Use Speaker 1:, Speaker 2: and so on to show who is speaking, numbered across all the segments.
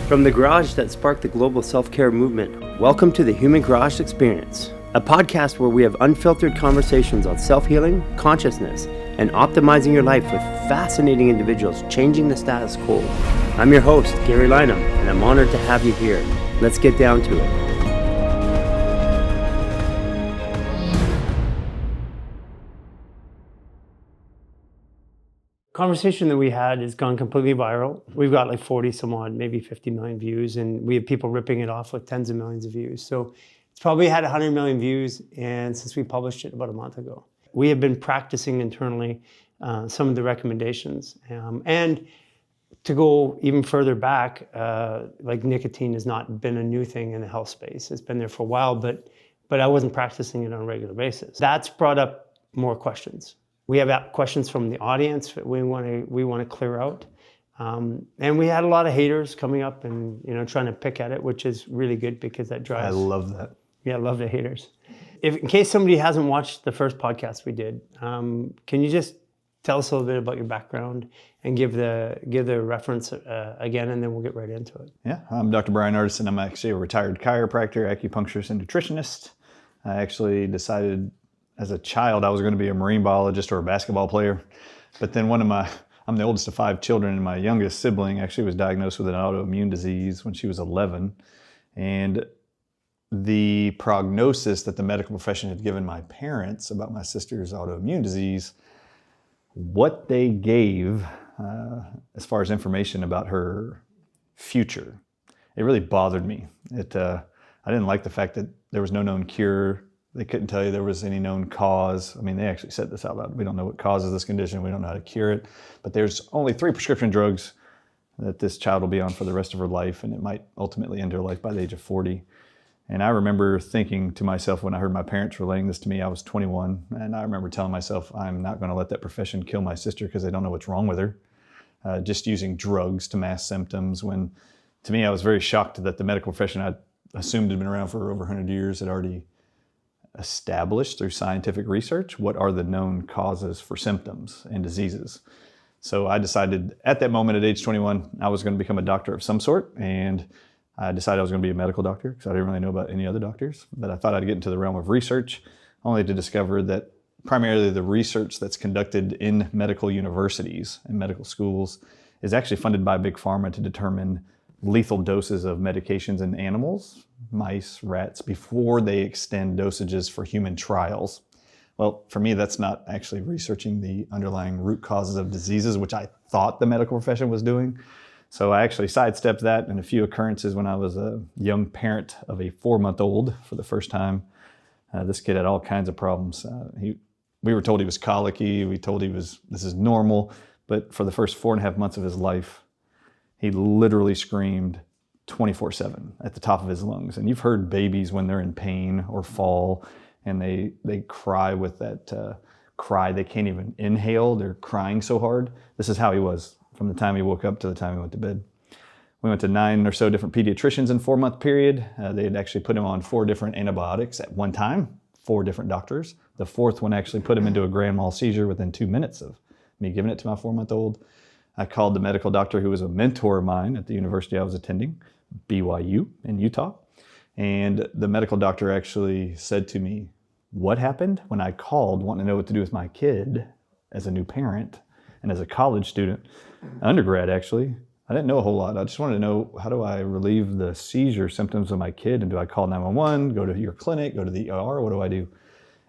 Speaker 1: From the garage that sparked the global self-care movement, welcome to the Human Garage Experience, a podcast where we have unfiltered conversations on self-healing, consciousness, and optimizing your life with fascinating individuals changing the status quo. I'm your host, Garry Lineham, and I'm honored to have you here. Let's get down to it. Conversation that we had has gone completely viral. We've got like 40 some odd, maybe 50 million views, and we have people ripping it off with tens of millions of views. So it's probably had 100 million views, and since we published it about a month ago. We have been practicing internally some of the recommendations. And to go even further back, like nicotine has not been a new thing in the health space. It's been there for a while, but I wasn't practicing it on a regular basis. That's brought up more questions. We have questions from the audience that we want to clear out, and we had a lot of haters coming up and trying to pick at it, which is really good because that drives.
Speaker 2: I love that.
Speaker 1: Yeah, I love the haters. In case somebody hasn't watched the first podcast we did, can you just tell us a little bit about your background and give the reference again, and then we'll get right into it.
Speaker 2: Yeah, I'm Dr. Bryan Ardis, and I'm actually a retired chiropractor, acupuncturist, and nutritionist. I actually decided as a child I was going to be a marine biologist or a basketball player, but then I'm the oldest of 5 children, and my youngest sibling actually was diagnosed with an autoimmune disease when she was 11, and the prognosis that the medical profession had given my parents about my sister's autoimmune disease, what they gave as far as information about her future, it really bothered me. I didn't like the fact that there was no known cure. They couldn't tell you there was any known cause. I mean, they actually said this out loud. We don't know what causes this condition. We don't know how to cure it. But there's only 3 prescription drugs that this child will be on for the rest of her life, and it might ultimately end her life by the age of 40. And I remember thinking to myself when I heard my parents relaying this to me, I was 21, and I remember telling myself, I'm not going to let that profession kill my sister because they don't know what's wrong with her. Just using drugs to mask symptoms, when to me I was very shocked that the medical profession I assumed had been around for over 100 years had already established through scientific research what are the known causes for symptoms and diseases. So I decided at that moment at age 21, I was going to become a doctor of some sort, and I decided I was going to be a medical doctor because I didn't really know about any other doctors, but I thought I'd get into the realm of research, only to discover that primarily the research that's conducted in medical universities and medical schools is actually funded by Big Pharma to determine lethal doses of medications in animals, mice, rats, before they extend dosages for human trials. Well, for me, that's not actually researching the underlying root causes of diseases, which I thought the medical profession was doing. So I actually sidestepped that in a few occurrences when I was a young parent of a 4-month-old for the first time. This kid had all kinds of problems. We were told he was colicky. We told this is normal. But for the first 4.5 months of his life, he literally screamed 24/7 at the top of his lungs. And you've heard babies when they're in pain or fall, and they cry with that cry. They can't even inhale. They're crying so hard. This is how he was from the time he woke up to the time he went to bed. We went to 9 or so different pediatricians in a 4-month period. They had actually put him on 4 different antibiotics at one time, 4 different doctors. The 4th one actually put him into a grand mal seizure within 2 minutes of me giving it to my 4-month-old. I called the medical doctor who was a mentor of mine at the university I was attending, BYU in Utah. And the medical doctor actually said to me, what happened? When I called wanting to know what to do with my kid as a new parent and as a college student, undergrad actually, I didn't know a whole lot. I just wanted to know, how do I relieve the seizure symptoms of my kid? And do I call 911, go to your clinic, go to the ER? What do I do?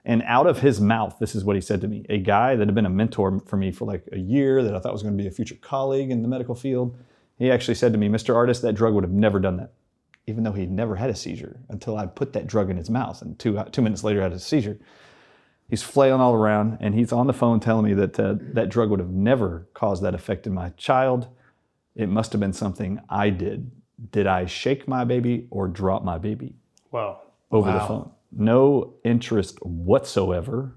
Speaker 2: And out of his mouth, this is what he said to me. A guy that had been a mentor for me for like a year, that I thought was going to be a future colleague in the medical field, he actually said to me, Mr. Ardis, that drug would have never done that, even though he'd never had a seizure until I put that drug in his mouth. And 2 minutes later, had a seizure. He's flailing all around, and he's on the phone telling me that that drug would have never caused that effect in my child. It must have been something I did. Did I shake my baby or drop my baby?
Speaker 1: Wow.
Speaker 2: Over the phone. No interest whatsoever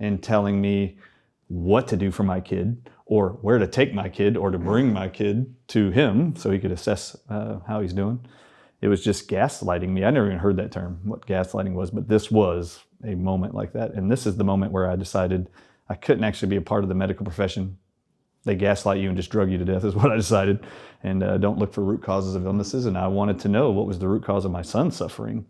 Speaker 2: in telling me what to do for my kid or where to take my kid or to bring my kid to him so he could assess how he's doing. It was just gaslighting me. I never even heard that term, what gaslighting was, but this was a moment like that. And this is the moment where I decided I couldn't actually be a part of the medical profession They gaslight you and just drug you to death is what I decided. And don't look for root causes of illnesses. And I wanted to know what was the root cause of my son's suffering,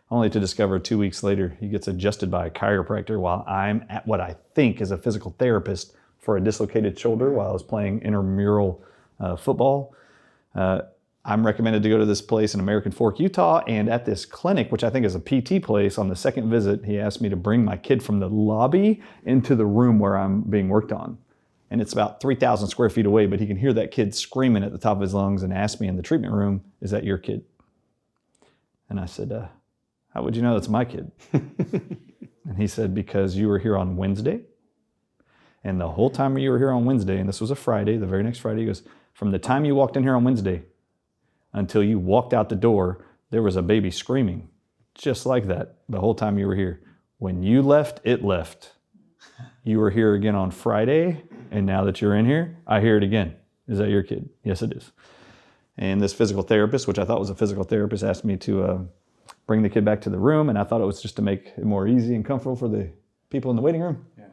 Speaker 2: only to discover 2 weeks later he gets adjusted by a chiropractor while I'm at what I think is a physical therapist for a dislocated shoulder while I was playing intramural football. I'm recommended to go to this place in American Fork, Utah, and at this clinic, which I think is a PT place, on the second visit, he asked me to bring my kid from the lobby into the room where I'm being worked on. And it's about 3,000 square feet away, but he can hear that kid screaming at the top of his lungs and asked me in the treatment room, "Is that your kid?" And I said, "How would you know that's my kid?" And he said, "Because you were here on Wednesday. And the whole time you were here on Wednesday," and this was a Friday, the very next Friday, he goes, "from the time you walked in here on Wednesday until you walked out the door, there was a baby screaming, just like that, the whole time you were here. When you left, it left. You were here again on Friday, and now that you're in here, I hear it again. Is that your kid?" "Yes, it is." And this physical therapist, which I thought was a physical therapist, asked me to bring the kid back to the room, and I thought it was just to make it more easy and comfortable for the people in the waiting room. Yeah.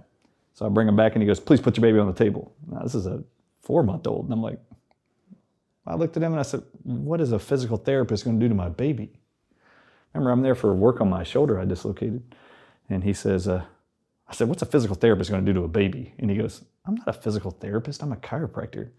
Speaker 2: So I bring him back, and he goes, "Please put your baby on the table." Now, this is a 4-month-old, and I'm like, I looked at him and I said, "What is a physical therapist going to do to my baby?" Remember, I'm there for work on my shoulder I dislocated. And he says, I said, "What's a physical therapist going to do to a baby?" And he goes, "I'm not a physical therapist, I'm a chiropractor."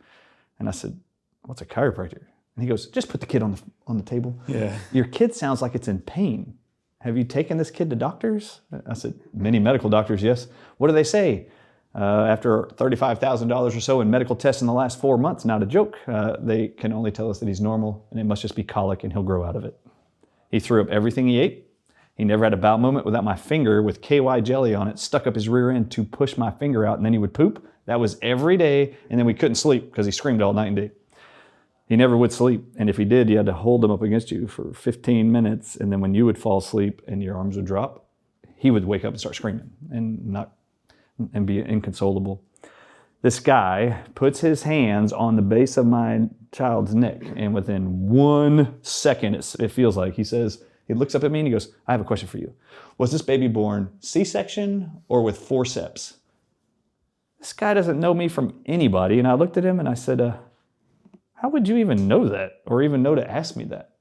Speaker 2: And I said, "What's a chiropractor?" And he goes, "Just put the kid on the table.
Speaker 1: Yeah.
Speaker 2: Your kid sounds like it's in pain. Have you taken this kid to doctors?" I said, "Many medical doctors, yes." "What do they say?" After $35,000 or so in medical tests in the last 4 months, not a joke, they can only tell us that he's normal and it must just be colic and he'll grow out of it. He threw up everything he ate. He never had a bowel movement without my finger with KY jelly on it stuck up his rear end to push my finger out, and then he would poop. That was every day, and then we couldn't sleep because he screamed all night and day. He never would sleep, and if he did, you had to hold him up against you for 15 minutes, and then when you would fall asleep and your arms would drop, he would wake up and start screaming and be inconsolable. This guy puts his hands on the base of my child's neck, and within 1 second, it feels like, he says, he looks up at me and he goes, "I have a question for you. Was this baby born C-section or with forceps?" This guy doesn't know me from anybody, and I looked at him and I said, "How would you even know that, or even know to ask me that?"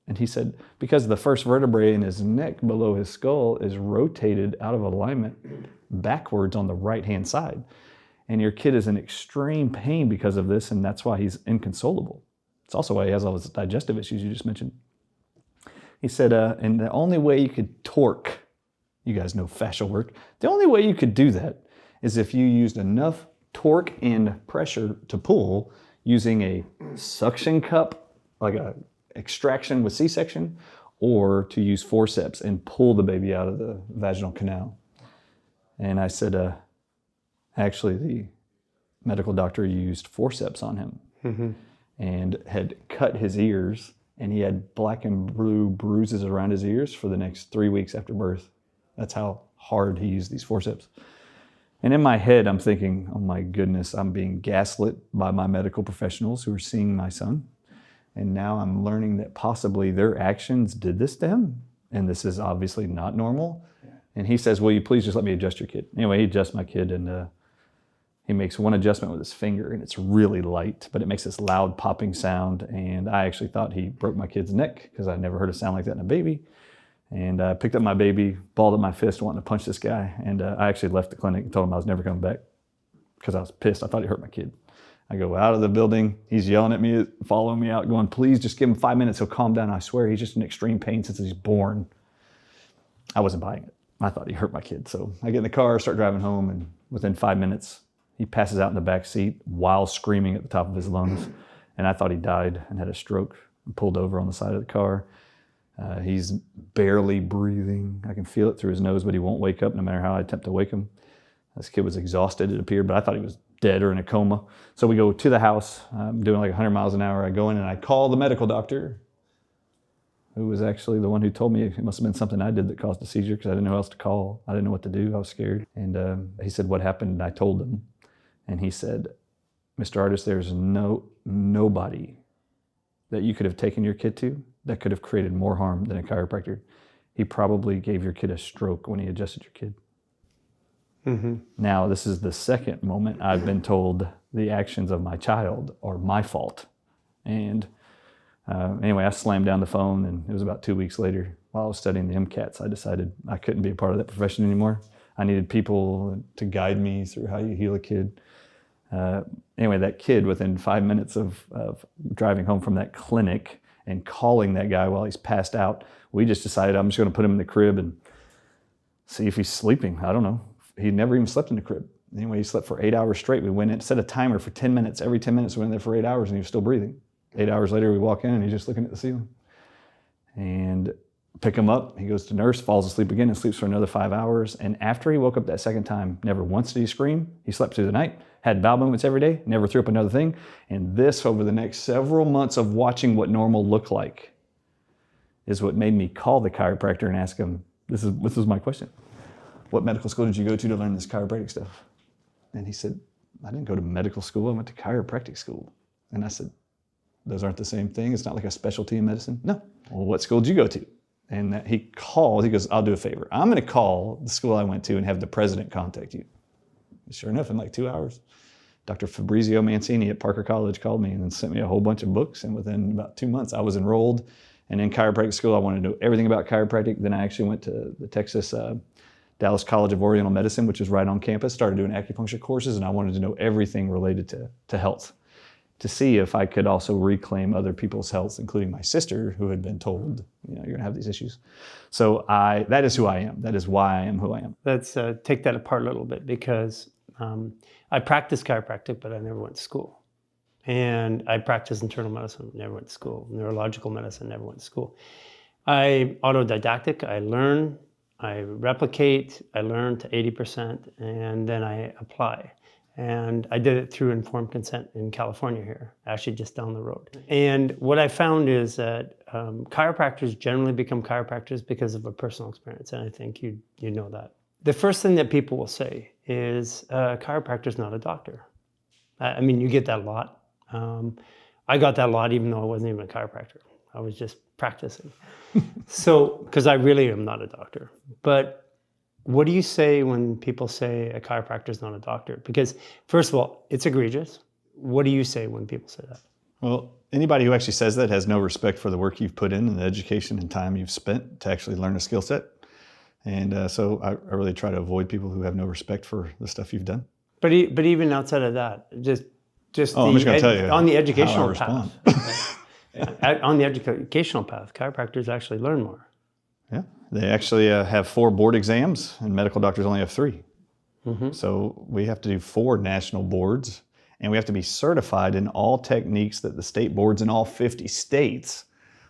Speaker 2: And he said, "Because the first vertebrae in his neck below his skull is rotated out of alignment backwards on the right-hand side. And your kid is in extreme pain because of this, and that's why he's inconsolable. It's also why he has all his digestive issues you just mentioned." He said, and the only way you could torque, you guys know fascial work, the only way you could do that is if you used enough torque and pressure to pull using a suction cup, like a extraction with C-section, or to use forceps and pull the baby out of the vaginal canal. And I said, actually, the medical doctor used forceps on him and had cut his ears, and he had black and blue bruises around his ears for the next 3 weeks after birth. That's how hard he used these forceps. And in my head, I'm thinking, oh my goodness, I'm being gaslit by my medical professionals who are seeing my son. And now I'm learning that possibly their actions did this to him. And this is obviously not normal. And he says, "Will you please just let me adjust your kid?" Anyway, he adjusts my kid, and he makes one adjustment with his finger, and it's really light, but it makes this loud popping sound. And I actually thought he broke my kid's neck because I'd never heard a sound like that in a baby. And I picked up my baby, balled up my fist, wanting to punch this guy. And I actually left the clinic and told him I was never coming back because I was pissed. I thought he hurt my kid. I go out of the building. He's yelling at me, following me out, going, "Please just give him 5 minutes. He'll calm down." I swear he's just in extreme pain since he's born. I wasn't buying it. I thought he hurt my kid. So I get in the car, start driving home, and within 5 minutes, he passes out in the back seat while screaming at the top of his lungs. And I thought he died and had a stroke and pulled over on the side of the car. He's barely breathing. I can feel it through his nose, but he won't wake up no matter how I attempt to wake him. This kid was exhausted, it appeared, but I thought he was dead or in a coma. So we go to the house. I'm doing like 100 miles an hour. I go in and I call the medical doctor, who was actually the one who told me it must have been something I did that caused a seizure because I didn't know who else to call. I didn't know what to do. I was scared. And he said, "What happened?" And I told him. And he said, "Mr. Ardis, there's nobody that you could have taken your kid to that could have created more harm than a chiropractor. He probably gave your kid a stroke when he adjusted your kid." Now, this is the second moment I've been told the actions of my child are my fault. And anyway, I slammed down the phone, and it was about 2 weeks later, while I was studying the MCATs, I decided I couldn't be a part of that profession anymore. I needed people to guide me through how you heal a kid. Anyway, that kid, within 5 minutes of driving home from that clinic and calling that guy while he's passed out, we just decided I'm just going to put him in the crib and see if he's sleeping. I don't know. He never even slept in the crib. Anyway, he slept for 8 hours straight. We went in, set a timer for 10 minutes. Every 10 minutes, we went in there for 8 hours, and he was still breathing. 8 hours later, we walk in, and he's just looking at the ceiling. And pick him up. He goes to nurse, falls asleep again, and sleeps for another 5 hours. And after he woke up that second time, never once did he scream. He slept through the night, had bowel movements every day, never threw up another thing. And this, over the next several months of watching what normal looked like, is what made me call the chiropractor and ask him, this is my question. What medical school did you go to learn this chiropractic stuff? And he said, I didn't go to medical school. I went to chiropractic school. And I said, those aren't the same thing. It's not like a specialty in medicine. No. Well, what school did you go to? And he called. He goes, I'll do a favor. I'm going to call the school I went to and have the president contact you. Sure enough, in like 2 hours, Dr. Fabrizio Mancini at Parker College called me and then sent me a whole bunch of books. And within about 2 months, I was enrolled. And in chiropractic school, I wanted to know everything about chiropractic. Then I actually went to the Texas Dallas College of Oriental Medicine, which is right on campus, started doing acupuncture courses, and I wanted to know everything related to health, to see if I could also reclaim other people's health, including my sister, who had been told, you're going to have these issues. So that is who I am. That is why I am who I am.
Speaker 1: Let's take that apart a little bit, because I practiced chiropractic, but I never went to school. And I practiced internal medicine, never went to school. Neurological medicine, never went to school. I autodidactic, I learn, I replicate, I learn to 80%, and then I apply. And I did it through informed consent in California here, actually just down the road. And what I found is that chiropractors generally become chiropractors because of a personal experience, and I think you know that. The first thing that people will say is a chiropractor's not a doctor. I mean, you get that a lot. I got that a lot even though I wasn't even a chiropractor. I was just practicing. So, because I really am not a doctor. But what do you say when people say a chiropractor is not a doctor? Because first of all, it's egregious. What do you say when people say that?
Speaker 2: Well, anybody who actually says that has no respect for the work you've put in and the education and time you've spent to actually learn a skill set. And so I really try to avoid people who have no respect for the stuff you've done.
Speaker 1: But even outside of that, I'm just
Speaker 2: going to tell you
Speaker 1: on the educational
Speaker 2: how I
Speaker 1: path. On the educational path, chiropractors actually learn more.
Speaker 2: Yeah, they actually have 4 board exams, and medical doctors only have 3. Mm-hmm. So we have to do 4 national boards, and we have to be certified in all techniques that the state boards in all 50 states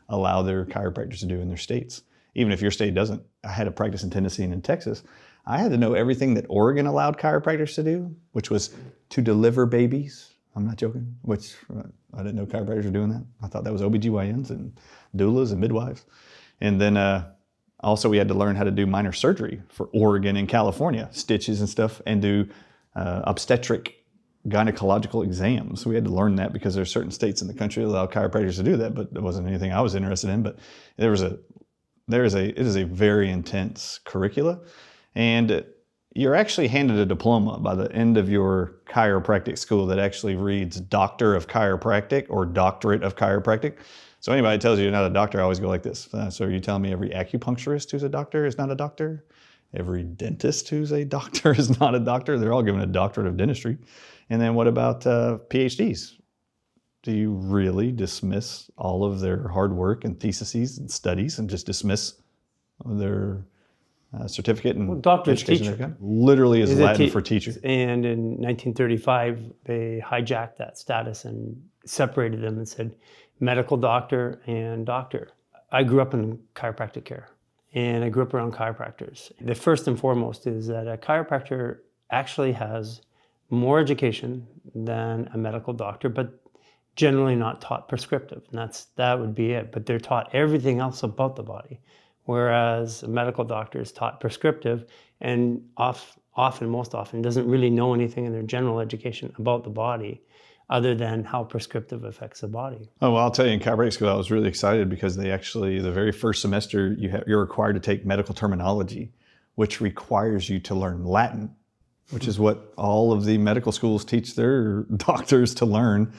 Speaker 2: allow their chiropractors to do in their states. Even if your state doesn't. I had a practice in Tennessee and in Texas. I had to know everything that Oregon allowed chiropractors to do, which was to deliver babies. I'm not joking, which I didn't know chiropractors were doing that. I thought that was OBGYNs and doulas and midwives. And then also we had to learn how to do minor surgery for Oregon and California, stitches and stuff, and do obstetric gynecological exams. We had to learn that because there are certain states in the country that allow chiropractors to do that, but it wasn't anything I was interested in. But it is a very intense curricula. And you're actually handed a diploma by the end of your chiropractic school that actually reads Doctor of Chiropractic or Doctorate of Chiropractic. So anybody tells you you're not a doctor, I always go like this. So are you telling me every acupuncturist who's a doctor is not a doctor? Every dentist who's a doctor is not a doctor? They're all given a doctorate of dentistry. And then what about PhDs? Do you really dismiss all of their hard work and theses and studies and just dismiss their certificate and
Speaker 1: doctor's
Speaker 2: education?
Speaker 1: teacher
Speaker 2: Literally is Latin for teacher.
Speaker 1: And in 1935, they hijacked that status and separated them and said medical doctor and doctor. I grew up in chiropractic care, and I grew up around chiropractors. The first and foremost is that a chiropractor actually has more education than a medical doctor, but generally not taught prescriptive, and that would be it. But they're taught everything else about the body. Whereas a medical doctor is taught prescriptive and most often doesn't really know anything in their general education about the body other than how prescriptive affects the body.
Speaker 2: Oh, well, I'll tell you, in chiropractic school, I was really excited because they actually, the very first semester, you're required to take medical terminology, which requires you to learn Latin which is what all of the medical schools teach their doctors to learn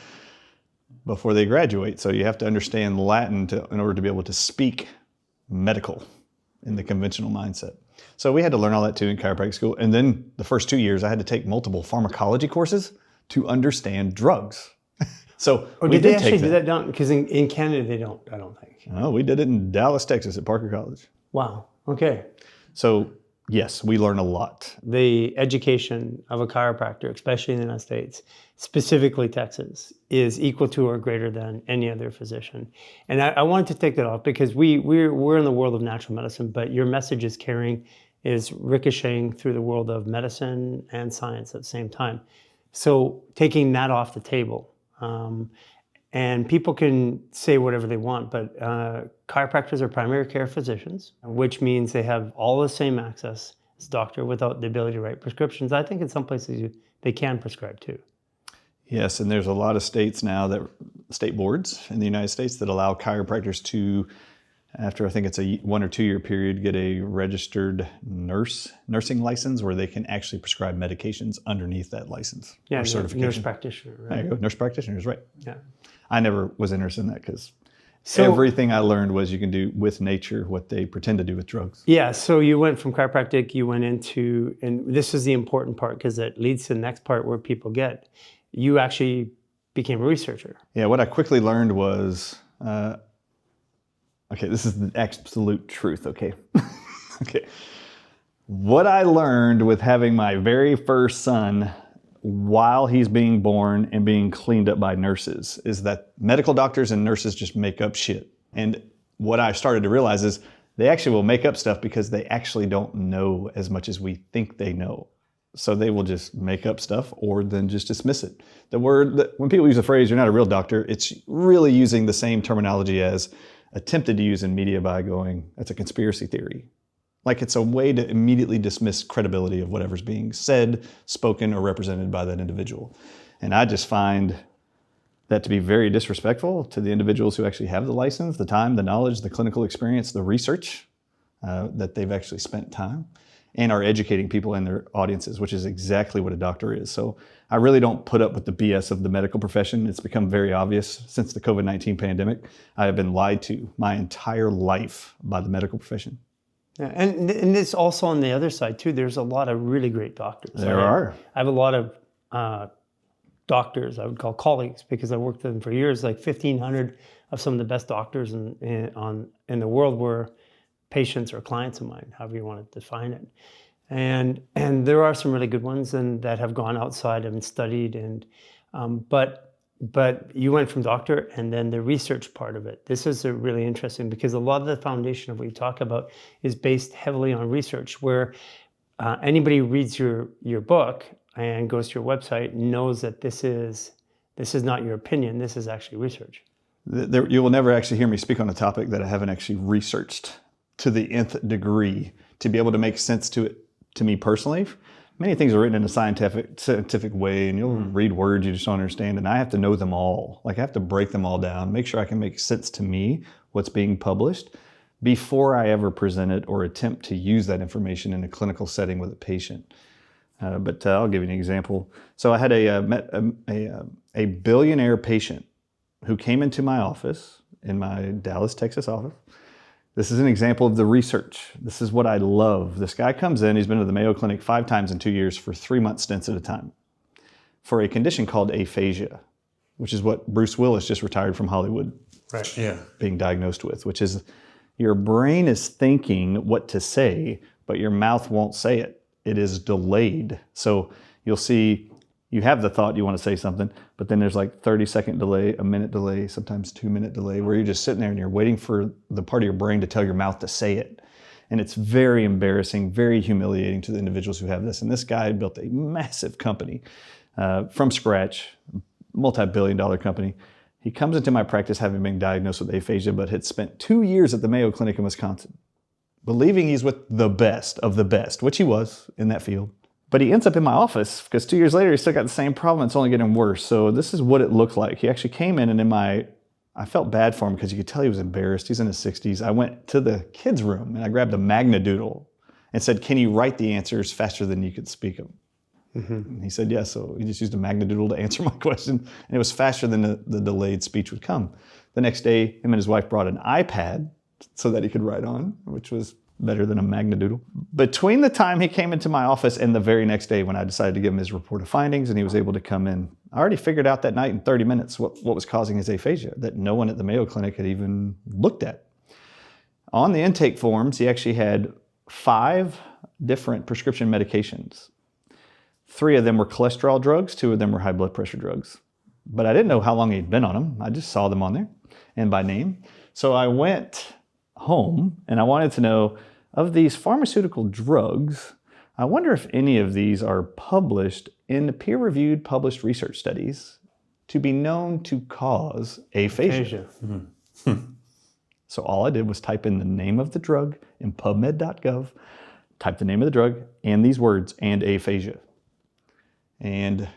Speaker 2: before they graduate. So you have to understand Latin in order to be able to speak medical in the conventional mindset. So we had to learn all that too in chiropractic school. And then the first 2 years, I had to take multiple pharmacology courses to understand drugs. So
Speaker 1: Or
Speaker 2: we
Speaker 1: did they
Speaker 2: did
Speaker 1: actually
Speaker 2: take
Speaker 1: do
Speaker 2: that.
Speaker 1: that down? Because in Canada, they don't, I don't think.
Speaker 2: Oh, we did it in Dallas, Texas at Parker College.
Speaker 1: Wow. Okay.
Speaker 2: So yes, we learn a lot.
Speaker 1: The education of a chiropractor, especially in the United States, specifically Texas, is equal to or greater than any other physician. And I wanted to take that off because we're in the world of natural medicine, but your message is ricocheting through the world of medicine and science at the same time. So taking that off the table, and people can say whatever they want, but chiropractors are primary care physicians, which means they have all the same access as a doctor without the ability to write prescriptions. I think in some places they can prescribe too.
Speaker 2: Yes, and there's a lot of states now, state boards in the United States that allow chiropractors to, after I think it's a 1 or 2 year period, get a registered nursing license where they can actually prescribe medications underneath that license or certification.
Speaker 1: Nurse practitioner, right?
Speaker 2: There you go, nurse practitioners, right.
Speaker 1: Yeah.
Speaker 2: I never was interested in that because everything I learned was you can do with nature what they pretend to do with drugs.
Speaker 1: Yeah, so you went from chiropractic, you went into, and this is the important part because it leads to the next part where people get, you actually became a researcher.
Speaker 2: Yeah, what I quickly learned was, okay, this is the absolute truth, okay? Okay. What I learned with having my very first son while he's being born and being cleaned up by nurses is that medical doctors and nurses just make up shit. And what I started to realize is they actually will make up stuff because they actually don't know as much as we think they know. So they will just make up stuff or then just dismiss it. When people use the phrase, you're not a real doctor, it's really using the same terminology as attempted to use in media by going, that's a conspiracy theory. Like it's a way to immediately dismiss credibility of whatever's being said, spoken, or represented by that individual. And I just find that to be very disrespectful to the individuals who actually have the license, the time, the knowledge, the clinical experience, the research, that they've actually spent time and are educating people in their audiences, which is exactly what a doctor is. So I really don't put up with the BS of the medical profession. It's become very obvious since the COVID-19 pandemic. I have been lied to my entire life by the medical profession.
Speaker 1: Yeah, and it's also on the other side too. There's a lot of really great doctors.
Speaker 2: There are.
Speaker 1: I have a lot of doctors I would call colleagues because I worked with them for years. Like 1,500 of some of the best doctors in the world were patients or clients of mine, however you want to define it. And there are some really good ones and that have gone outside and studied. And but you went from doctor and then the research part of it. This is really interesting because a lot of the foundation of what you talk about is based heavily on research where anybody who reads your book and goes to your website knows that this is not your opinion, this is actually research.
Speaker 2: You will never actually hear me speak on a topic that I haven't actually researched to the nth degree to be able to make sense to it to me personally. Many things are written in a scientific way, and you'll read words you just don't understand, and I have to know them all. Like I have to break them all down, make sure I can make sense to me what's being published before I ever present it or attempt to use that information in a clinical setting with a patient. But I'll give you an example. So I had a billionaire patient who came into my office, in my Dallas, Texas office. This is an example of the research. This is what I love. This guy comes in, he's been to the Mayo Clinic 5 times in 2 years for 3-month stints at a time for a condition called aphasia, which is what Bruce Willis just retired from Hollywood being diagnosed with, which is your brain is thinking what to say, but your mouth won't say it. It is delayed. So you'll see you have the thought you want to say something, but then there's like 30-second delay, a minute delay, sometimes 2-minute delay, where you're just sitting there and you're waiting for the part of your brain to tell your mouth to say it. And it's very embarrassing, very humiliating to the individuals who have this. And this guy built a massive company from scratch, multi-billion-dollar company. He comes into my practice having been diagnosed with aphasia, but had spent 2 years at the Mayo Clinic in Wisconsin, believing he's with the best of the best, which he was in that field. But he ends up in my office because 2 years later, he's still got the same problem. It's only getting worse. So this is what it looked like. He actually came in and I felt bad for him because you could tell he was embarrassed. He's in his 60s. I went to the kids' room and I grabbed a Magna Doodle and said, can you write the answers faster than you could speak them? And he said, yes. So he just used a magnadoodle to answer my question. And it was faster than the delayed speech would come. The next day, him and his wife brought an iPad so that he could write on, which was better than a magnadoodle. Between the time he came into my office and the very next day when I decided to give him his report of findings and he was able to come in, I already figured out that night in 30 minutes what was causing his aphasia that no one at the Mayo Clinic had even looked at. On the intake forms, he actually had 5 different prescription medications. 3 of them were cholesterol drugs, 2 of them were high blood pressure drugs. But I didn't know how long he'd been on them. I just saw them on there and by name. So I went home and I wanted to know, of these pharmaceutical drugs, I wonder if any of these are published in peer-reviewed published research studies to be known to cause aphasia. So all I did was type in the name of the drug in PubMed.gov, type the name of the drug and these words, and aphasia. And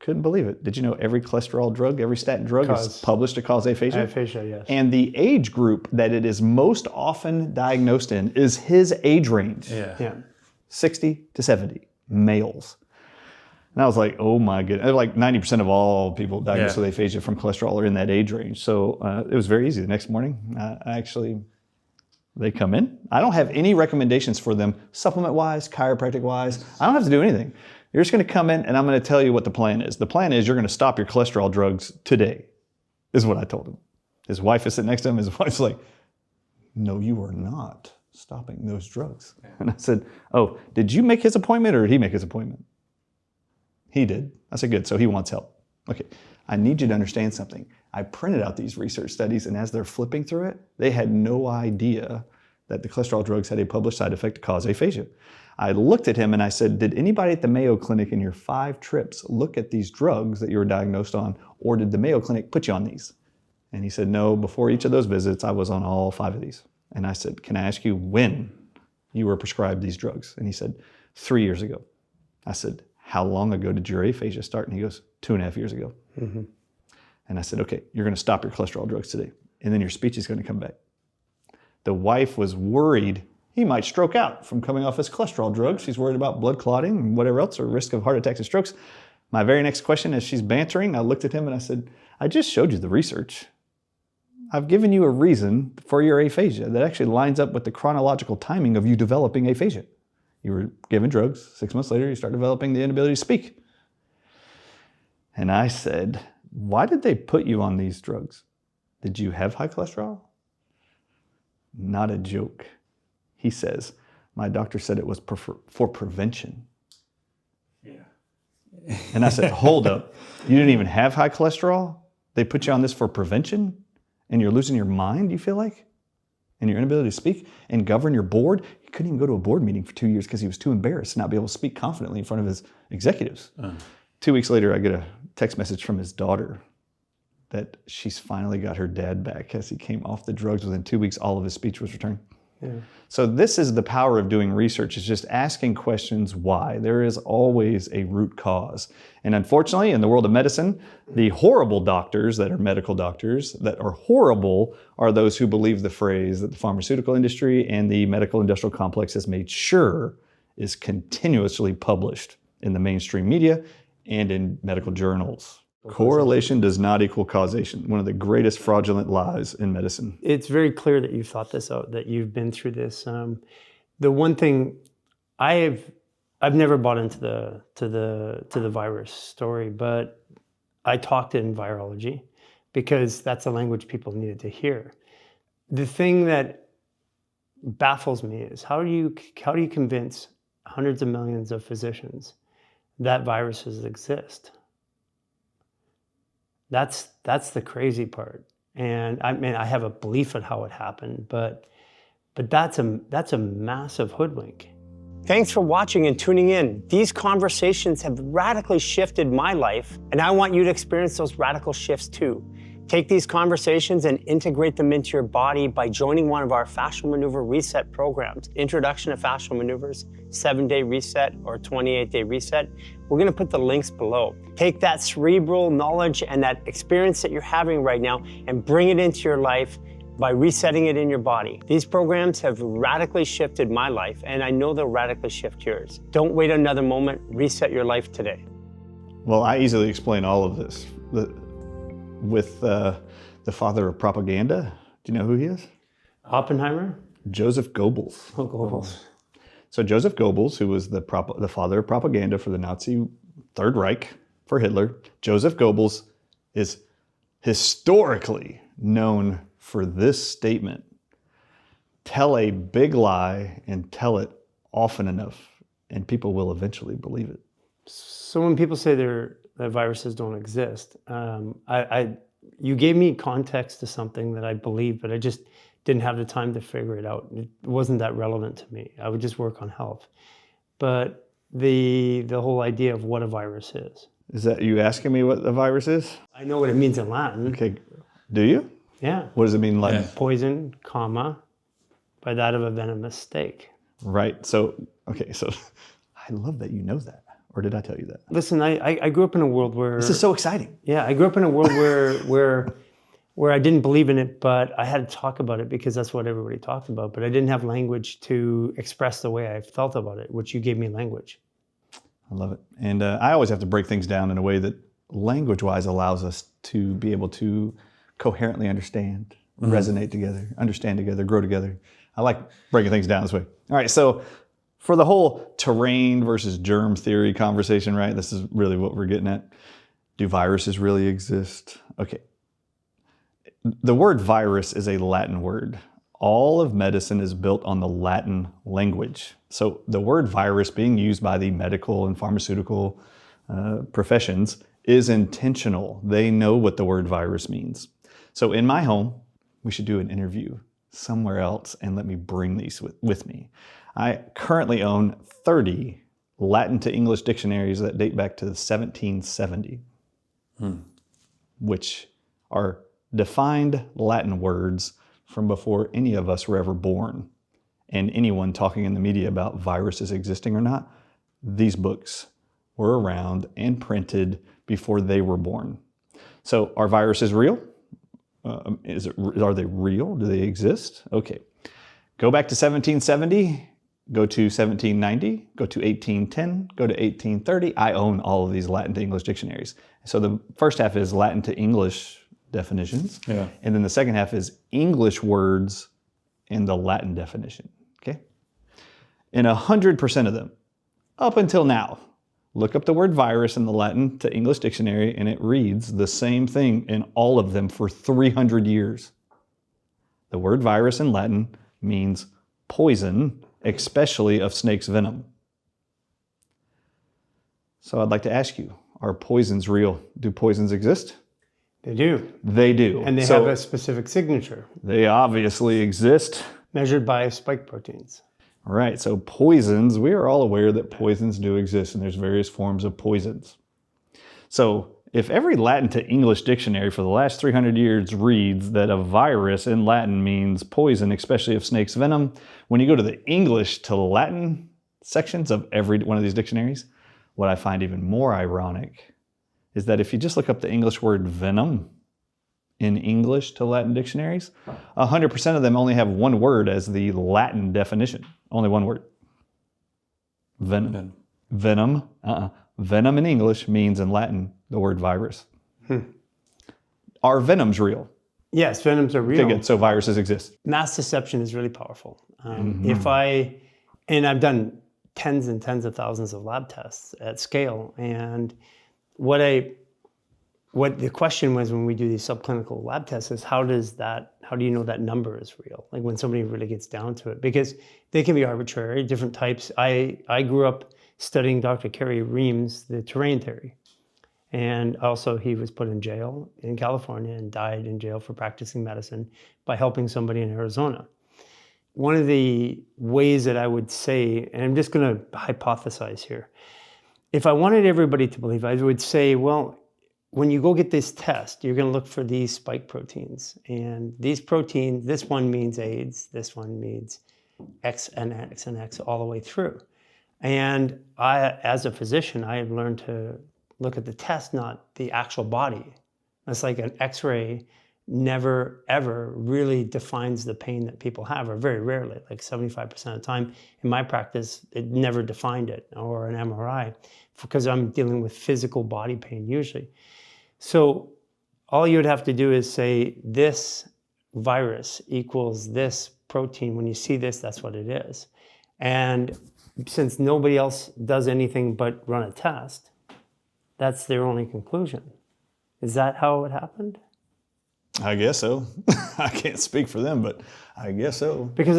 Speaker 2: couldn't believe it. Did you know every cholesterol drug, every statin drug is published to cause aphasia?
Speaker 1: Aphasia, yes.
Speaker 2: And the age group that it is most often diagnosed in is his age range. 60 to 70, males. And I was like, oh my goodness. Like 90% of all people diagnosed with aphasia from cholesterol are in that age range. So it was very easy. The next morning, they come in. I don't have any recommendations for them, supplement-wise, chiropractic-wise. I don't have to do anything. You're just going to come in and I'm going to tell you what the plan is. The plan is you're going to stop your cholesterol drugs today, is what I told him. His wife is sitting next to him. His wife's like, no, you are not stopping those drugs. And I said, oh, did you make his appointment or did he make his appointment? He did. I said, good. So he wants help. Okay. I need you to understand something. I printed out these research studies and as they're flipping through it, they had no idea that the cholesterol drugs had a published side effect to cause aphasia. I looked at him and I said, did anybody at the Mayo Clinic in your 5 trips look at these drugs that you were diagnosed on, or did the Mayo Clinic put you on these? And he said, no, before each of those visits, I was on all 5 of these. And I said, can I ask you when you were prescribed these drugs? And he said, 3 years ago. I said, how long ago did your aphasia start? And he goes, 2.5 years ago. And I said, okay, you're going to stop your cholesterol drugs today. And then your speech is going to come back. The wife was worried he might stroke out from coming off his cholesterol drugs. She's worried about blood clotting and whatever else, or risk of heart attacks and strokes. My very next question, as she's bantering, I looked at him and I said, I just showed you the research. I've given you a reason for your aphasia that actually lines up with the chronological timing of you developing aphasia. You were given drugs. 6 months later, you start developing the inability to speak. And I said, why did they put you on these drugs? Did you have high cholesterol? Not a joke. He says, my doctor said it was for prevention. And I said, hold up. You didn't even have high cholesterol? They put you on this for prevention? And you're losing your mind, you feel like? And your inability to speak and govern your board? He couldn't even go to a board meeting for 2 years because he was too embarrassed to not be able to speak confidently in front of his executives. 2 weeks later, I get a text message from his daughter that she's finally got her dad back as he came off the drugs. Within 2 weeks, all of his speech was returned. So this is the power of doing research, is just asking questions why. There is always a root cause. And unfortunately, in the world of medicine, the horrible doctors that are medical doctors that are horrible are those who believe the phrase that the pharmaceutical industry and the medical industrial complex has made sure is continuously published in the mainstream media and in medical journals. Correlation does not equal causation. One of the greatest fraudulent lies in medicine.
Speaker 1: It's very clear that you've thought this out, that you've been through this. The one thing I've never bought into the virus story, but I talked in virology because that's the language people needed to hear. The thing that baffles me is how do you convince hundreds of millions of physicians that viruses exist? That's the crazy part. And I mean, I have a belief in how it happened, but that's a massive hoodwink. Thanks for watching and tuning in. These conversations have radically shifted my life, and I want you to experience those radical shifts too. Take these conversations and integrate them into your body by joining one of our fascial maneuver reset programs. Introduction to fascial maneuvers, 7-day reset or 28-day reset. We're gonna put the links below. Take that cerebral knowledge and that experience that you're having right now and bring it into your life. by resetting it in your body. These programs have radically shifted my life, and I know they'll radically shift yours. Don't wait another moment. Reset your life today.
Speaker 2: Well, I easily explain all of this with the father of propaganda. Do you know who he is?
Speaker 1: Oppenheimer?
Speaker 2: Joseph Goebbels.
Speaker 1: Oh, Goebbels.
Speaker 2: So Joseph Goebbels, who was the father of propaganda for the Nazi Third Reich for Hitler, Joseph Goebbels is historically known for this statement: tell a big lie and tell it often enough, and people will eventually believe it.
Speaker 1: So when people say that viruses don't exist, you gave me context to something that I believe, but I just didn't have the time to figure it out. It wasn't that relevant to me. I would just work on health. But the whole idea of what a virus is.
Speaker 2: Is that you asking me what a virus is?
Speaker 1: I know what it means in Latin.
Speaker 2: Okay. Do you?
Speaker 1: Yeah.
Speaker 2: What does it mean in Latin?
Speaker 1: Poison, comma, by that of a venomous snake.
Speaker 2: Right. So, okay. So I love that you know that. Or did I tell you that?
Speaker 1: Listen, I grew up in a world where...
Speaker 2: This is so exciting.
Speaker 1: Yeah, I grew up in a world where I didn't believe in it, but I had to talk about it because that's what everybody talked about. But I didn't have language to express the way I felt about it, which you gave me language.
Speaker 2: I love it. And I always have to break things down in a way that language-wise allows us to be able to coherently understand, resonate together, understand together, grow together. I like breaking things down this way. All right, so for the whole terrain versus germ theory conversation, right? This is really what we're getting at. Do viruses really exist? Okay. The word virus is a Latin word. All of medicine is built on the Latin language. So the word virus being used by the medical and pharmaceutical professions is intentional. They know what the word virus means. So in my home, we should do an interview somewhere else and let me bring these with me. I currently own 30 Latin to English dictionaries that date back to 1770, which are defined Latin words from before any of us were ever born. And anyone talking in the media about viruses existing or not, these books were around and printed before they were born. So are viruses real? Are they real? Do they exist? Okay. Go back to 1770, go to 1790, go to 1810, go to 1830. I own all of these Latin to English dictionaries. So the first half is Latin to English definitions. Yeah. And then the second half is English words in the Latin definition. Okay. And 100% of them, up until now, look up the word virus in the Latin to English dictionary and it reads the same thing in all of them for 300 years. The word virus in Latin means poison, especially of snake's venom. So I'd like to ask you, are poisons real? Do poisons exist?
Speaker 1: They do.
Speaker 2: They do.
Speaker 1: And they have a specific signature.
Speaker 2: They obviously exist.
Speaker 1: Measured by spike proteins.
Speaker 2: Right, so poisons, we are all aware that poisons do exist and there's various forms of poisons. So if every Latin to English dictionary for the last 300 years reads that a virus in Latin means poison, especially of snake's venom, when you go to the English to Latin sections of every one of these dictionaries, what I find even more ironic is that if you just look up the English word venom in English to Latin dictionaries, 100% of them only have one word as the Latin definition. Only one word. Venom. Venom. Venom in English means in Latin the word virus. Are venoms real?
Speaker 1: Yes, venoms are real.
Speaker 2: Okay, good. So viruses exist.
Speaker 1: Mass deception is really powerful. I've done tens and tens of thousands of lab tests at scale, and what the question was when we do these subclinical lab tests is how do you know that number is real? Like when somebody really gets down to it, because they can be arbitrary, different types. I grew up studying Dr. Carey Reams, the terrain theory. And also he was put in jail in California and died in jail for practicing medicine by helping somebody in Arizona. One of the ways that I would say, and I'm just gonna hypothesize here, if I wanted everybody to believe, I would say, well, when you go get this test, you're going to look for these spike proteins. And these proteins, this one means AIDS, this one means X and X and X all the way through. And I, as a physician, I have learned to look at the test, not the actual body. It's like an X-ray never ever really defines the pain that people have, or very rarely, like 75% of the time. In my practice, it never defined it, or an MRI, because I'm dealing with physical body pain usually. So all you would have to do is say this virus equals this protein. When you see this, that's what it is. And since nobody else does anything but run a test, that's their only conclusion. Is that how it happened?
Speaker 2: I guess so. I can't speak for them, but I guess so.
Speaker 1: Because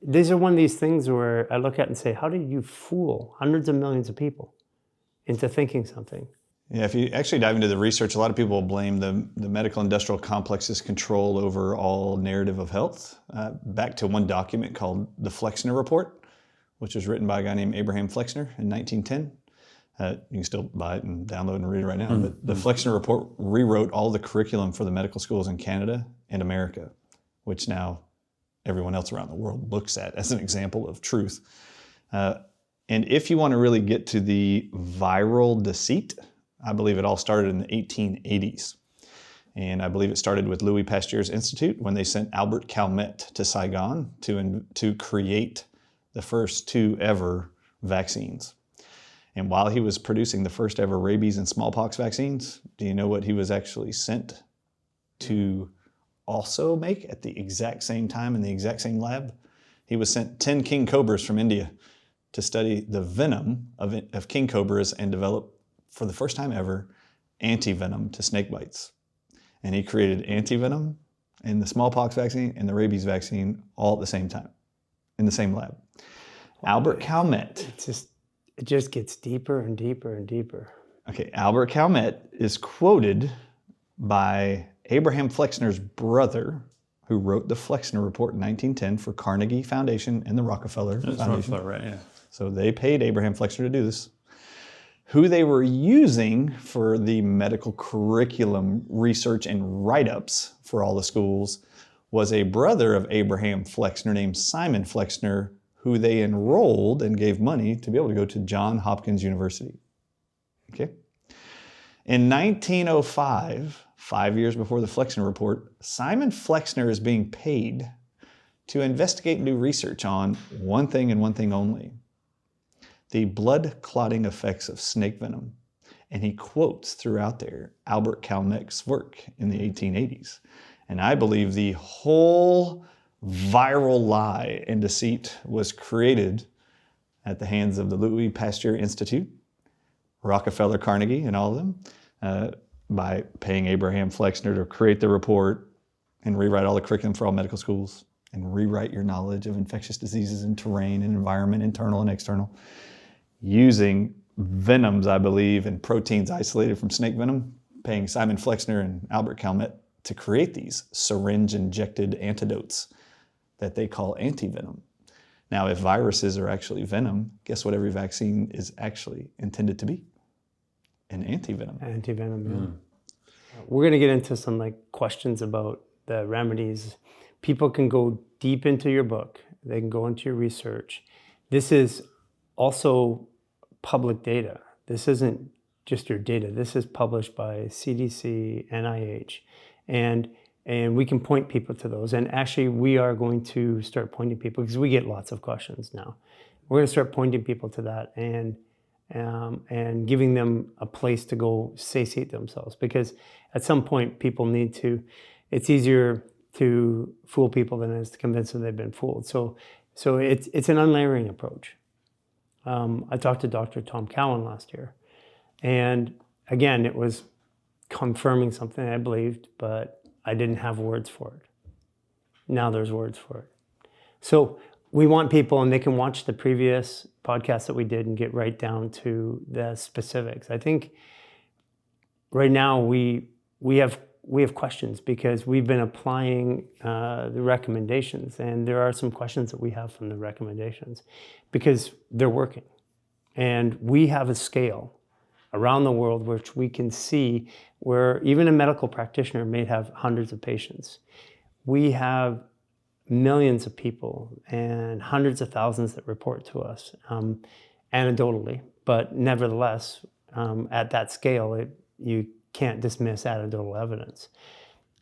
Speaker 1: these are one of these things where I look at and say, how did you fool hundreds of millions of people into thinking something?
Speaker 2: Yeah, if you actually dive into the research, a lot of people blame the medical industrial complex's control over all narrative of health. Back to one document called the Flexner Report, which was written by a guy named Abraham Flexner in 1910. You can still buy it and download and read it right now. But the Flexner Report rewrote all the curriculum for the medical schools in Canada and America, which now everyone else around the world looks at as an example of truth. And if you want to really get to the viral deceit, I believe it all started in the 1880s. And I believe it started with Louis Pasteur's Institute when they sent Albert Calmette to Saigon to create the first 2 ever vaccines. And while he was producing the first ever rabies and smallpox vaccines, do you know what he was actually sent to also make at the exact same time in the exact same lab? He was sent 10 king cobras from India to study the venom of king cobras and develop, for the first time ever, anti-venom to snake bites. And he created anti-venom and the smallpox vaccine and the rabies vaccine all at the same time in the same lab. Albert Calmette.
Speaker 1: It just gets deeper and deeper and deeper.
Speaker 2: Okay, Albert Calmette is quoted by Abraham Flexner's brother, who wrote the Flexner Report in 1910 for Carnegie Foundation and the Rockefeller Foundation.
Speaker 3: Rockefeller, right, yeah.
Speaker 2: So they paid Abraham Flexner to do this. Who they were using for the medical curriculum research and write-ups for all the schools was a brother of Abraham Flexner named Simon Flexner, who they enrolled and gave money to be able to go to Johns Hopkins University. Okay. In 1905, 5 years before the Flexner Report, Simon Flexner is being paid to investigate and do research on one thing and one thing only: the blood clotting effects of snake venom. And he quotes throughout there Albert Calmette's work in the 1880s. And I believe the whole viral lie and deceit was created at the hands of the Louis Pasteur Institute, Rockefeller, Carnegie, and all of them, by paying Abraham Flexner to create the report and rewrite all the curriculum for all medical schools and rewrite your knowledge of infectious diseases and terrain and environment, internal and external, using venoms, I believe, and proteins isolated from snake venom, paying Simon Flexner and Albert Calmette to create these syringe-injected antidotes that they call anti-venom. Now, if viruses are actually venom, guess what every vaccine is actually intended to be? An anti-venom.
Speaker 1: Anti-venom, yeah. We're going to get into some questions about the remedies. People can go deep into your book. They can go into your research. This is also public data. This isn't just your data. This is published by CDC, NIH, and we can point people to those. And actually, we are going to start pointing people, because we get lots of questions now. We're going to start pointing people to that and giving them a place to go satiate themselves. Because at some point, people need to. It's easier to fool people than it is to convince them they've been fooled. So it's an unlayering approach. I talked to Dr. Tom Cowan last year, and again, it was confirming something I believed, but I didn't have words for it. Now there's words for it. So we want people, and they can watch the previous podcast that we did and get right down to the specifics. I think right now we have questions because we've been applying the recommendations, and there are some questions that we have from the recommendations because they're working. And we have a scale around the world which we can see where even a medical practitioner may have hundreds of patients. We have millions of people and hundreds of thousands that report to us anecdotally, but nevertheless, at that scale, you can't dismiss anecdotal evidence.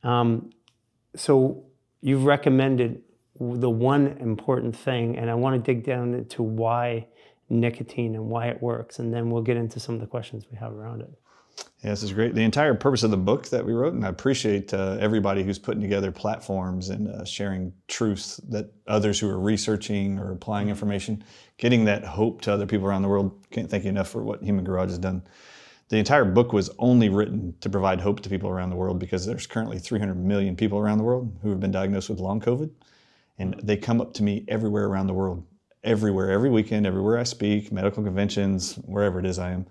Speaker 1: So you've recommended the one important thing, and I want to dig down into why nicotine and why it works, and then we'll get into some of the questions we have around it.
Speaker 2: Yeah, this is great. The entire purpose of the book that we wrote, and I appreciate everybody who's putting together platforms and sharing truths that others who are researching or applying information, getting that hope to other people around the world. Can't thank you enough for what Human Garage has done. The entire book was only written to provide hope to people around the world because there's currently 300 million people around the world who have been diagnosed with long COVID. And they come up to me everywhere around the world, everywhere, every weekend, everywhere I speak, medical conventions, wherever it is I am.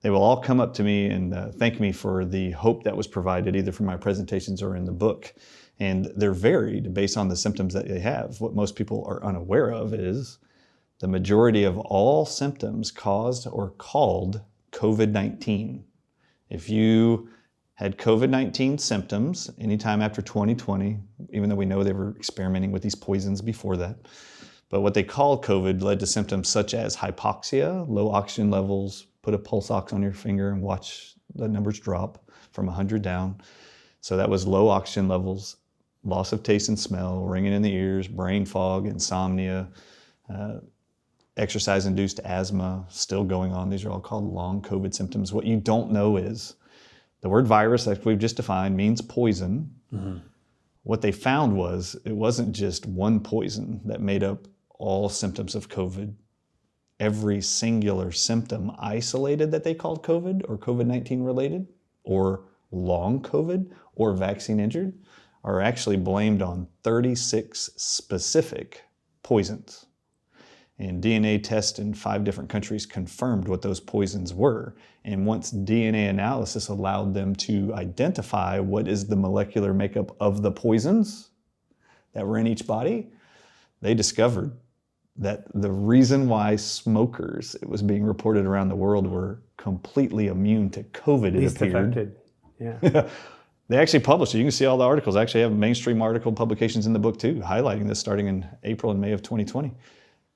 Speaker 2: They will all come up to me and thank me for the hope that was provided either from my presentations or in the book. And they're varied based on the symptoms that they have. What most people are unaware of is the majority of all symptoms caused or called COVID-19. If you had COVID-19 symptoms anytime after 2020, even though we know they were experimenting with these poisons before that, but what they called COVID led to symptoms such as hypoxia, low oxygen levels, put a pulse ox on your finger and watch the numbers drop from 100 down. So that was low oxygen levels, loss of taste and smell, ringing in the ears, brain fog, insomnia, exercise-induced asthma, still going on. These are all called long COVID symptoms. What you don't know is the word virus, like we've just defined, means poison. Mm-hmm. What they found was it wasn't just one poison that made up all symptoms of COVID. Every singular symptom isolated that they called COVID or COVID-19 related or long COVID or vaccine injured are actually blamed on 36 specific poisons. And DNA tests in 5 different countries confirmed what those poisons were. And once DNA analysis allowed them to identify what is the molecular makeup of the poisons that were in each body, they discovered that the reason why smokers, it was being reported around the world, were completely immune to COVID,
Speaker 1: Least
Speaker 2: it appeared.
Speaker 1: affected. Yeah.
Speaker 2: They actually published it. You can see all the articles. I actually have mainstream article publications in the book too, highlighting this starting in April and May of 2020.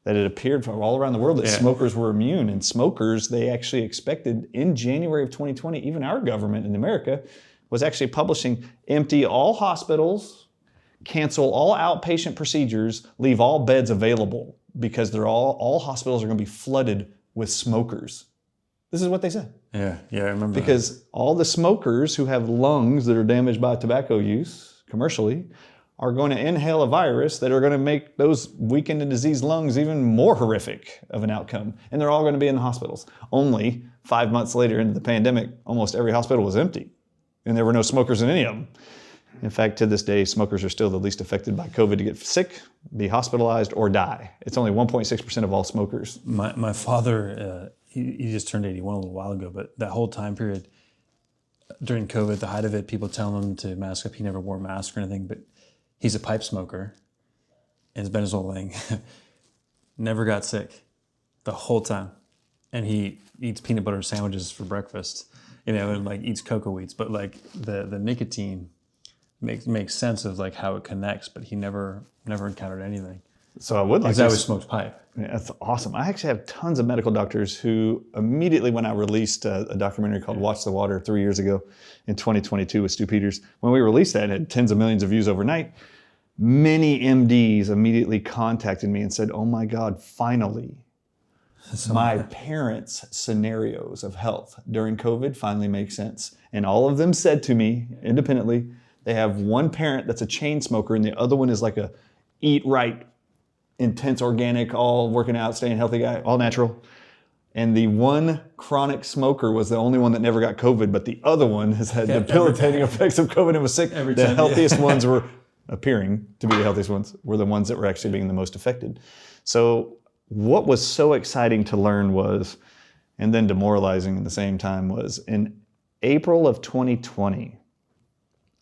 Speaker 2: That it appeared from all around the world that smokers were immune. And smokers, they actually expected in January of 2020, even our government in America was actually publishing, empty all hospitals, cancel all outpatient procedures, leave all beds available because all hospitals are going to be flooded with smokers. This is what they said.
Speaker 3: Yeah, I remember
Speaker 2: Because all the smokers who have lungs that are damaged by tobacco use commercially are going to inhale a virus that are going to make those weakened and diseased lungs even more horrific of an outcome. And they're all going to be in the hospitals. Only 5 months later into the pandemic, almost every hospital was empty. And there were no smokers in any of them. In fact, to this day, smokers are still the least affected by COVID to get sick, be hospitalized, or die. It's only 1.6% of all smokers.
Speaker 3: My father, he just turned 81 a little while ago, but that whole time period during COVID, the height of it, people telling him to mask up. He never wore a mask or anything, but he's a pipe smoker and it's been his whole thing. Never got sick the whole time. And he eats peanut butter sandwiches for breakfast, and like eats cocoa wheats. But like the nicotine makes sense of like how it connects, but he never encountered anything.
Speaker 2: So I would like
Speaker 3: He's always smoked pipe.
Speaker 2: Yeah, that's awesome. I actually have tons of medical doctors who immediately when I released a documentary called Watch the Water 3 years ago in 2022 with Stu Peters, when we released that, it had tens of millions of views overnight. Many MDs immediately contacted me and said, oh my God, finally, my parents' scenarios of health during COVID finally make sense. And all of them said to me independently, they have one parent that's a chain smoker and the other one is like a eat right, intense organic, all working out, staying healthy guy, all natural. And the one chronic smoker was the only one that never got COVID, but the other one has had debilitating effects of COVID and was sick. The healthiest ones were appearing to be the healthiest ones, were the ones that were actually being the most affected. So what was so exciting to learn was, and then demoralizing at the same time, was in April of 2020,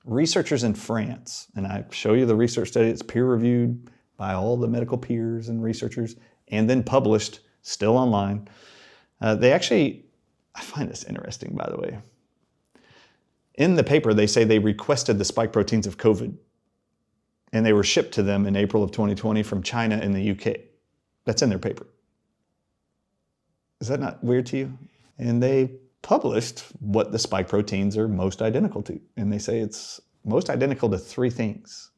Speaker 2: researchers in France, and I show you the research study, it's peer-reviewed by all the medical peers and researchers, and then published, still online. They actually, I find this interesting, by the way. In the paper, they say they requested the spike proteins of COVID, and they were shipped to them in April of 2020 from China and the UK. That's in their paper. Is that not weird to you? And they published what the spike proteins are most identical to. And they say it's most identical to three things.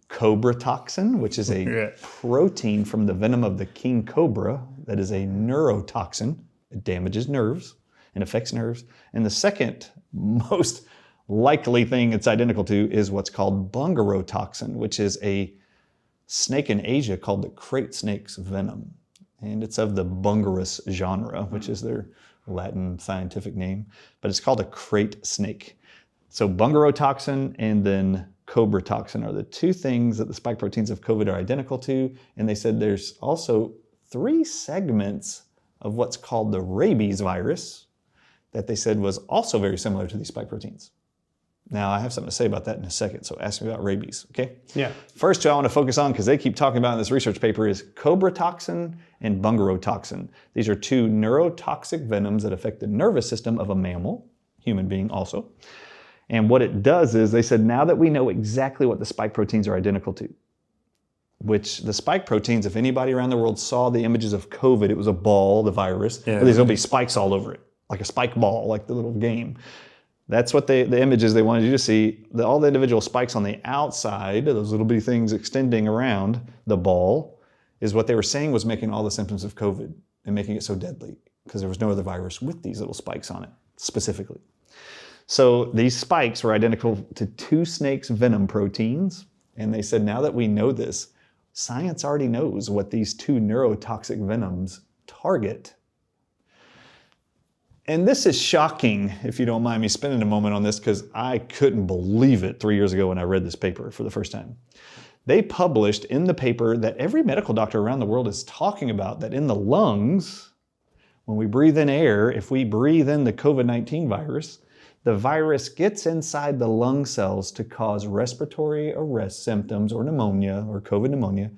Speaker 2: Cobra toxin, which is a protein from the venom of the king cobra that is a neurotoxin. It damages nerves and affects nerves. And the second most likely thing it's identical to is what's called bungarotoxin, which is a snake in Asia called the crate snake's venom. And it's of the bungarus genre, which is their Latin scientific name, but it's called a crate snake. So bungarotoxin and then cobra toxin are the two things that the spike proteins of COVID are identical to. And they said there's also 3 segments of what's called the rabies virus that they said was also very similar to these spike proteins. Now, I have something to say about that in a second, so ask me about rabies, okay?
Speaker 1: Yeah.
Speaker 2: First two I want to focus on, because they keep talking about in this research paper, is cobra toxin and bungarotoxin. These are 2 neurotoxic venoms that affect the nervous system of a mammal, human being also. And what it does is, they said, now that we know exactly what the spike proteins are identical to, which the spike proteins, if anybody around the world saw the images of COVID, it was a ball, the virus, but there's going to be spikes all over it, like a spike ball, like the little game. That's what the images they wanted you to see. All the individual spikes on the outside, those little bitty things extending around the ball, is what they were saying was making all the symptoms of COVID and making it so deadly, because there was no other virus with these little spikes on it, specifically. So these spikes were identical to 2 snakes' venom proteins, and they said now that we know this, science already knows what these 2 neurotoxic venoms target. And this is shocking, if you don't mind me spending a moment on this, because I couldn't believe it 3 years ago when I read this paper for the first time. They published in the paper that every medical doctor around the world is talking about, that in the lungs, when we breathe in air, if we breathe in the COVID-19 virus, the virus gets inside the lung cells to cause respiratory arrest symptoms or pneumonia or COVID pneumonia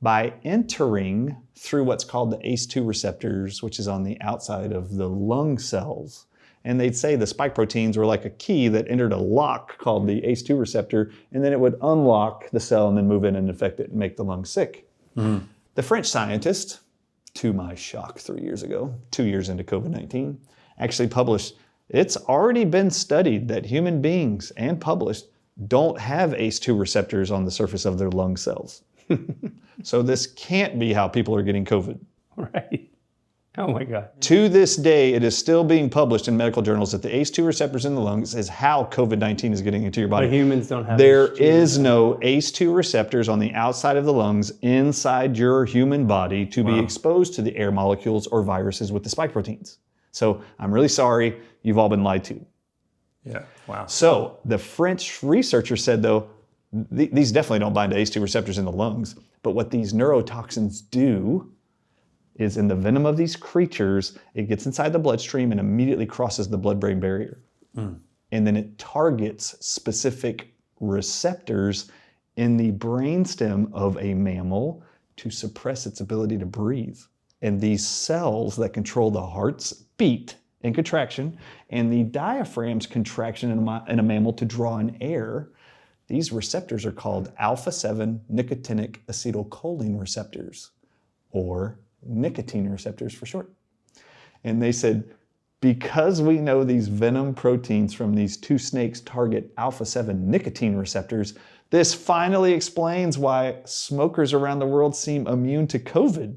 Speaker 2: by entering through what's called the ACE2 receptors, which is on the outside of the lung cells. And they'd say the spike proteins were like a key that entered a lock called the ACE2 receptor, and then it would unlock the cell and then move in and infect it and make the lung sick. Mm-hmm. The French scientist, to my shock 3 years ago, 2 years into COVID-19, actually published, it's already been studied that human beings, and published, don't have ACE2 receptors on the surface of their lung cells. So this can't be how people are getting COVID.
Speaker 1: Right. Oh my God.
Speaker 2: To this day, it is still being published in medical journals that the ACE2 receptors in the lungs is how COVID-19 is getting into your body.
Speaker 1: But humans don't have
Speaker 2: There
Speaker 1: ACE2.
Speaker 2: is no ACE2 receptors on the outside of the lungs inside your human body to be exposed to the air molecules or viruses with the spike proteins. So I'm really sorry, you've all been lied to.
Speaker 3: Yeah, wow.
Speaker 2: So the French researcher said, though, these definitely don't bind to ACE2 receptors in the lungs, but what these neurotoxins do is in the venom of these creatures, it gets inside the bloodstream and immediately crosses the blood-brain barrier. And then it targets specific receptors in the brainstem of a mammal to suppress its ability to breathe. And these cells that control the heart's beat and contraction and the diaphragm's contraction in a mammal to draw in air, these receptors are called alpha-7 nicotinic acetylcholine receptors, or nicotine receptors for short. And they said, because we know these venom proteins from these 2 snakes target alpha-7 nicotine receptors, this finally explains why smokers around the world seem immune to COVID,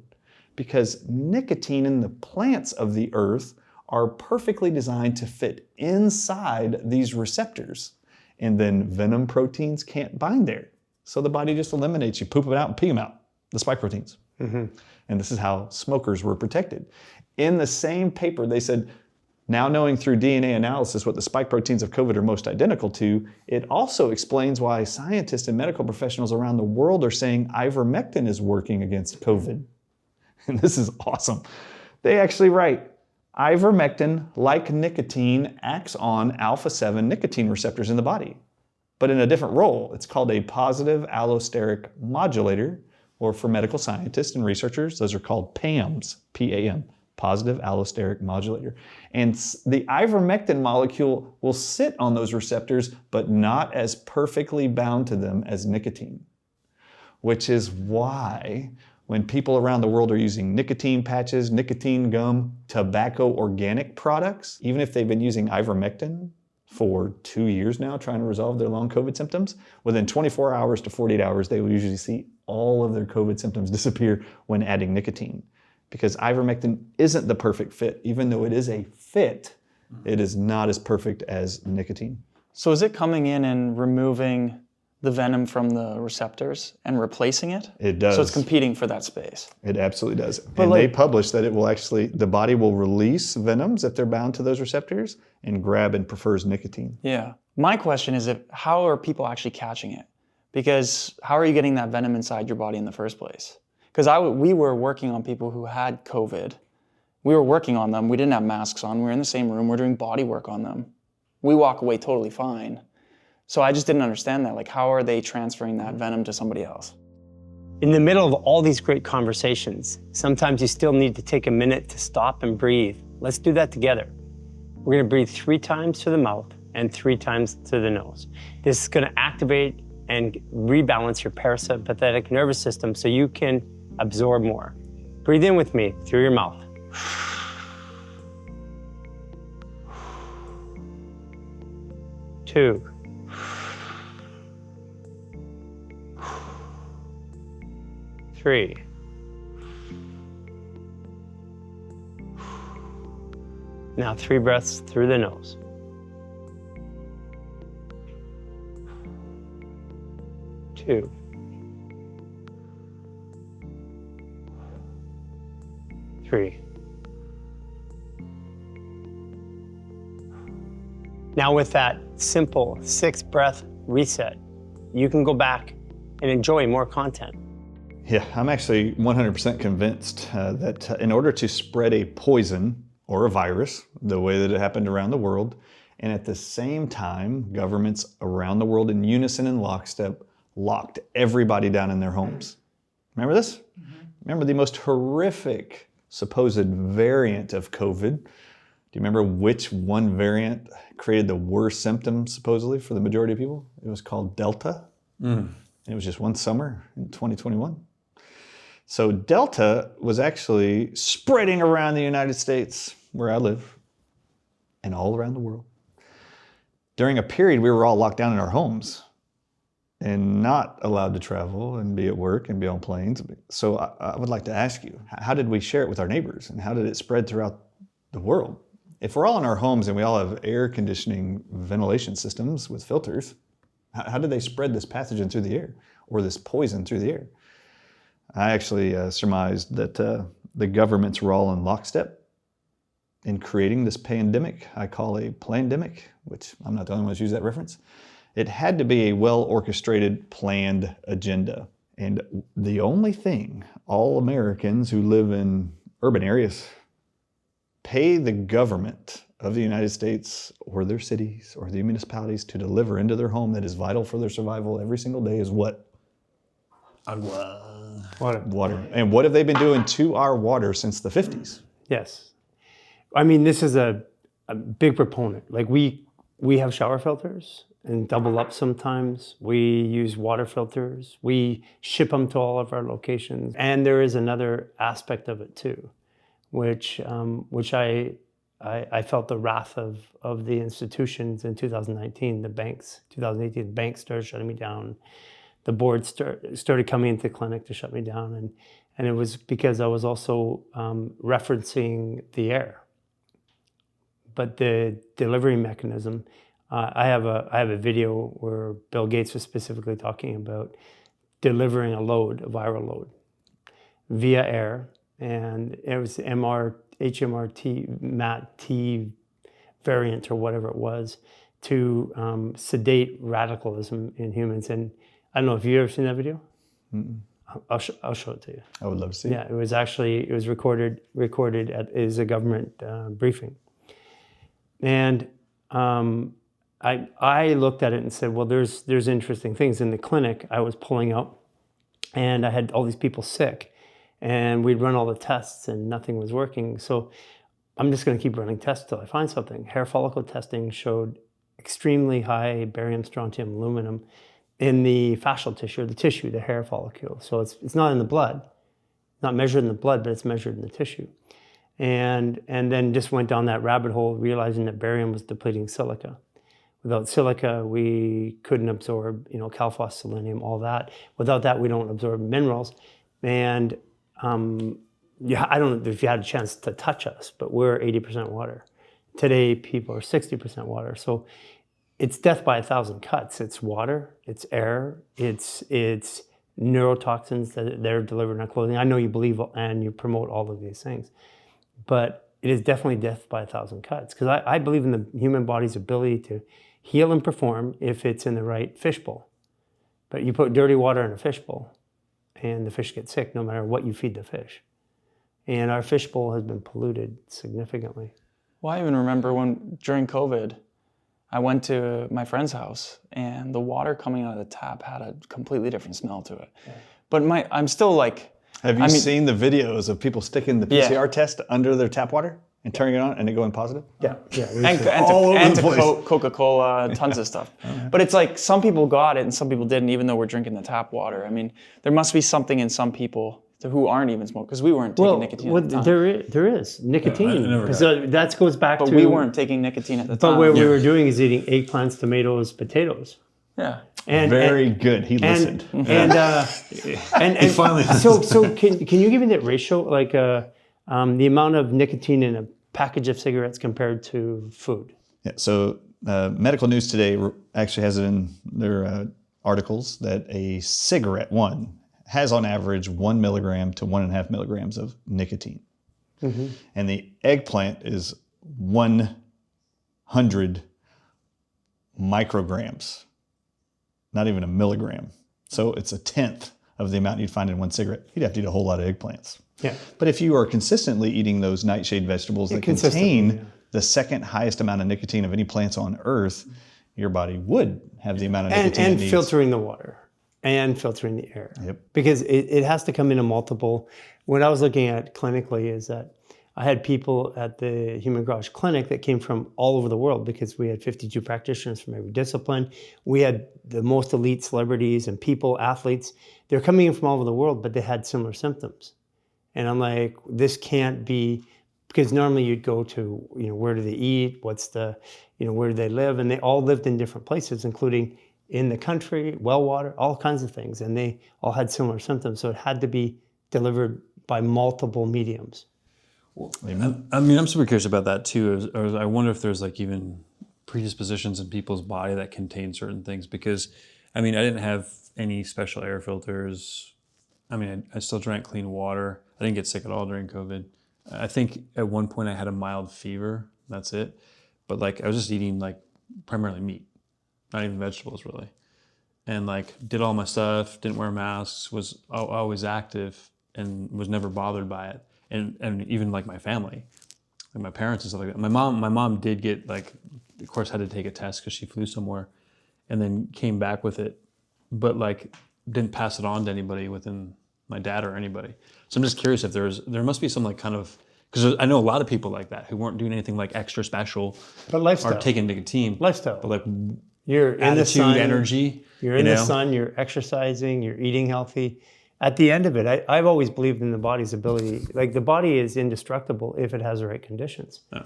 Speaker 2: because nicotine in the plants of the earth are perfectly designed to fit inside these receptors. And then venom proteins can't bind there. So the body just eliminates you, poop them out and pee them out, the spike proteins. Mm-hmm. And this is how smokers were protected. In the same paper, they said, now knowing through DNA analysis what the spike proteins of COVID are most identical to, it also explains why scientists and medical professionals around the world are saying ivermectin is working against COVID. And this is awesome. They actually write, ivermectin, like nicotine, acts on alpha-7 nicotine receptors in the body, but in a different role. It's called a positive allosteric modulator, or for medical scientists and researchers, those are called PAMs, P-A-M, positive allosteric modulator. And the ivermectin molecule will sit on those receptors, but not as perfectly bound to them as nicotine, which is why when people around the world are using nicotine patches, nicotine gum, tobacco organic products, even if they've been using ivermectin for 2 years now trying to resolve their long COVID symptoms. Within 24 hours to 48 hours, they will usually see all of their COVID symptoms disappear when adding nicotine. Because ivermectin isn't the perfect fit. Even though it is a fit, it is not as perfect as nicotine.
Speaker 4: So is it coming in and removing the venom from the receptors and replacing it?
Speaker 2: It does.
Speaker 4: So it's competing for that space.
Speaker 2: It absolutely does. And they publish that it will actually, the body will release venoms if they're bound to those receptors and grab and prefers nicotine.
Speaker 4: Yeah. My question is, how are people actually catching it? Because how are you getting that venom inside your body in the first place? Because we were working on people who had COVID. We were working on them. We didn't have masks on. We were in the same room. We're doing body work on them. We walk away totally fine. So I just didn't understand that. Like, how are they transferring that venom to somebody else?
Speaker 1: In the middle of all these great conversations, sometimes you still need to take a minute to stop and breathe. Let's do that together. We're gonna breathe 3 times through the mouth and 3 times through the nose. This is gonna activate and rebalance your parasympathetic nervous system so you can absorb more. Breathe in with me through your mouth. 2. 3. Now 3 breaths through the nose. 2. 3. Now with that simple 6-breath reset, you can go back and enjoy more content.
Speaker 2: Yeah, I'm actually 100% convinced that in order to spread a poison or a virus, the way that it happened around the world, and at the same time, governments around the world in unison and lockstep locked everybody down in their homes. Remember this? Remember the most horrific supposed variant of COVID? Do you remember which one variant created the worst symptoms supposedly for the majority of people? It was called Delta. It was just one summer in 2021. So Delta was actually spreading around the United States, where I live, and all around the world. During a period, we were all locked down in our homes and not allowed to travel and be at work and be on planes. So I would like to ask you, how did we share it with our neighbors, and how did it spread throughout the world? If we're all in our homes and we all have air conditioning ventilation systems with filters, how did they spread this pathogen through the air, or this poison through the air? I actually surmised that the governments were all in lockstep in creating this pandemic I call a plandemic, which I'm not the only one who use that reference. It had to be a well-orchestrated, planned agenda. And the only thing all Americans who live in urban areas pay the government of the United States or their cities or the municipalities to deliver into their home that is vital for their survival every single day is what? Water. And what have they been doing to our water since the 50s?
Speaker 1: Yes. I mean, this is a big proponent. Like we have shower filters and double up sometimes. We use water filters. We ship them to all of our locations. And there is another aspect of it too, which I felt the wrath of the institutions in 2019, the banks. 2018, the banks started shutting me down. The board started coming into the clinic to shut me down, and it was because I was also referencing the air. But the delivery mechanism, I have a video where Bill Gates was specifically talking about delivering a load, a viral load, via air, and it was HMRT, MAT-T variant or whatever it was, to sedate radicalism in humans. And I don't know if you've ever seen that video. I'll show it to you.
Speaker 2: I would love to see it.
Speaker 1: Yeah, it was recorded as a government briefing. And I looked at it and said, well, there's interesting things. In the clinic, I was pulling out, and I had all these people sick, and we'd run all the tests, and nothing was working. So I'm just going to keep running tests till I find something. Hair follicle testing showed extremely high barium, strontium, aluminum in the fascial tissue, the hair follicle. So it's not in the blood, not measured in the blood, but it's measured in the tissue. And then just went down that rabbit hole, realizing that barium was depleting silica. Without silica, we couldn't absorb, calphos, selenium, all that. Without that, we don't absorb minerals. And I don't know if you had a chance to touch us, but we're 80% water. Today, people are 60% water. So it's death by 1,000 cuts. It's water, it's air, it's neurotoxins that they're delivered in our clothing. I know you believe and you promote all of these things, but it is definitely death by 1,000 cuts. Because I believe in the human body's ability to heal and perform if it's in the right fishbowl. But you put dirty water in a fishbowl and the fish get sick no matter what you feed the fish. And our fishbowl has been polluted significantly.
Speaker 4: Well, I even remember when during COVID, I went to my friend's house and the water coming out of the tap had a completely different smell to it. Yeah. But I'm still like...
Speaker 2: Have you seen the videos of people sticking the PCR test under their tap water and turning it on and it going positive?
Speaker 1: Yeah.
Speaker 4: And to Coca-Cola, tons of stuff. But it's like some people got it and some people didn't, even though we're drinking the tap water. I mean, there must be something in some people who aren't even smoking, because we weren't taking nicotine at the time.
Speaker 1: There is nicotine.
Speaker 3: Yeah,
Speaker 1: that goes back to...
Speaker 4: But we weren't taking nicotine at the time.
Speaker 1: But what we were doing is eating eggplants, tomatoes, potatoes.
Speaker 4: Yeah.
Speaker 2: Very good. He listened.
Speaker 1: And
Speaker 3: He finally
Speaker 1: so can you give me that ratio, like the amount of nicotine in a package of cigarettes compared to food?
Speaker 2: Yeah. So Medical News Today actually has it in their articles that a cigarette, has on average 1 milligram to 1.5 milligrams of nicotine. Mm-hmm. And the eggplant is 100 micrograms. Not even a milligram. So it's a tenth of the amount you'd find in one cigarette. You'd have to eat a whole lot of eggplants.
Speaker 1: Yeah.
Speaker 2: But if you are consistently eating those nightshade vegetables that contain the second highest amount of nicotine of any plants on earth, your body would have the amount of nicotine it needs.
Speaker 1: And filtering the water and filtering the air.
Speaker 2: Yep.
Speaker 1: Because it has to come in a multiple. What I was looking at clinically is that I had people at the Human Garage Clinic that came from all over the world, because we had 52 practitioners from every discipline. We had the most elite celebrities and people, athletes. They're coming in from all over the world, but they had similar symptoms. And I'm like, this can't be, because normally you'd go to, where do they eat? What's the, where do they live? And they all lived in different places, including in the country, well water, all kinds of things. And they all had similar symptoms. So it had to be delivered by multiple mediums.
Speaker 3: I mean, I'm super curious about that too. I wonder if there's like even predispositions in people's body that contain certain things, because I mean, I didn't have any special air filters. I mean, I still drank clean water. I didn't get sick at all during COVID. I think at one point I had a mild fever. That's it. But like I was just eating like primarily meat, not even vegetables really. And like did all my stuff, didn't wear masks, was always active and was never bothered by it. And even like my family, like my parents and stuff like that. My mom did get like, of course, had to take a test because she flew somewhere, and then came back with it, but like didn't pass it on to anybody within my dad or anybody. So I'm just curious if there must be some like kind of, because I know a lot of people like that who weren't doing anything like extra special,
Speaker 1: but lifestyle,
Speaker 3: or taking nicotine,
Speaker 1: lifestyle,
Speaker 3: but like
Speaker 1: you're in the sun,
Speaker 3: energy.
Speaker 1: You're in the sun. You're exercising. You're eating healthy. At the end of it, I've always believed in the body's ability. Like the body is indestructible if it has the right conditions. Oh.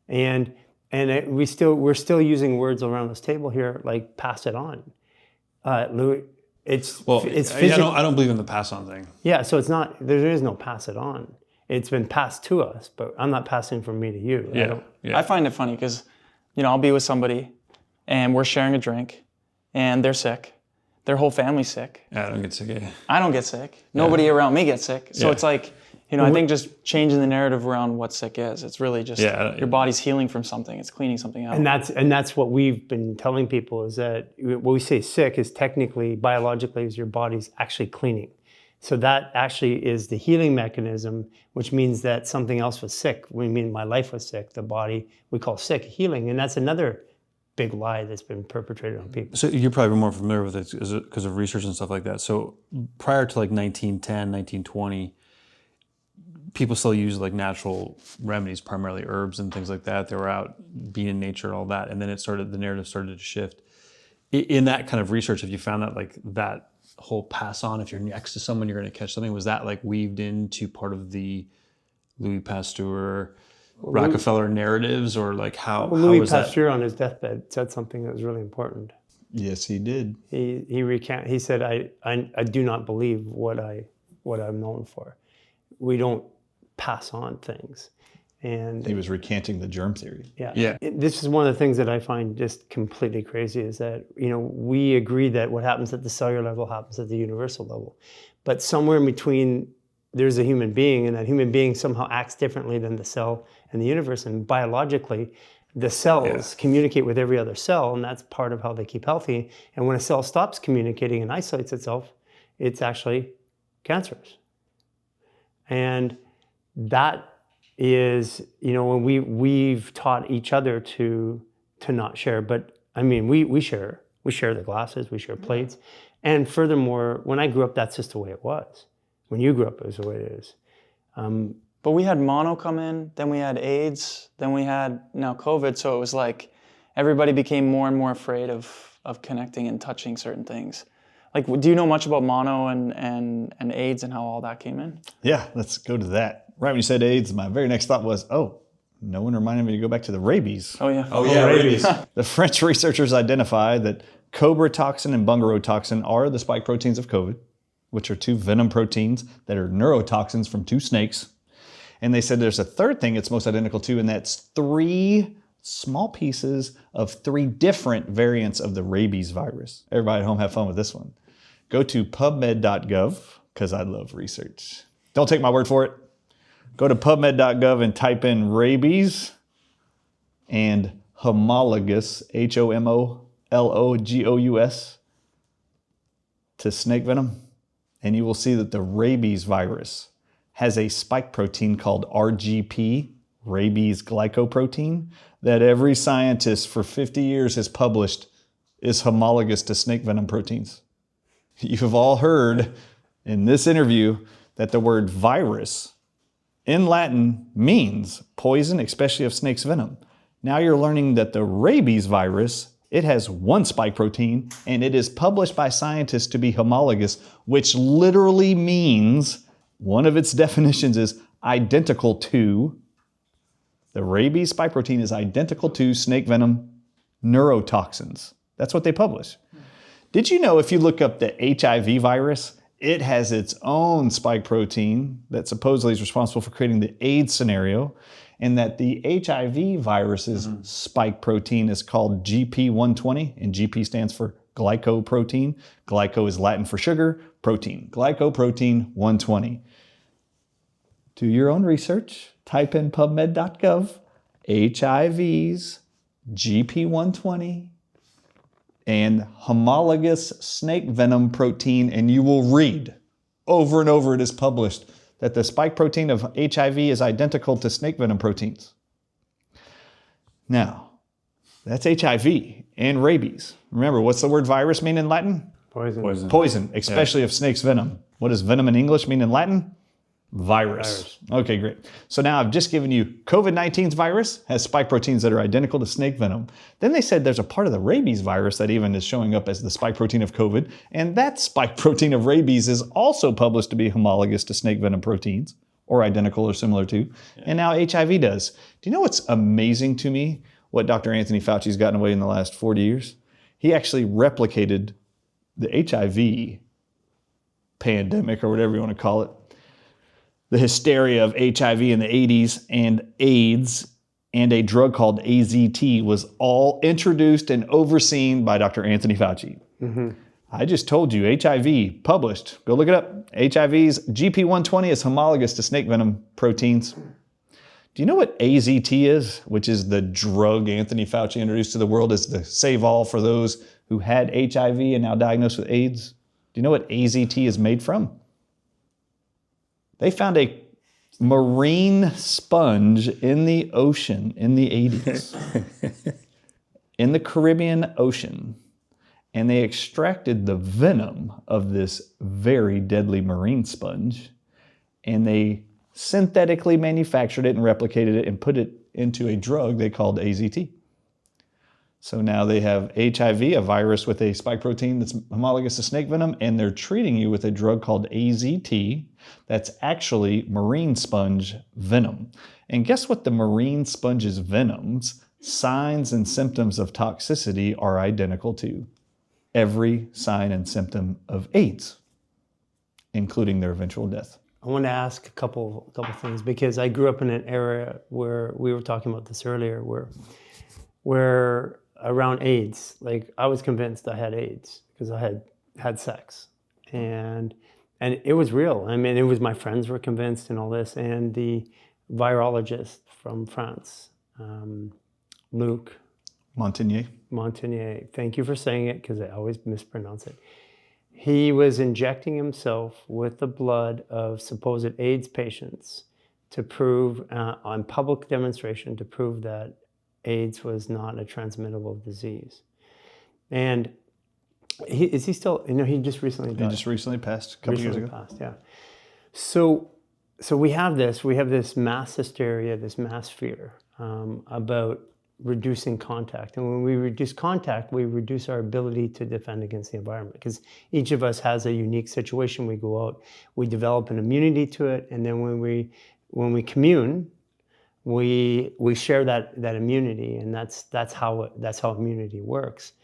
Speaker 1: And we're still using words around this table here, like pass it on. Louis, it's
Speaker 3: I don't believe in the pass on thing.
Speaker 1: Yeah, so it's not, there is no pass it on. It's been passed to us, but I'm not passing from me to you.
Speaker 3: Yeah.
Speaker 4: I find it funny because, I'll be with somebody and we're sharing a drink and they're sick. Their whole family's sick.
Speaker 3: Yeah, I don't get sick. Yeah.
Speaker 4: I don't get sick. Nobody around me gets sick. So it's like, I think just changing the narrative around what sick is. It's really just your body's healing from something. It's cleaning something out.
Speaker 1: And that's what we've been telling people, is that what we say sick is technically, biologically, is your body's actually cleaning. So that actually is the healing mechanism, which means that something else was sick. We mean my life was sick. The body we call sick, healing. And that's another big lie that's been perpetrated on people.
Speaker 3: So you're probably more familiar with it because of research and stuff like that. So prior to like 1910, 1920, people still used like natural remedies, primarily herbs and things like that. They were out being in nature, all that. And then the narrative started to shift. In that kind of research, have you found that like that whole pass on, if you're next to someone, you're going to catch something, was that like weaved into part of the Louis Pasteur Rockefeller narratives, or like how
Speaker 1: Louis
Speaker 3: was that?
Speaker 1: Pasteur on his deathbed said something that was really important.
Speaker 2: Yes, he did.
Speaker 1: He said, I do not believe what I'm known for. We don't pass on things. And
Speaker 2: He was recanting the germ theory.
Speaker 3: Yeah.
Speaker 1: This is one of the things that I find just completely crazy is that, we agree that what happens at the cellular level happens at the universal level. But somewhere in between, there's a human being, and that human being somehow acts differently than the cell and the universe. And biologically, the cells communicate with every other cell, and that's part of how they keep healthy. And when a cell stops communicating and isolates itself, it's actually cancerous. And that is, when we've taught each other to not share. But I mean, we share the glasses, we share plates. And furthermore, when I grew up, that's just the way it was. When you grew up, it was the way it is.
Speaker 4: But we had mono come in, then we had AIDS, then we had now COVID. So it was like everybody became more and more afraid of connecting and touching certain things. Like, do you know much about mono and AIDS and how all that came in?
Speaker 2: Yeah, let's go to that. Right when you said AIDS, my very next thought was, no one reminded me to go back to the rabies.
Speaker 4: Oh, yeah.
Speaker 3: Oh yeah, rabies.
Speaker 2: The French researchers identified that cobra toxin and bungaro toxin are the spike proteins of COVID, which are two venom proteins that are neurotoxins from two snakes. And they said there's a third thing it's most identical to, and that's 3 small pieces of 3 different variants of the rabies virus. Everybody at home have fun with this one. Go to pubmed.gov, because I love research. Don't take my word for it. Go to pubmed.gov and type in rabies and homologous, HOMOLOGOUS, to snake venom, and you will see that the rabies virus has a spike protein called RGP, rabies glycoprotein, that every scientist for 50 years has published is homologous to snake venom proteins. You have all heard in this interview that the word virus in Latin means poison, especially of snake's venom. Now you're learning that the rabies virus, it has 1 spike protein, and it is published by scientists to be homologous, which literally means one of its definitions is identical to, the rabies spike protein is identical to snake venom neurotoxins. That's what they publish. Did you know if you look up the HIV virus, it has its own spike protein that supposedly is responsible for creating the AIDS scenario, and that the HIV virus's spike protein is called GP120, and GP stands for glycoprotein. Glyco is Latin for sugar, protein. Glycoprotein 120. Do your own research. Type in pubmed.gov, HIV's GP120, and homologous snake venom protein, and you will read over and over it is published that the spike protein of HIV is identical to snake venom proteins. Now, that's HIV and rabies. Remember, what's the word virus mean in Latin?
Speaker 1: Poison.
Speaker 2: Poison, especially of snake's venom. What does venom in English mean in Latin? Virus. Okay, great. So now I've just given you COVID-19's virus has spike proteins that are identical to snake venom. Then they said there's a part of the rabies virus that even is showing up as the spike protein of COVID, and that spike protein of rabies is also published to be homologous to snake venom proteins, or identical or similar to, and now HIV does. Do you know what's amazing to me? What Dr. Anthony Fauci's gotten away in the last 40 years? He actually replicated the HIV pandemic, or whatever you want to call it, the hysteria of HIV in the 80s and AIDS, and a drug called AZT was all introduced and overseen by Dr. Anthony Fauci. Mm-hmm. I just told you, HIV, published. Go look it up. HIV's GP120 is homologous to snake venom proteins. Do you know what AZT is, which is the drug Anthony Fauci introduced to the world as the save-all for those who had HIV and now diagnosed with AIDS? Do you know what AZT is made from? They found a marine sponge in the ocean in the 80s, in the Caribbean Ocean, and they extracted the venom of this very deadly marine sponge, and they synthetically manufactured it and replicated it and put it into a drug they called AZT. So now they have HIV, a virus with a spike protein that's homologous to snake venom, and they're treating you with a drug called AZT that's actually marine sponge venom. And guess what? The marine sponge's venom's signs and symptoms of toxicity are identical to every sign and symptom of AIDS, including their eventual death.
Speaker 1: I want to ask a couple things, because I grew up in an area where we were talking about this earlier, where around AIDS, like I was convinced I had AIDS because I had sex, and it was real. I mean, it was, my friends were convinced and all this, and the virologist from France, Luc Montagnier, thank you for saying it because I always mispronounce it. He was injecting himself with the blood of supposed AIDS patients to prove, on public demonstration, to prove that AIDS was not a transmittable disease. And is he still, he just recently died.
Speaker 2: He just recently passed a couple years ago.
Speaker 1: Passed, yeah. So we have this mass hysteria, this mass fear about reducing contact. And when we reduce contact, we reduce our ability to defend against the environment, because each of us has a unique situation. We go out, we develop an immunity to it, and then when we commune, we share that immunity, and that's how immunity works.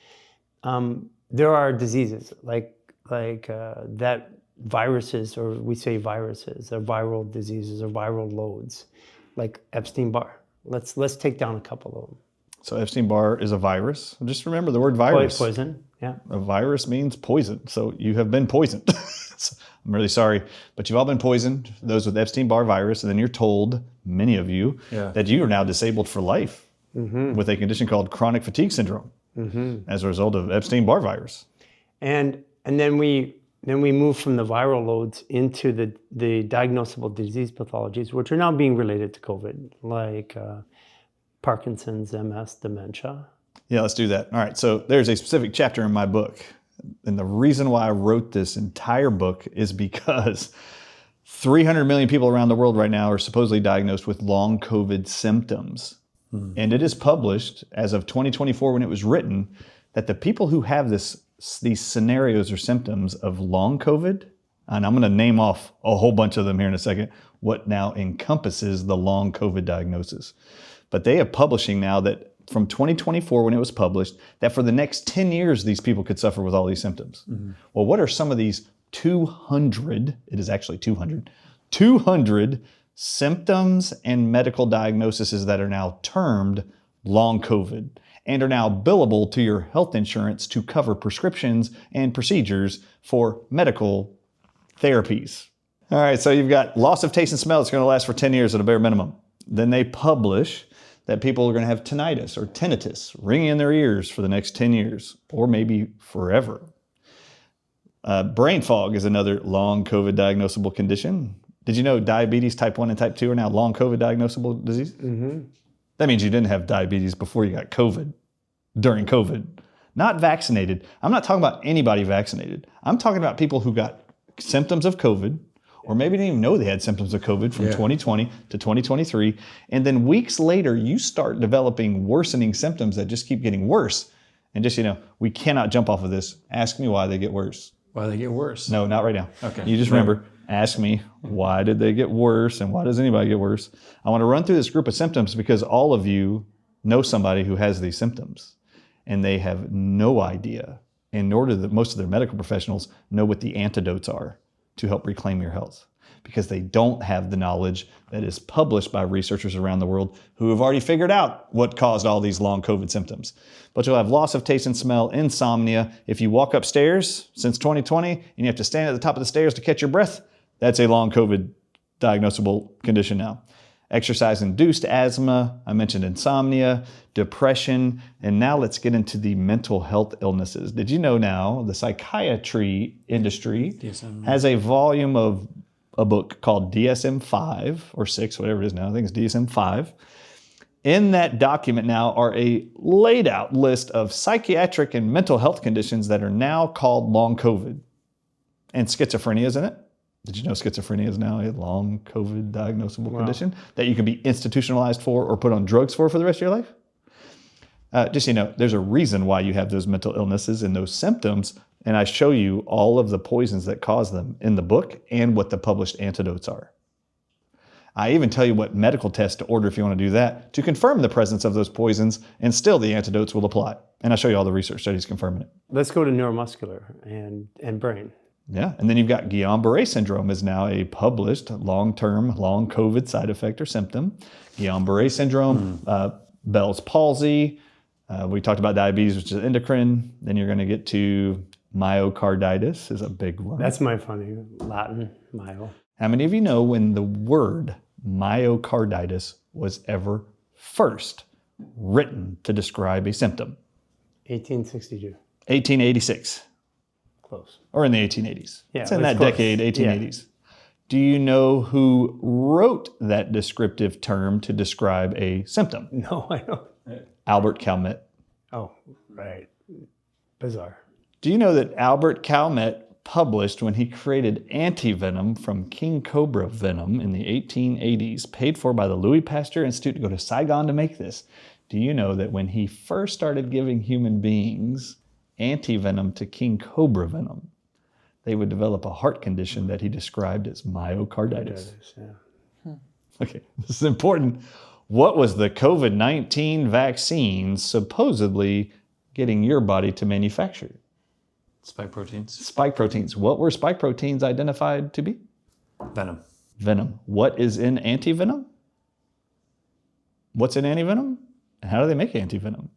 Speaker 1: There are diseases like that, viruses, or we say viruses, or viral diseases, or viral loads, like Epstein-Barr. Let's take down a couple of them.
Speaker 2: So Epstein-Barr is a virus. Just remember the word virus.
Speaker 1: Poison, yeah.
Speaker 2: A virus means poison. So you have been poisoned. So I'm really sorry, but you've all been poisoned, those with Epstein-Barr virus, and then you're told, many of you, that you are now disabled for life with a condition called chronic fatigue syndrome as a result of Epstein-Barr virus.
Speaker 1: And then we move from the viral loads into the diagnosable disease pathologies, which are now being related to COVID, like Parkinson's, MS, dementia.
Speaker 2: Yeah, let's do that. All right, so there's a specific chapter in my book. And the reason why I wrote this entire book is because 300 million people around the world right now are supposedly diagnosed with long COVID symptoms. And it is published as of 2024, when it was written, that the people who have these scenarios or symptoms of long COVID, and I'm going to name off a whole bunch of them here in a second, what now encompasses the long COVID diagnosis. But they are publishing now that from 2024, when it was published, that for the next 10 years, these people could suffer with all these symptoms. Well, what are some of these 200, it is actually 200 symptoms and medical diagnoses that are now termed long COVID and are now billable to your health insurance to cover prescriptions and procedures for medical therapies? All right, so you've got loss of taste and smell. It's going to last for 10 years at a bare minimum. Then they publish that people are going to have tinnitus or tinnitus ringing in their ears for the next 10 years, or maybe forever. Brain fog is another long COVID diagnosable condition. Did you know diabetes type 1 and type 2 are now long COVID diagnosable disease? That means you didn't have diabetes before you got COVID, during COVID. Not vaccinated. I'm not talking about anybody vaccinated. I'm talking about people who got symptoms of COVID, or maybe didn't even know they had symptoms of COVID from 2020 to 2023. And then weeks later, you start developing worsening symptoms that just keep getting worse. And just, we cannot jump off of this. Ask me why they get worse.
Speaker 3: Why they get worse?
Speaker 2: No, not right now.
Speaker 3: Okay.
Speaker 2: You just remember, ask me, why did they get worse, and why does anybody get worse? I want to run through this group of symptoms because all of you know somebody who has these symptoms, and they have no idea, and nor do most of their medical professionals know what the antidotes are to help reclaim your health, because they don't have the knowledge that is published by researchers around the world who have already figured out what caused all these long COVID symptoms. But you'll have loss of taste and smell, insomnia. If you walk upstairs since 2020 and you have to stand at the top of the stairs to catch your breath, that's a long COVID diagnosable condition now. Exercise-induced asthma, I mentioned insomnia, depression, and now let's get into the mental health illnesses. Did you know now the psychiatry industry has a volume of a book called DSM-5 or 6, whatever it is now, I think it's DSM-5. In that document now are a laid out list of psychiatric and mental health conditions that are now called long COVID. And schizophrenia is in it. Did you know schizophrenia is now a long COVID diagnosable condition that you can be institutionalized for or put on drugs for the rest of your life? Just so you know, there's a reason why you have those mental illnesses and those symptoms, and I show you all of the poisons that cause them in the book and what the published antidotes are. I even tell you what medical test to order if you want to do that to confirm the presence of those poisons, and still the antidotes will apply. And I show you all the research studies confirming it.
Speaker 1: Let's go to neuromuscular and brain.
Speaker 2: Yeah, and then you've got Guillain-Barré syndrome is now a published long-term, long COVID side effect or symptom. Guillain-Barré syndrome, Bell's palsy. We talked about diabetes, which is endocrine. Then you're going to get to myocarditis is a big one.
Speaker 1: That's my funny Latin, myo.
Speaker 2: How many of you know when the word myocarditis was ever first written to describe a symptom?
Speaker 1: 1862.
Speaker 2: 1886.
Speaker 1: Close.
Speaker 2: Or in the 1880s.
Speaker 1: Yeah,
Speaker 2: it's in
Speaker 1: it's
Speaker 2: that
Speaker 1: close.
Speaker 2: decade, 1880s. Do you know who wrote that descriptive term to describe a symptom?
Speaker 1: No, I don't.
Speaker 2: Albert Calmette.
Speaker 1: Oh, right. Bizarre.
Speaker 2: Do you know that Albert Calmette published when he created Anti-Venom from king cobra venom in the 1880s, paid for by the Louis Pasteur Institute to go to Saigon to make this? Do you know that when he first started giving human beings anti-venom to king cobra venom, they would develop a heart condition that he described as myocarditis?
Speaker 1: Yeah.
Speaker 2: Okay, this is important. What was the COVID-19 vaccine supposedly getting your body to manufacture?
Speaker 3: Spike proteins.
Speaker 2: Spike proteins. What were spike proteins identified to be?
Speaker 3: Venom.
Speaker 2: Venom. What is in anti-venom? What's in anti-venom? And how do they make anti-venom?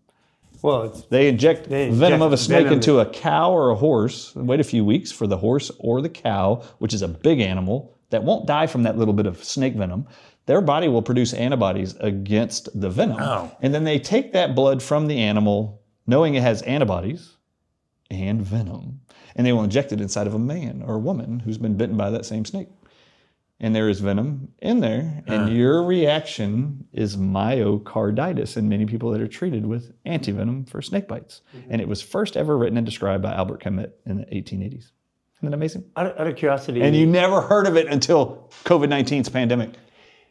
Speaker 1: Well,
Speaker 2: They inject venom of a snake
Speaker 1: venom
Speaker 2: into a cow or a horse, wait a few weeks for the horse or the cow, which is a big animal that won't die from that little bit of snake venom. Their body will produce antibodies against the venom.
Speaker 3: Oh.
Speaker 2: And then they take that blood from the animal, knowing it has antibodies and venom, and they will inject it inside of a man or a woman who's been bitten by that same snake. And there is venom in there, and your reaction is myocarditis in many people that are treated with anti-venom for snake bites. And it was first ever written and described by Albert Calmette in the 1880s. Isn't that amazing?
Speaker 1: out of curiosity.
Speaker 2: And you never heard of it until COVID-19's pandemic.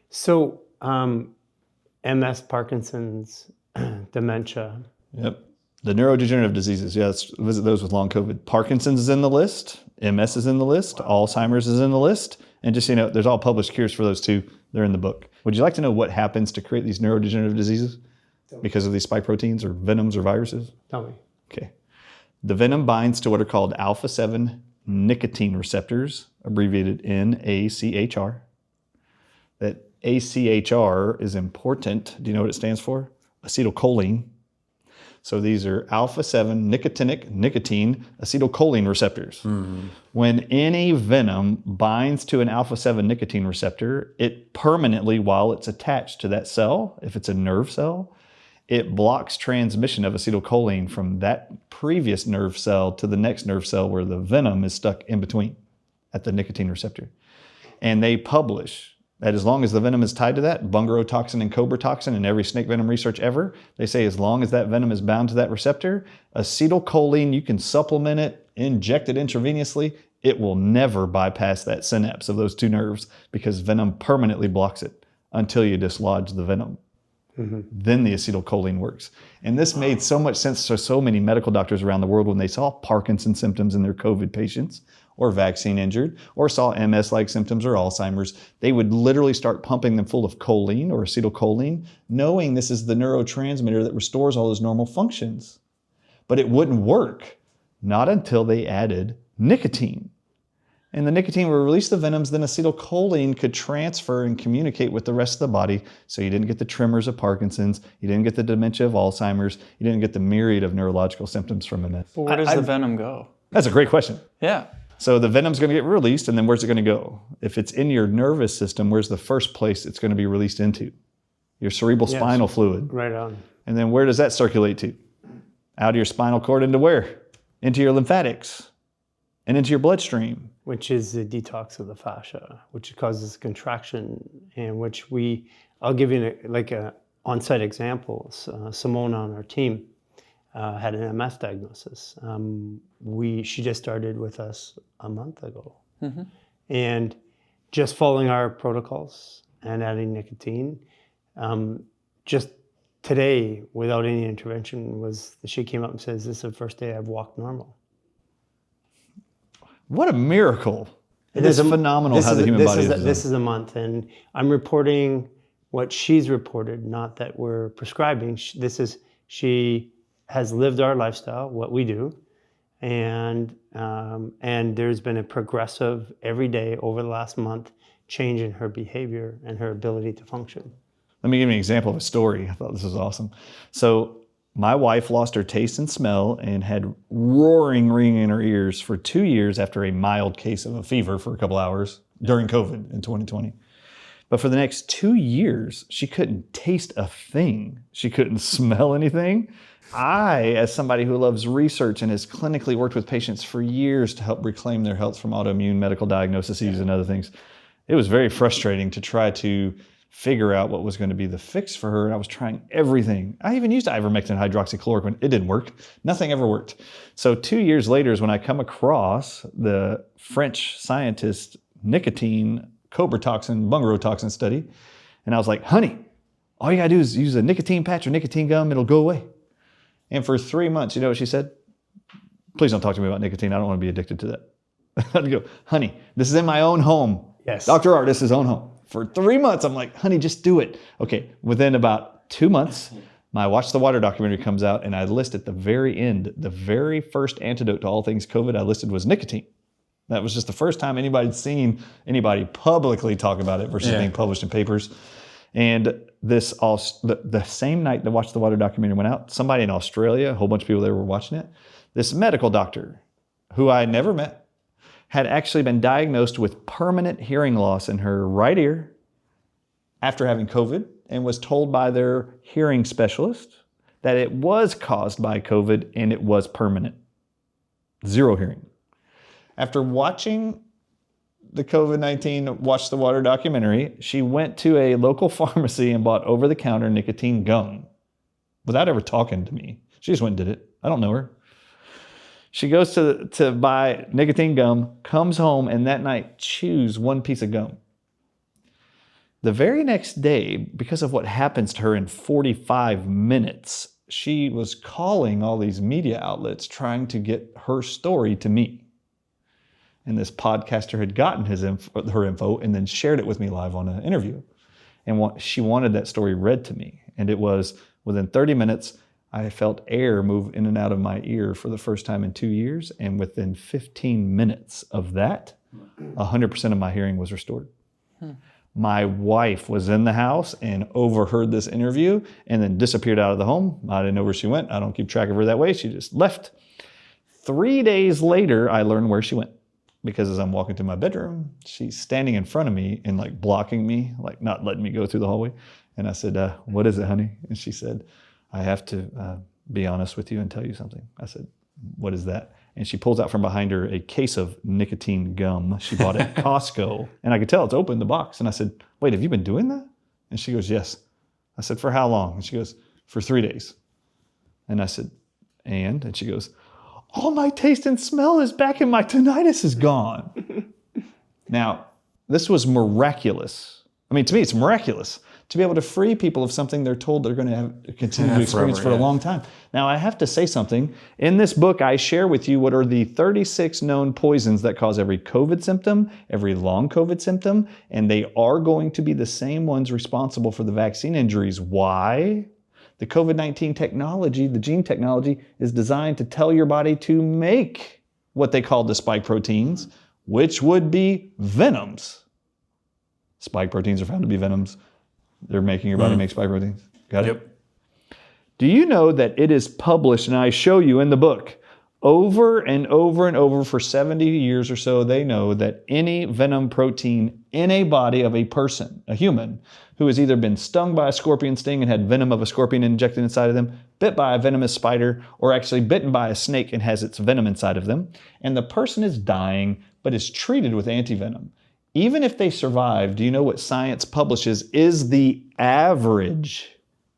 Speaker 1: So, MS, Parkinson's, dementia.
Speaker 2: Yep. The neurodegenerative diseases, yeah, let's visit those with long COVID. Parkinson's is in the list. MS is in the list. Alzheimer's is in the list. And just so you know, there's all published cures for those too. They're in the book. Would you like to know what happens to create these neurodegenerative diseases because of these spike proteins or venoms or viruses?
Speaker 1: Tell me.
Speaker 2: Okay. The venom binds to what are called alpha-7 nicotine receptors, abbreviated NACHR. That ACHR is important. Do you know what it stands for? Acetylcholine. So these are alpha-7 nicotine acetylcholine receptors. When any venom binds to an alpha-7 nicotine receptor, it permanently, while it's attached to that cell, if it's a nerve cell, it blocks transmission of acetylcholine from that previous nerve cell to the next nerve cell where the venom is stuck in between at the nicotine receptor. And they publish that as long as the venom is tied to that, bungarotoxin and cobra toxin in every snake venom research ever, they say as long as that venom is bound to that receptor, acetylcholine, you can supplement it, inject it intravenously, it will never bypass that synapse of those two nerves because venom permanently blocks it until you dislodge the venom. Then the acetylcholine works. And this made so much sense to so many medical doctors around the world when they saw Parkinson's symptoms in their COVID patients or vaccine injured or saw MS-like symptoms or Alzheimer's. They would literally start pumping them full of choline or acetylcholine, knowing this is the neurotransmitter that restores all those normal functions. But it wouldn't work, not until they added nicotine. And the nicotine would release the venoms, then acetylcholine could transfer and communicate with the rest of the body. So you didn't get the tremors of Parkinson's, you didn't get the dementia of Alzheimer's, you didn't get the myriad of neurological symptoms from MS.
Speaker 4: Well, where does the venom go?
Speaker 2: That's a great question.
Speaker 4: Yeah.
Speaker 2: So the venom's going to get released, and then where's it going to go? If it's in your nervous system, where's the first place it's going to be released into? Your cerebral spinal fluid.
Speaker 1: Right on.
Speaker 2: And then where does that circulate to? Out of your spinal cord into where? Into your lymphatics and into your bloodstream.
Speaker 1: Which is the detox of the fascia, which causes contraction, and which I'll give you a on-site example. Simone on our team had an MS diagnosis. She just started with us a month ago. And just following our protocols and adding nicotine, just today, without any intervention, she came up and says, "This is the first day I've walked normal."
Speaker 2: What a miracle. It is phenomenal how the human body is designed.
Speaker 1: This is a month, and I'm reporting what she's reported, not that we're prescribing. She has lived our lifestyle, what we do, and there's been a progressive, every day over the last month, change in her behavior and her ability to function.
Speaker 2: Let me give you an example of a story. I thought this was awesome. So my wife lost her taste and smell and had roaring ringing in her ears for 2 years after a mild case of a fever for a couple hours during COVID in 2020. But for the next 2 years, she couldn't taste a thing. She couldn't smell anything. I, as somebody who loves research and has clinically worked with patients for years to help reclaim their health from autoimmune medical diagnoses and other things, it was very frustrating to try to figure out what was going to be the fix for her. And I was trying everything. I even used ivermectin, hydroxychloroquine. It didn't work. Nothing ever worked. So 2 years later is when I come across the French scientist nicotine cobra toxin, bungaro toxin study. And I was like, honey, all you gotta do is use a nicotine patch or nicotine gum. It'll go away. And for 3 months, you know what she said? Please don't talk to me about nicotine. I don't want to be addicted to that. I'd go, honey, this is in my own home.
Speaker 1: Yes.
Speaker 2: Dr. Ardis' own home. For 3 months, I'm like, honey, just do it. Okay, within about 2 months, my Watch the Water documentary comes out, and I list at the very end, the very first antidote to all things COVID I listed was nicotine. That was just the first time anybody'd seen anybody publicly talk about it versus being published in papers. And the same night the Watch the Water documentary went out, somebody in Australia, a whole bunch of people there were watching it, this medical doctor, who I never met, had actually been diagnosed with permanent hearing loss in her right ear after having COVID, and was told by their hearing specialist that it was caused by COVID and it was permanent. Zero hearing. After watching the COVID-19 Watch the Water documentary, she went to a local pharmacy and bought over-the-counter nicotine gum without ever talking to me. She just went and did it. I don't know her. She goes to buy nicotine gum, comes home, and that night chews one piece of gum. The very next day, because of what happens to her in 45 minutes, she was calling all these media outlets trying to get her story to me. And this podcaster had gotten her info and then shared it with me live on an interview. And she wanted that story read to me. And it was within 30 minutes, I felt air move in and out of my ear for the first time in 2 years. And within 15 minutes of that, 100% of my hearing was restored. My wife was in the house and overheard this interview and then disappeared out of the home. I didn't know where she went. I don't keep track of her that way. She just left. 3 days later, I learned where she went. Because as I'm walking to my bedroom, she's standing in front of me and like blocking me, like not letting me go through the hallway. And I said, what is it, honey? And she said, I have to be honest with you and tell you something. I said, what is that? And she pulls out from behind her a case of nicotine gum she bought at Costco. And I could tell it's open, the box. And I said, wait, have you been doing that? And she goes, yes. I said, for how long? And she goes, for 3 days. And I said, and she goes, all my taste and smell is back and my tinnitus is gone. Now, this was miraculous. I mean, to me, it's miraculous to be able to free people of something they're told they're going to have continue to experience for a long time. Now, I have to say something. In this book, I share with you what are the 36 known poisons that cause every COVID symptom, every long COVID symptom, and they are going to be the same ones responsible for the vaccine injuries. Why? The COVID-19 technology, the gene technology, is designed to tell your body to make what they call the spike proteins, which would be venoms. Spike proteins are found to be venoms. They're making your body make spike proteins. Got it? Do you know that it is published, and I show you in the book, over and over and over for 70 years or so, they know that any venom protein in a body of a person, a human, who has either been stung by a scorpion sting and had venom of a scorpion injected inside of them, bit by a venomous spider, or actually bitten by a snake and has its venom inside of them, and the person is dying but is treated with anti-venom. Even if they survive, do you know what science publishes is the average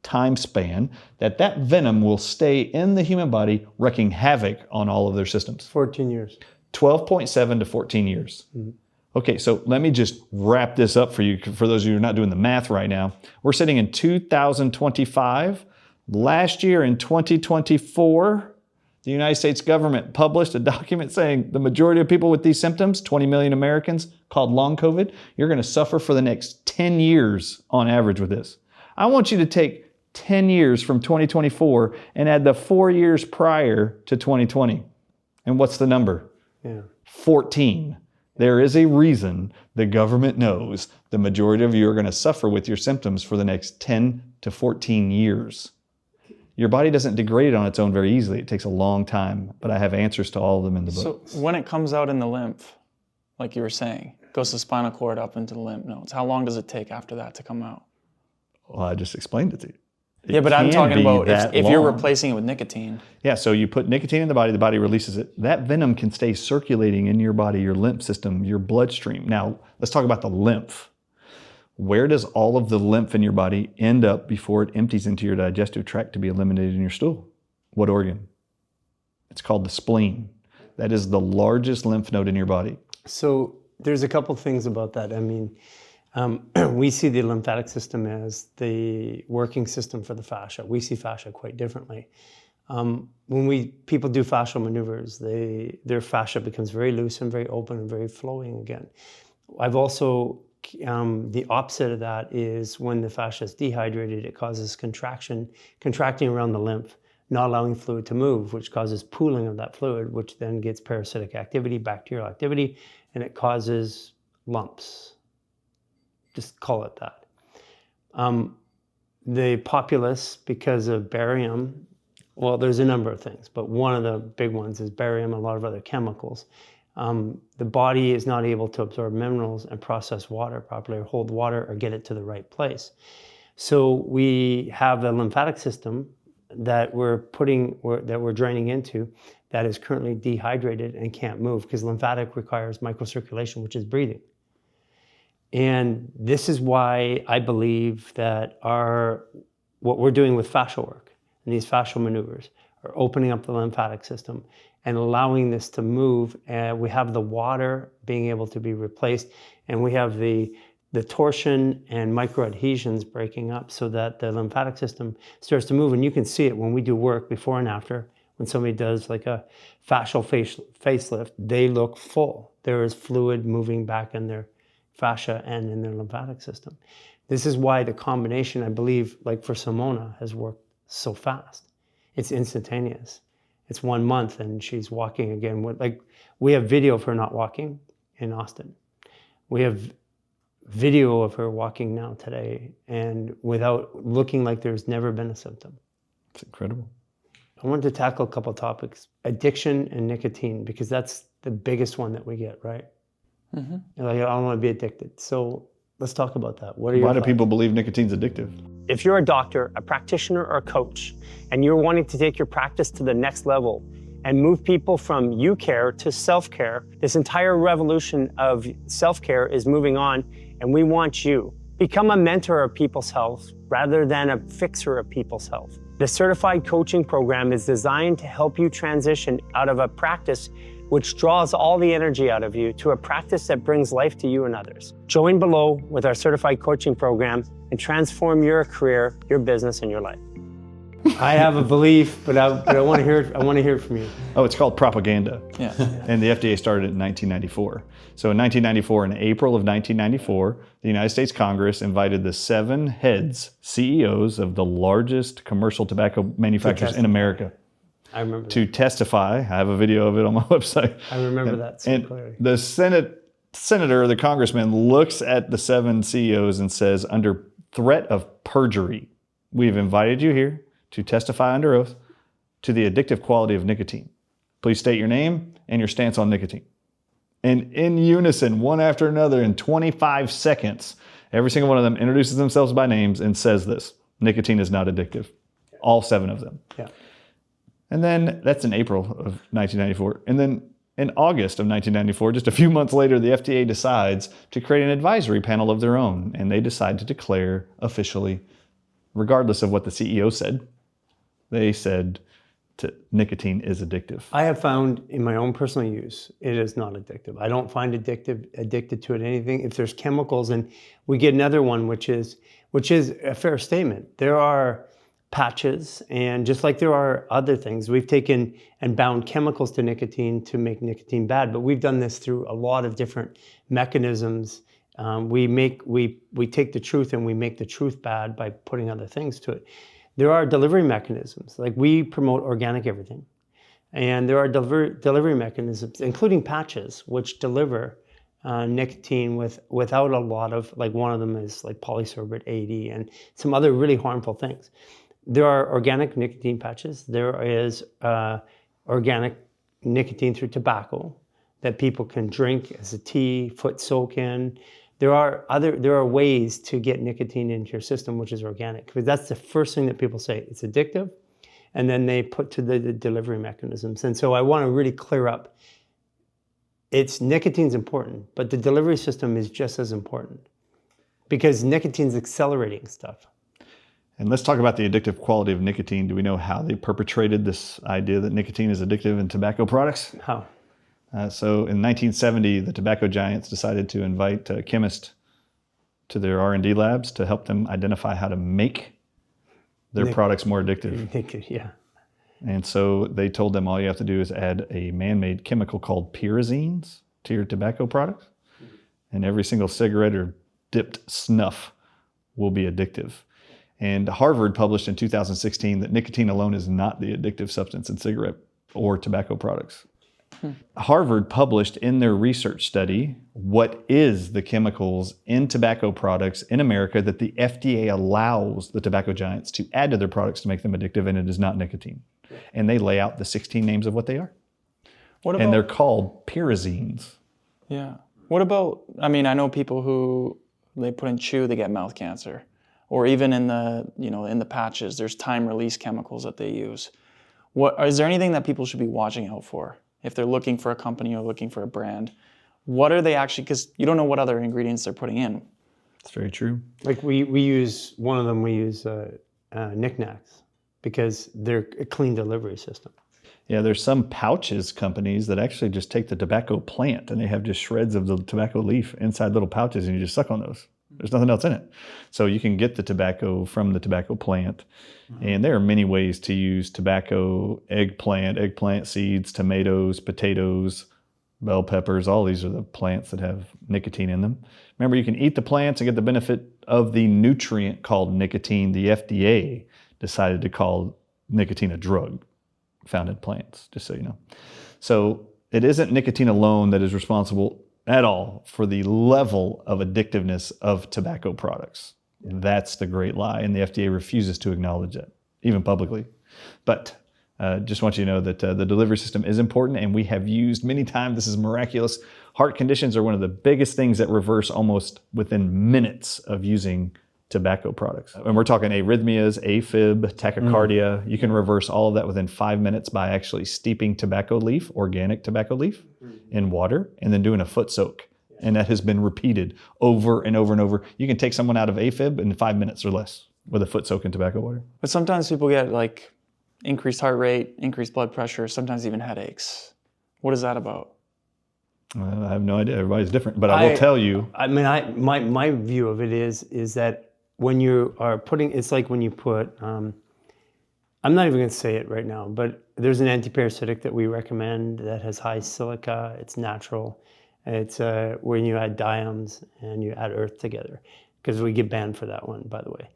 Speaker 2: time span that venom will stay in the human body, wreaking havoc on all of their systems?
Speaker 1: 14 years.
Speaker 2: 12.7 to 14 years. Mm-hmm. Okay, so let me just wrap this up for you. For those of you who are not doing the math right now, we're sitting in 2025. Last year in 2024, the United States government published a document saying the majority of people with these symptoms, 20 million Americans, called long COVID, you're going to suffer for the next 10 years on average with this. I want you to take 10 years from 2024 and add the 4 years prior to 2020. And what's the number? 14. There is a reason the government knows the majority of you are going to suffer with your symptoms for the next 10 to 14 years. Your body doesn't degrade on its own very easily. It takes a long time, but I have answers to all of them in the book.
Speaker 4: So when it comes out in the lymph, like you were saying, goes to spinal cord up into the lymph nodes, how long does it take after that to come out?
Speaker 2: Well, I just explained it to you.
Speaker 4: Yeah, but I'm talking about if you're
Speaker 2: long.
Speaker 4: replacing it with nicotine.
Speaker 2: Yeah, so you put nicotine in the body releases it. That venom can stay circulating in your body, your lymph system, your bloodstream. Now, let's talk about the lymph. Where does all of the lymph in your body end up before it empties into your digestive tract to be eliminated in your stool? What organ? It's called the spleen. That is the largest lymph node in your body.
Speaker 1: So there's a couple things about that. I mean, we see the lymphatic system as the working system for the fascia. We see fascia quite differently. When people do fascial maneuvers, their fascia becomes very loose and very open and very flowing again. I've also, the opposite of that is when the fascia is dehydrated, it causes contracting around the lymph, not allowing fluid to move, which causes pooling of that fluid, which then gets parasitic activity, bacterial activity, and it causes lumps. Just call it that. The populace, because of barium, well, there's a number of things, but one of the big ones is barium, a lot of other chemicals. The body is not able to absorb minerals and process water properly or hold water or get it to the right place. So we have a lymphatic system that we're draining into that is currently dehydrated and can't move because lymphatic requires microcirculation, which is breathing. And this is why I believe that what we're doing with fascial work and these fascial maneuvers are opening up the lymphatic system and allowing this to move. And we have the water being able to be replaced, and we have the torsion and microadhesions breaking up so that the lymphatic system starts to move. And you can see it when we do work before and after. When somebody does like a fascial facelift, they look full. There is fluid moving back in their fascia and in their lymphatic system. This is why the combination, I believe, like for Simona, has worked so fast. It's instantaneous. It's 1 month and she's walking again. We have video of her not walking in Austin. We have video of her walking now today and without looking like there's never been a symptom.
Speaker 2: It's incredible.
Speaker 1: I wanted to tackle a couple topics. Addiction and nicotine, because that's the biggest one that we get, right? Mm-hmm. Like, I don't want to be addicted. So let's talk about that.
Speaker 2: Why do people believe nicotine's addictive?
Speaker 1: If you're a doctor, a practitioner, or a coach, and you're wanting to take your practice to the next level and move people from you care to self-care, this entire revolution of self-care is moving on, and we want you. Become a mentor of people's health rather than a fixer of people's health. The certified coaching program is designed to help you transition out of a practice which draws all the energy out of you to a practice that brings life to you and others. Join below with our certified coaching program and transform your career, your business, and your life. I have a belief, but I want to hear it. I want to hear it from you.
Speaker 2: Oh, it's called propaganda.
Speaker 4: Yeah.
Speaker 2: And the FDA started in 1994. So in 1994, in April of 1994, the United States Congress invited the 7 heads, CEOs of the largest commercial tobacco manufacturers in America.
Speaker 1: I remember
Speaker 2: to testify. I have a video of it on my website.
Speaker 1: I remember that so clearly.
Speaker 2: The senator, the congressman, looks at the 7 CEOs and says, under threat of perjury, we have invited you here to testify under oath to the addictive quality of nicotine. Please state your name and your stance on nicotine. And in unison, one after another, in 25 seconds, every single one of them introduces themselves by names and says this: nicotine is not addictive. All 7 of them.
Speaker 1: Yeah.
Speaker 2: And then that's in April of 1994. And then in August of 1994, just a few months later, the FDA decides to create an advisory panel of their own. And they decide to declare officially, regardless of what the CEO said, they said nicotine is addictive.
Speaker 1: I have found in my own personal use, it is not addictive. I don't find addicted to it anything. If there's chemicals, and we get another one, which is a fair statement. There are patches, and just like there are other things, we've taken and bound chemicals to nicotine to make nicotine bad, but we've done this through a lot of different mechanisms. We take the truth and we make the truth bad by putting other things to it. There are delivery mechanisms, like we promote organic everything, and there are delivery mechanisms, including patches, which deliver nicotine without a lot of, like one of them is like polysorbate 80 and some other really harmful things. There are organic nicotine patches. There is organic nicotine through tobacco that people can drink as a tea, foot soak in. There are ways to get nicotine into your system, which is organic, because that's the first thing that people say. It's addictive, and then they put to the delivery mechanisms. And so I want to really clear up. Nicotine's important, but the delivery system is just as important, because nicotine's accelerating stuff.
Speaker 2: And let's talk about the addictive quality of nicotine. Do we know how they perpetrated this idea that nicotine is addictive in tobacco products?
Speaker 1: How?
Speaker 2: So in 1970, the tobacco giants decided to invite chemists to their R&D labs to help them identify how to make their products more addictive.
Speaker 1: Yeah.
Speaker 2: And so they told them all you have to do is add a man-made chemical called pyrazines to your tobacco products, and every single cigarette or dipped snuff will be addictive. And Harvard published in 2016 that nicotine alone is not the addictive substance in cigarette or tobacco products. Harvard published in their research study what is the chemicals in tobacco products in America that the FDA allows the tobacco giants to add to their products to make them addictive, and it is not nicotine. And they lay out the 16 names of what they are. And they're called pyrazines.
Speaker 4: Yeah. What about, I mean, I know people who they put in chew, they get mouth cancer. Or even in the patches, there's time release chemicals that they use. Is there anything that people should be watching out for if they're looking for a company or looking for a brand? What are they actually, because you don't know what other ingredients they're putting in.
Speaker 2: That's very true.
Speaker 1: Like we use knickknacks because they're a clean delivery system.
Speaker 2: Yeah, there's some pouches companies that actually just take the tobacco plant and they have just shreds of the tobacco leaf inside little pouches, and you just suck on those. There's nothing else in it. So you can get the tobacco from the tobacco plant. And there are many ways to use tobacco, eggplant seeds, tomatoes, potatoes, bell peppers. All these are the plants that have nicotine in them. Remember, you can eat the plants and get the benefit of the nutrient called nicotine. The FDA decided to call nicotine a drug found in plants, just so you know. So it isn't nicotine alone that is responsible at all for the level of addictiveness of tobacco products. That's the great lie, and the FDA refuses to acknowledge that, even publicly. But just want you to know that the delivery system is important, and we have used many times. This is miraculous. Heart conditions are one of the biggest things that reverse almost within minutes of using tobacco products. And we're talking arrhythmias, AFib, tachycardia. You can reverse all of that within 5 minutes by actually steeping tobacco leaf, organic tobacco leaf, in water, and then doing a foot soak. And that has been repeated over and over and over. You can take someone out of AFib in 5 minutes or less with a foot soak in tobacco water.
Speaker 4: But sometimes people get like increased heart rate, increased blood pressure, sometimes even headaches. What is that about?
Speaker 2: I have no idea. Everybody's different. But I will tell you.
Speaker 1: I mean, my view of it is that when you are putting, it's like when you put, I'm not even going to say it right now, but there's an antiparasitic that we recommend that has high silica. It's natural. It's when you add diams and you add earth together, because we get banned for that one, by the way.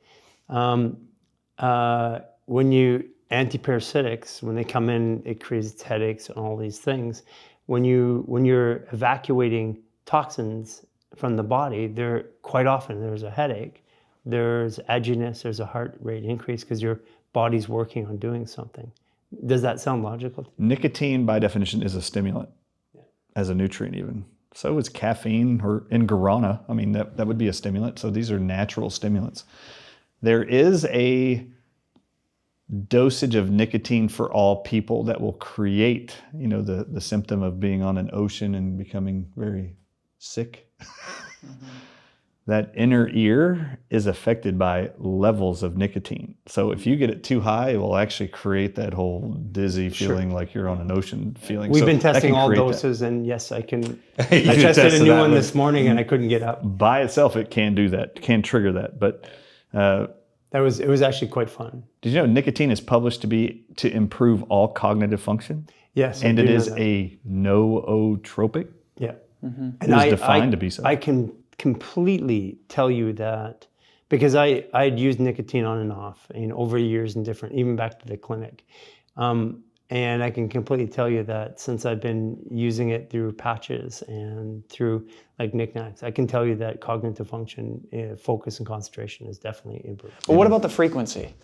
Speaker 1: Antiparasitics, when they come in, it creates headaches and all these things. When you're evacuating toxins from the body, quite often there's a headache. There's edginess, there's a heart rate increase because your body's working on doing something. Does that sound logical?
Speaker 2: Nicotine, by definition, is a stimulant, as a nutrient even. So is caffeine or in guarana. I mean, that would be a stimulant. So these are natural stimulants. There is a dosage of nicotine for all people that will create, the symptom of being on an ocean and becoming very sick. That inner ear is affected by levels of nicotine. So if you get it too high, it will actually create that whole dizzy feeling like you're on an ocean feeling.
Speaker 1: We've been testing all doses, and yes, I can. I
Speaker 2: I
Speaker 1: tested a new one this morning, and I couldn't get up.
Speaker 2: By itself, it can do that, can trigger that. But
Speaker 1: it was actually quite fun.
Speaker 2: Did you know nicotine is published to improve all cognitive function?
Speaker 1: Yes.
Speaker 2: And
Speaker 1: I
Speaker 2: it
Speaker 1: do know
Speaker 2: is
Speaker 1: that.
Speaker 2: a nootropic?
Speaker 1: Yeah.
Speaker 2: It is defined to be so.
Speaker 1: I can completely tell you that because I'd used nicotine on and off over years and different, even back to the clinic. And I can completely tell you that since I've been using it through patches and through like knickknacks, I can tell you that cognitive function, focus and concentration is definitely improved.
Speaker 4: But what about the frequency?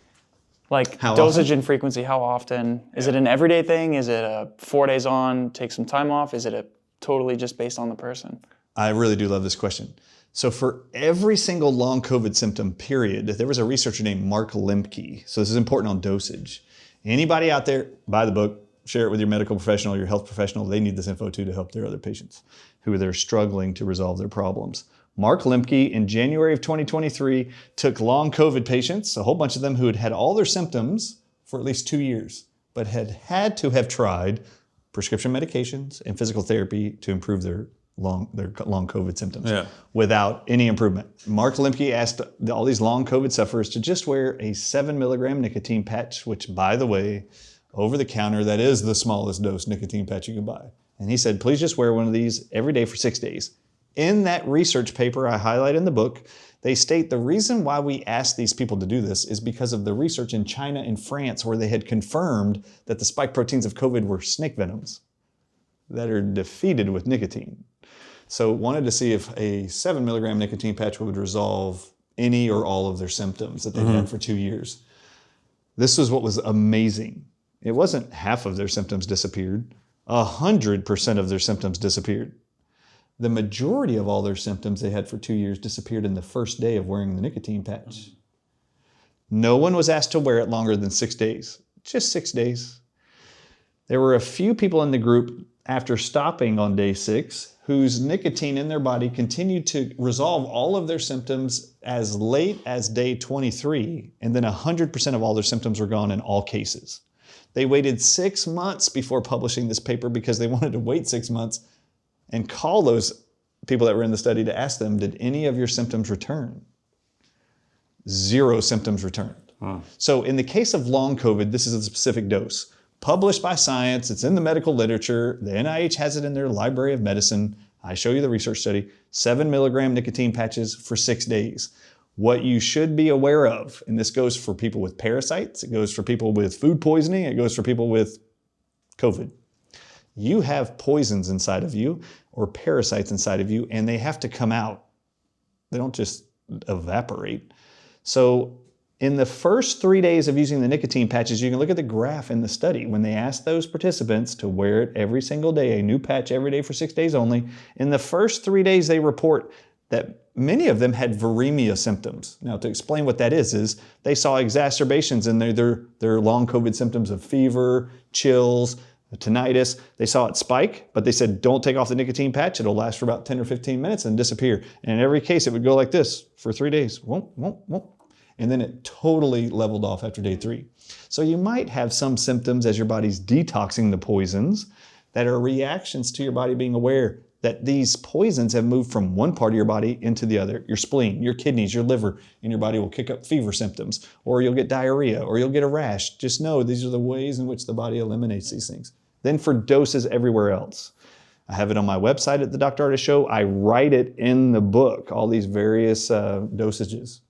Speaker 4: Like
Speaker 2: How
Speaker 4: dosage
Speaker 2: often?
Speaker 4: and frequency, how often? Is it an everyday thing? Is it a 4 days on, take some time off? Is it a totally just based on the person?
Speaker 2: I really do love this question. So for every single long COVID symptom period, there was a researcher named Mark Lemke. So this is important on dosage. Anybody out there, buy the book, share it with your medical professional, your health professional. They need this info too to help their other patients who are struggling to resolve their problems. Mark Lemke in January of 2023 took long COVID patients, a whole bunch of them who had had all their symptoms for at least 2 years, but had to have tried prescription medications and physical therapy to improve their long COVID symptoms without any improvement. Mark Lemke asked all these long COVID sufferers to just wear a 7 milligram nicotine patch, which, by the way, over the counter, that is the smallest dose nicotine patch you can buy. And he said, please just wear one of these every day for 6 days. In that research paper I highlight in the book, they state the reason why we asked these people to do this is because of the research in China and France where they had confirmed that the spike proteins of COVID were snake venoms that are defeated with nicotine. So wanted to see if a 7 milligram nicotine patch would resolve any or all of their symptoms that they'd had for 2 years. This was what was amazing. It wasn't half of their symptoms disappeared. 100% of their symptoms disappeared. The majority of all their symptoms they had for 2 years disappeared in the first day of wearing the nicotine patch. No one was asked to wear it longer than 6 days, just 6 days. There were a few people in the group after stopping on day 6 whose nicotine in their body continued to resolve all of their symptoms as late as day 23, and then 100% of all their symptoms were gone in all cases. They waited 6 months before publishing this paper because they wanted to wait 6 months and call those people that were in the study to ask them, did any of your symptoms return? 0 symptoms returned. So in the case of long COVID, this is a specific dose. Published by Science, it's in the medical literature, the NIH has it in their Library of Medicine. I show you the research study, 7 milligram nicotine patches for 6 days. What you should be aware of, and this goes for people with parasites, it goes for people with food poisoning, it goes for people with COVID. You have poisons inside of you or parasites inside of you, and they have to come out. They don't just evaporate. So in the first 3 days of using the nicotine patches, you can look at the graph in the study. When they asked those participants to wear it every single day, a new patch every day for 6 days only, in the first 3 days they report that many of them had viremia symptoms. Now, to explain what that is they saw exacerbations in their long COVID symptoms of fever, chills, tinnitus. They saw it spike, but they said, don't take off the nicotine patch. It'll last for about 10 or 15 minutes and disappear. And in every case, it would go like this for 3 days. Won't. And then it totally leveled off after day 3. So you might have some symptoms as your body's detoxing the poisons that are reactions to your body being aware that these poisons have moved from one part of your body into the other. Your spleen, your kidneys, your liver, and your body will kick up fever symptoms, or you'll get diarrhea, or you'll get a rash. Just know these are the ways in which the body eliminates these things. Then for doses everywhere else. I have it on my website at the Dr. Ardis Show. I write it in the book, all these various dosages.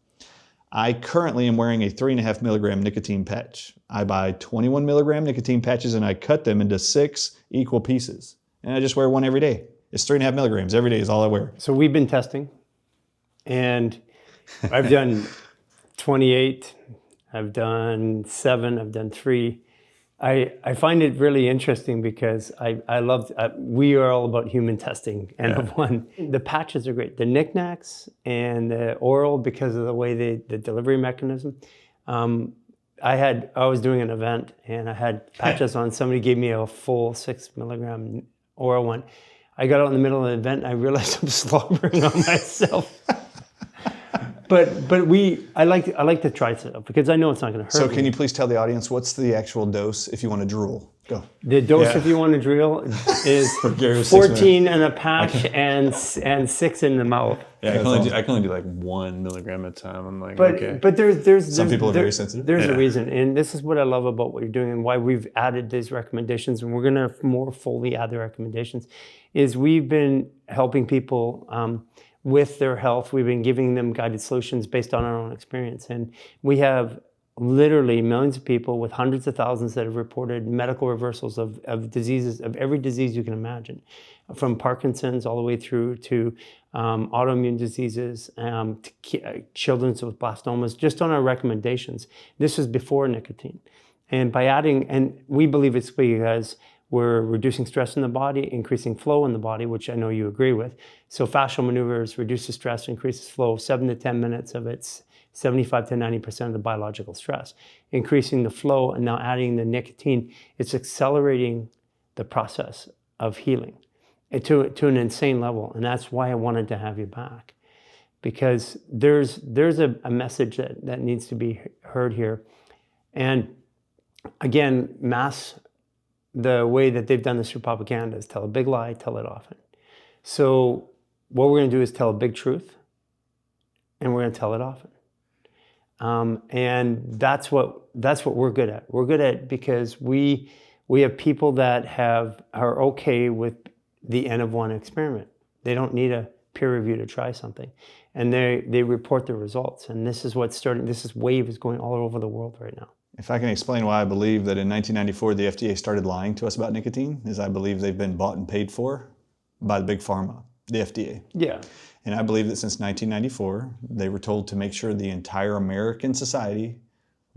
Speaker 2: I currently am wearing a 3.5 milligram nicotine patch. I buy 21 milligram nicotine patches and I cut them into 6 equal pieces. And I just wear one every day. It's 3.5 milligrams every day is all I wear.
Speaker 1: So we've been testing, and I've done 28, I've done 7, I've done 3. I find it really interesting because I love, we are all about human testing, N of 1. The patches are great. The knickknacks and the oral, because of the way the delivery mechanism. I was doing an event and I had patches on. Somebody gave me a full 6 milligram oral one. I got out in the middle of the event and I realized I'm slobbering on myself. But I like to try stuff because I know it's not going to hurt.
Speaker 2: So can you please tell the audience what's the actual dose if you want to drool? Go.
Speaker 1: The dose,
Speaker 3: Yeah.
Speaker 1: if you want to drill, is
Speaker 3: Garry was
Speaker 1: 14 in a patch and 6 in the mouth.
Speaker 3: Yeah,
Speaker 2: That's
Speaker 3: I can only do like 1 milligram at a time. I'm like,
Speaker 1: But
Speaker 3: okay.
Speaker 1: but there's
Speaker 2: Some people are
Speaker 1: there-
Speaker 2: very sensitive.
Speaker 1: There's a
Speaker 3: Yeah.
Speaker 1: reason, and this is what I love about what you're doing, and why we've added these recommendations, and we're gonna more fully add the recommendations. Is we've been helping people with their health. We've been giving them guided solutions based on our own experience, and we have literally millions of people with hundreds of thousands that have reported medical reversals of diseases, of every disease you can imagine, from Parkinson's all the way through to autoimmune diseases, children with blastomas, just on our recommendations. This was before nicotine. And by adding, and we believe it's because we're reducing stress in the body, increasing flow in the body, which I know you agree with. So fascial maneuvers reduces stress, increases flow, 7 to 10 minutes of its 75 to 90% of the biological stress. Increasing the flow and now adding the nicotine, it's accelerating the process of healing to an insane level. And that's why I wanted to have you back. Because there's a message that needs to be heard here. And again, the way that they've done this through propaganda is tell a big lie, tell it often. So what we're going to do is tell a big truth, and we're going to tell it often. And that's what we're good at. We're good at it because we have people that are okay with the N of 1 experiment. They don't need a peer review to try something, and they report the results. And this is what's starting. This wave is going all over the world right now.
Speaker 2: If I can explain why I believe that in 1994 the FDA started lying to us about nicotine, is I believe they've been bought and paid for by the big pharma, the FDA.
Speaker 1: Yeah.
Speaker 2: And I believe that since 1994, they were told to make sure the entire American society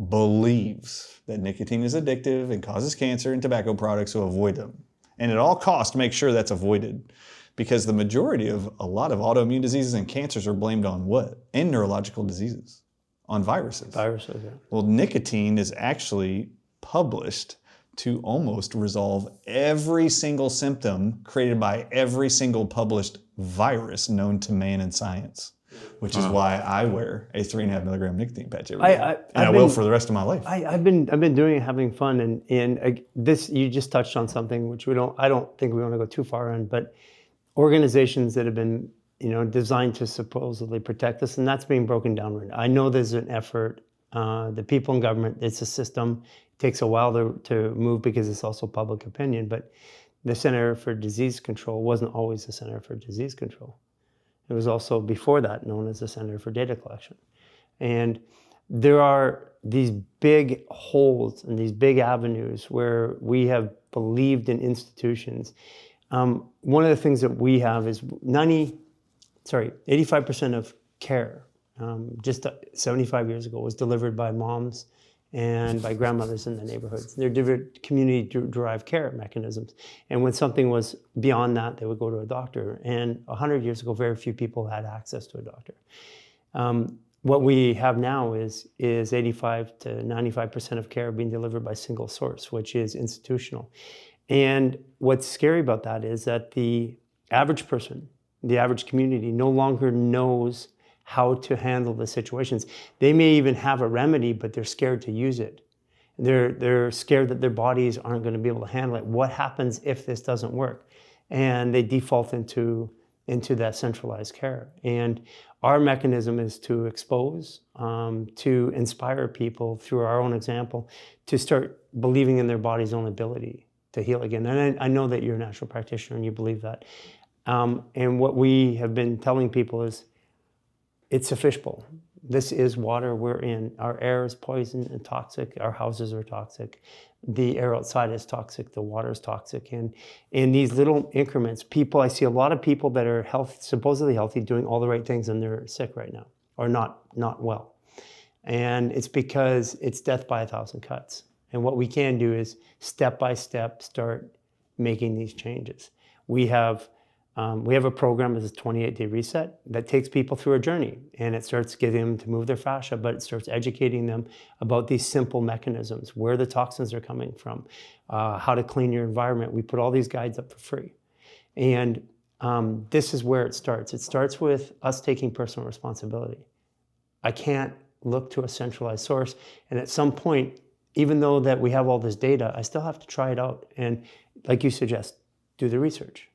Speaker 2: believes that nicotine is addictive and causes cancer and tobacco products, so avoid them. And at all costs, make sure that's avoided. Because the majority of a lot of autoimmune diseases and cancers are blamed on what? And neurological diseases. On viruses.
Speaker 1: Viruses, yeah.
Speaker 2: Well, nicotine is actually published to almost resolve every single symptom created by every single published virus known to man in science, which is why I wear a 3.5 milligram nicotine patch every day. And I will for the rest of my life.
Speaker 1: I've been doing it, having fun, and this, you just touched on something which I don't think we want to go too far in, but organizations that have been designed to supposedly protect us, and that's being broken down right now. I know there's an effort. The people in government, it's a system. It takes a while to move because it's also public opinion, but the Center for Disease Control wasn't always the Center for Disease Control. It was also before that known as the Center for Data Collection. And there are these big holes and these big avenues where we have believed in institutions. One of the things that we have is 85% of care just 75 years ago was delivered by moms and by grandmothers in the neighborhoods. They're community-derived care mechanisms. And when something was beyond that, they would go to a doctor. And 100 years ago, very few people had access to a doctor. What we have now is 85 to 95% of care being delivered by single source, which is institutional. And what's scary about that is that the average person, the average community, no longer knows how to handle the situations. They may even have a remedy, but they're scared to use it. They're scared that their bodies aren't going to be able to handle it. What happens if this doesn't work? And they default into that centralized care. And our mechanism is to expose, to inspire people through our own example, to start believing in their body's own ability to heal again. And I know that you're a natural practitioner and you believe that. And what we have been telling people is, it's a fishbowl. This is water we're in. Our air is poison and toxic. Our houses are toxic. The air outside is toxic. The water is toxic. And in these little increments, I see a lot of people that are supposedly healthy, doing all the right things, and they're sick right now, or not well. And it's because it's death by 1,000 cuts. And what we can do is step by step start making these changes. We have a program as a 28-day reset that takes people through a journey, and it starts getting them to move their fascia, but it starts educating them about these simple mechanisms, where the toxins are coming from, how to clean your environment. We put all these guides up for free. And this is where it starts. It starts with us taking personal responsibility. I can't look to a centralized source, and at some point, even though that we have all this data, I still have to try it out. And like you suggest, do the research.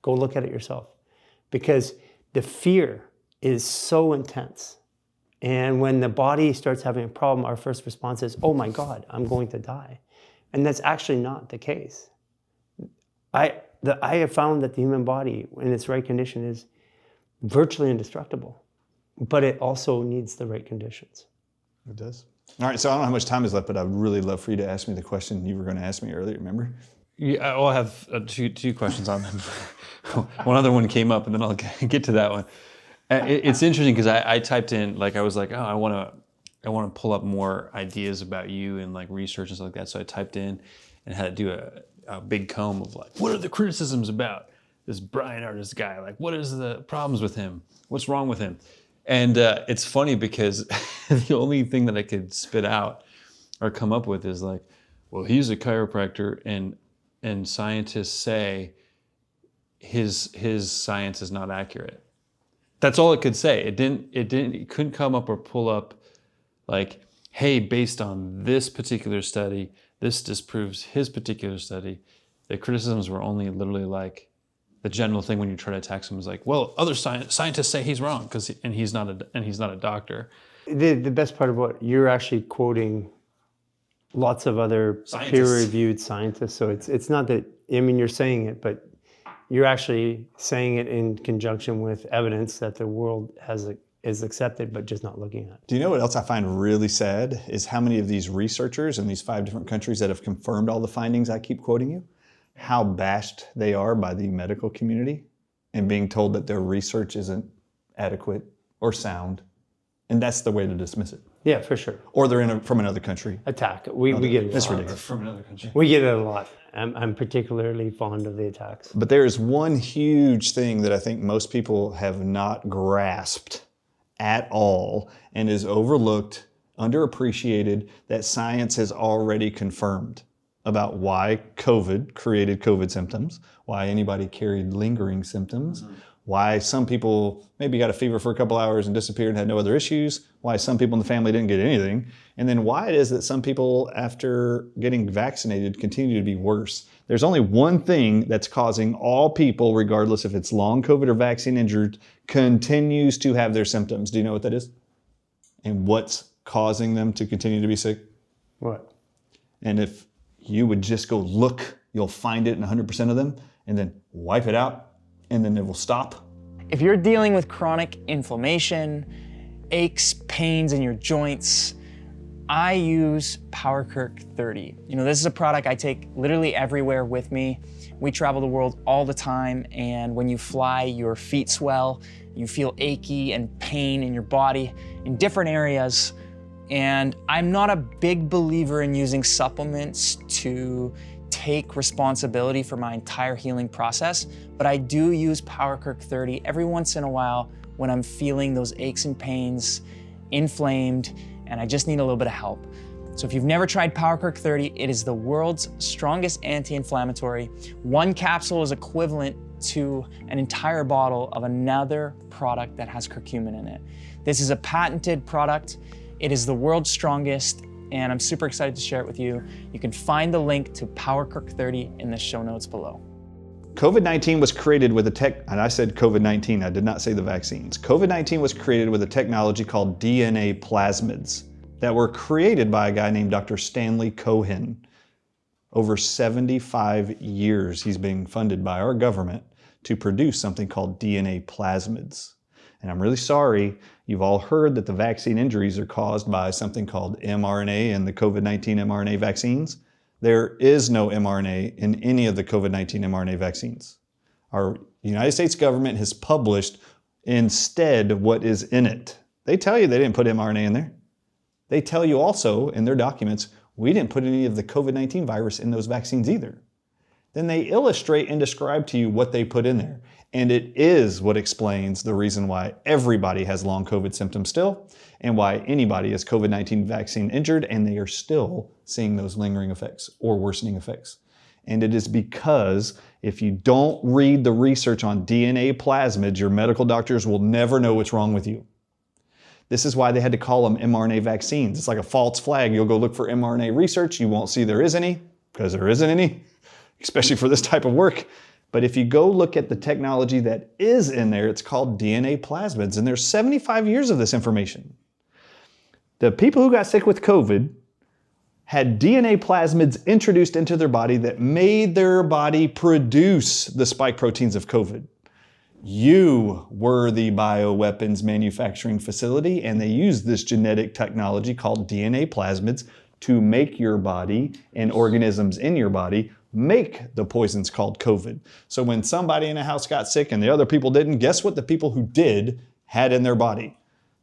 Speaker 1: Go look at it yourself. Because the fear is so intense. And when the body starts having a problem, our first response is, oh my God, I'm going to die. And that's actually not the case. I have found that the human body, in its right condition, is virtually indestructible. But it also needs the right conditions.
Speaker 2: It does. All right, so I don't know how much time is left, but I'd really love for you to ask me the question you were going to ask me earlier, remember?
Speaker 3: Yeah, well, I have two questions on them. One other one came up, and then I'll get to that one. It's interesting because I typed in, like, I was like, oh, I want to pull up more ideas about you and like research and stuff like that. So I typed in and had to do a big comb of like, what are the criticisms about this Bryan Ardis guy? Like, what is the problems with him? What's wrong with him? And it's funny because the only thing that I could spit out or come up with is like, well, he's a chiropractor and scientists say his science is not accurate. That's all it could say. It couldn't come up or pull up like, hey, based on this particular study, this disproves his particular study. The criticisms were only literally like, the general thing when you try to attack someone is like, well, other scientists say he's wrong and he's not a doctor.
Speaker 1: The best part about you're actually quoting lots of other
Speaker 3: Scientists.
Speaker 1: peer-reviewed scientists. So it's not that, I mean, you're saying it, but you're actually saying it in conjunction with evidence that the world is accepted, but just not looking at.
Speaker 2: Do you know what else I find really sad is how many of these researchers in these 5 different countries that have confirmed all the findings I keep quoting you, how bashed they are by the medical community and being told that their research isn't adequate or sound. And that's the way to dismiss it.
Speaker 1: Yeah, for sure.
Speaker 2: Or they're from another country.
Speaker 1: Attack. We get it.
Speaker 2: That's ridiculous.
Speaker 3: From another country.
Speaker 1: We get it a lot. I'm particularly fond of the attacks.
Speaker 2: But there is one huge thing that I think most people have not grasped at all and is overlooked, underappreciated, that science has already confirmed about why COVID created COVID symptoms, why anybody carried lingering symptoms, why some people maybe got a fever for a couple hours and disappeared and had no other issues, why some people in the family didn't get anything, and then why it is that some people after getting vaccinated continue to be worse. There's only one thing that's causing all people, regardless if it's long COVID or vaccine injured, continues to have their symptoms. Do you know what that is? And what's causing them to continue to be sick?
Speaker 1: What?
Speaker 2: And if you would just go look, you'll find it in 100% of them, and then wipe it out, and then it will stop.
Speaker 4: If you're dealing with chronic inflammation, aches, pains in your joints, I use PowerKirk 30. You know, this is a product I take literally everywhere with me. We travel the world all the time, and when you fly, your feet swell, you feel achy and pain in your body in different areas. And I'm not a big believer in using supplements to take responsibility for my entire healing process, but I do use PowerKirk 30 every once in a while when I'm feeling those aches and pains, inflamed, and I just need a little bit of help. So if you've never tried PowerKirk 30, it is the world's strongest anti-inflammatory. One capsule is equivalent to an entire bottle of another product that has curcumin in it. This is a patented product. It is the world's strongest, and I'm super excited to share it with you. You can find the link to PowerKirk 30 in the show notes below.
Speaker 2: COVID-19 was created with and I said COVID-19, I did not say the vaccines. COVID-19 was created with a technology called DNA plasmids that were created by a guy named Dr. Stanley Cohen. Over 75 years he's being funded by our government to produce something called DNA plasmids. And I'm really sorry, you've all heard that the vaccine injuries are caused by something called mRNA and the COVID-19 mRNA vaccines. There is no mRNA in any of the COVID-19 mRNA vaccines. Our United States government has published instead what is in it. They tell you they didn't put mRNA in there. They tell you also in their documents, we didn't put any of the COVID-19 virus in those vaccines either. Then they illustrate and describe to you what they put in there. And it is what explains the reason why everybody has long COVID symptoms still, and why anybody is COVID-19 vaccine injured and they are still seeing those lingering effects or worsening effects. And it is because if you don't read the research on DNA plasmids, your medical doctors will never know what's wrong with you. This is why they had to call them mRNA vaccines. It's like a false flag. You'll go look for mRNA research. You won't see there is any, because there isn't any, especially for this type of work. But if you go look at the technology that is in there, it's called DNA plasmids, and there's 75 years of this information. The people who got sick with COVID had DNA plasmids introduced into their body that made their body produce the spike proteins of COVID. You were the bioweapons manufacturing facility, and they used this genetic technology called DNA plasmids to make your body and organisms in your body make the poisons called COVID. So when somebody in a house got sick and the other people didn't, guess what the people who did had in their body?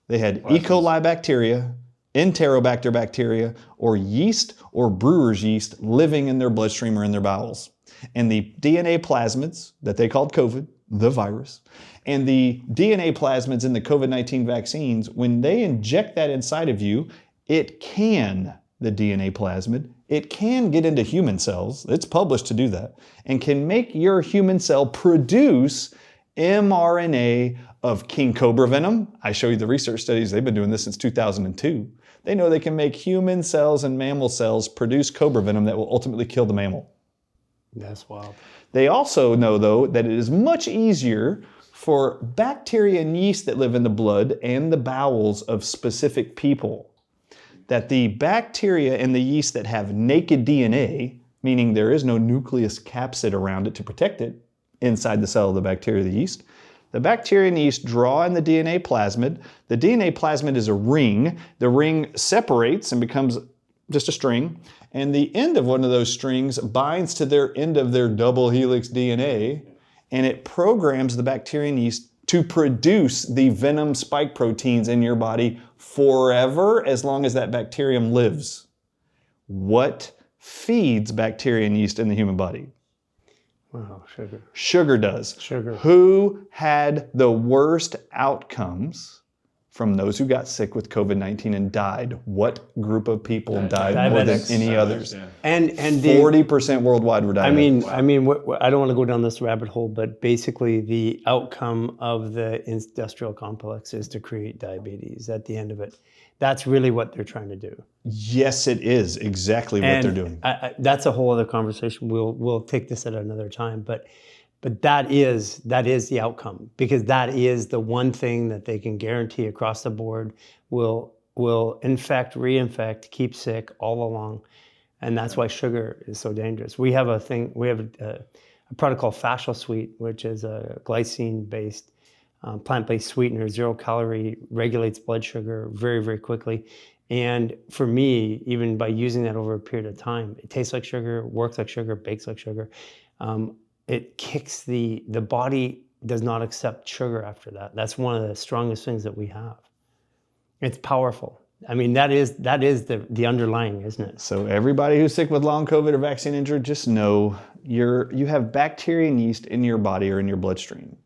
Speaker 2: They had E. coli bacteria, Enterobacter bacteria, or yeast or brewer's yeast living in their bloodstream or in their bowels. And the DNA plasmids that they called COVID, the virus, and the DNA plasmids in the COVID-19 vaccines, when they inject that inside of you, the DNA plasmid, it can get into human cells, it's published to do that, and can make your human cell produce mRNA of king cobra venom. I show you the research studies, they've been doing this since 2002. They know they can make human cells and mammal cells produce cobra venom that will ultimately kill the mammal.
Speaker 1: That's wild.
Speaker 2: They also know, though, that it is much easier for bacteria and yeast that live in the blood and the bowels of specific people. That the bacteria and the yeast that have naked DNA, meaning there is no nucleus capsid around it to protect it inside the cell of the bacteria or the yeast, the bacteria and yeast draw in the DNA plasmid. The DNA plasmid is a ring. The ring separates and becomes just a string. And the end of one of those strings binds to their end of their double helix DNA, and it programs the bacteria and yeast to produce the venom spike proteins in your body forever, as long as that bacterium lives. What feeds bacteria and yeast in the human body?
Speaker 1: Wow, sugar.
Speaker 2: Sugar does.
Speaker 1: Sugar.
Speaker 2: Who had the worst outcomes from those who got sick with COVID-19 and died? What group of people died more than any others?
Speaker 1: And
Speaker 2: 40% worldwide were diabetics.
Speaker 1: I mean, I don't want to go down this rabbit hole, but basically the outcome of the industrial complex is to create diabetes at the end of it. That's really what they're trying to do.
Speaker 2: Yes, it is exactly what they're doing.
Speaker 1: That's a whole other conversation. We'll take this at another time, but that is the outcome, because that is the one thing that they can guarantee across the board will infect, reinfect, keep sick all along, and that's why sugar is so dangerous. We have a product called Fascial Sweet, which is a glycine-based plant-based sweetener, 0 calorie, regulates blood sugar very, very quickly. And for me, even by using that over a period of time, it tastes like sugar, works like sugar, bakes like sugar. It kicks the body does not accept sugar after that. That's one of the strongest things that we have. It's powerful. I mean, that is the underlying, isn't it?
Speaker 2: So everybody who's sick with long COVID or vaccine injured, just know you have bacteria and yeast in your body or in your bloodstream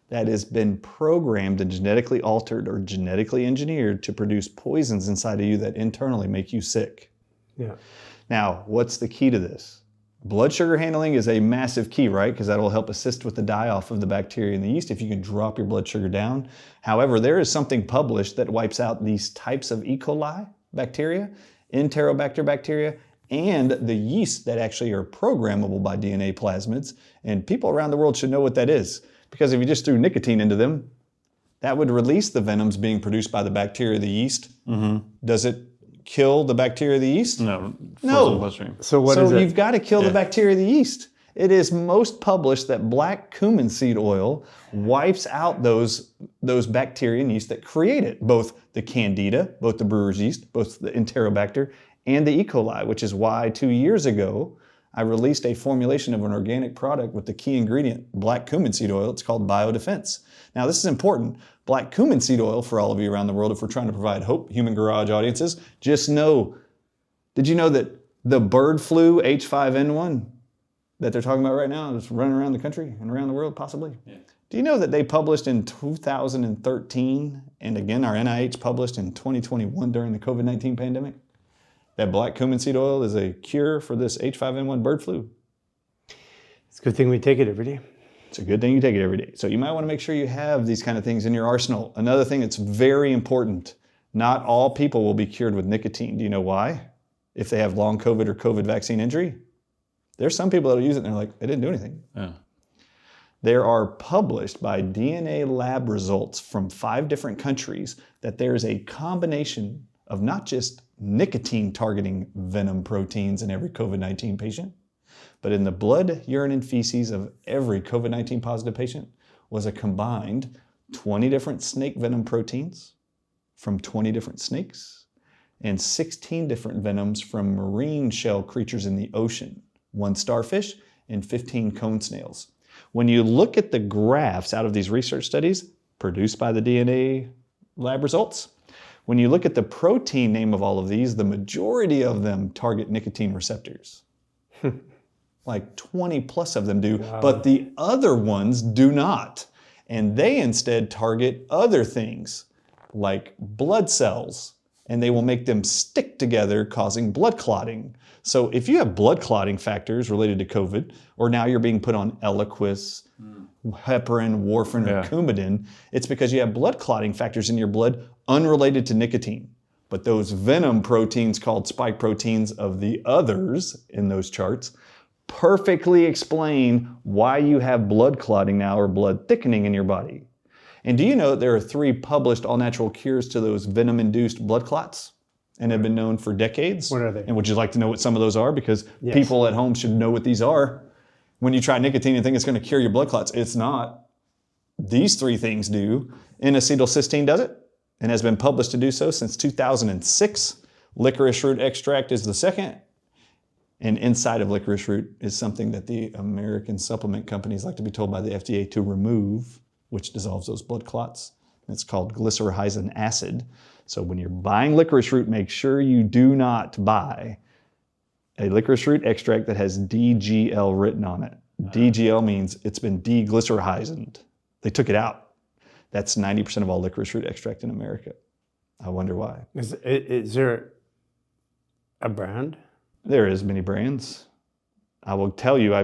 Speaker 2: that has been programmed and genetically altered or genetically engineered to produce poisons inside of you that internally make you sick.
Speaker 1: Yeah.
Speaker 2: Now, what's the key to this? Blood sugar handling is a massive key, right? Because that will help assist with the die-off of the bacteria and the yeast if you can drop your blood sugar down. However, there is something published that wipes out these types of E. coli bacteria, Enterobacter bacteria, and the yeast that actually are programmable by DNA plasmids. And people around the world should know what that is. Because if you just threw nicotine into them, that would release the venoms being produced by the bacteria of the yeast. Mm-hmm. Does it kill the bacteria of the yeast?
Speaker 3: No.
Speaker 2: So you've got to kill the bacteria of the yeast. It is most published that black cumin seed oil wipes out those bacteria and yeast that create it, both the candida, both the brewer's yeast, both the enterobacter, and the E. coli, which is why 2 years ago, I released a formulation of an organic product with the key ingredient, black cumin seed oil. It's called Biodefense. Now, this is important. Black cumin seed oil, for all of you around the world, if we're trying to provide hope, human garage audiences, just know, did you know that the bird flu H5N1 that they're talking about right now is running around the country and around the world, possibly? Yeah. Do you know that they published in 2013, and again, our NIH published in 2021 during the COVID-19 pandemic, that black cumin seed oil is a cure for this H5N1 bird flu?
Speaker 1: It's a good thing we take it every day.
Speaker 2: It's a good thing you take it every day. So you might want to make sure you have these kind of things in your arsenal. Another thing that's very important, Not all people will be cured with nicotine. Do you know why? If they have long COVID or COVID vaccine injury, there's some people that will use it and they're like, it didn't do anything.
Speaker 3: Yeah.
Speaker 2: There are published by DNA lab results from 5 different countries that there's a combination of not just nicotine targeting venom proteins in every COVID-19 patient, but in the blood, urine, and feces of every COVID-19 positive patient was a combined 20 different snake venom proteins from 20 different snakes and 16 different venoms from marine shell creatures in the ocean, 1 starfish and 15 cone snails. When you look at the graphs out of these research studies produced by the DNA lab results, when you look at the protein name of all of these, the majority of them target nicotine receptors. Like 20 plus of them do, but the other ones do not. And they instead target other things like blood cells, and they will make them stick together, causing blood clotting. So if you have blood clotting factors related to COVID, or now you're being put on Eliquis, heparin, warfarin, or coumadin, it's because you have blood clotting factors in your blood unrelated to nicotine. But those venom proteins called spike proteins of the others in those charts perfectly explain why you have blood clotting now or blood thickening in your body. And do you know that there are 3 published all-natural cures to those venom-induced blood clots and have been known for decades?
Speaker 1: What are they?
Speaker 2: And would you like to know what some of those are? Because people at home should know what these are. When you try nicotine and think it's going to cure your blood clots, it's not. These 3 things do. N-acetylcysteine does it and has been published to do so since 2006. Licorice root extract is the second. And inside of licorice root is something that the American supplement companies like to be told by the FDA to remove, which dissolves those blood clots. It's called glycyrrhizin acid. So when you're buying licorice root, make sure you do not buy a licorice root extract that has DGL written on it. DGL means it's been deglycyrrhizined. They took it out. That's 90% of all licorice root extract in America. I wonder why.
Speaker 1: Is there a brand?
Speaker 2: There is many brands. I will tell you,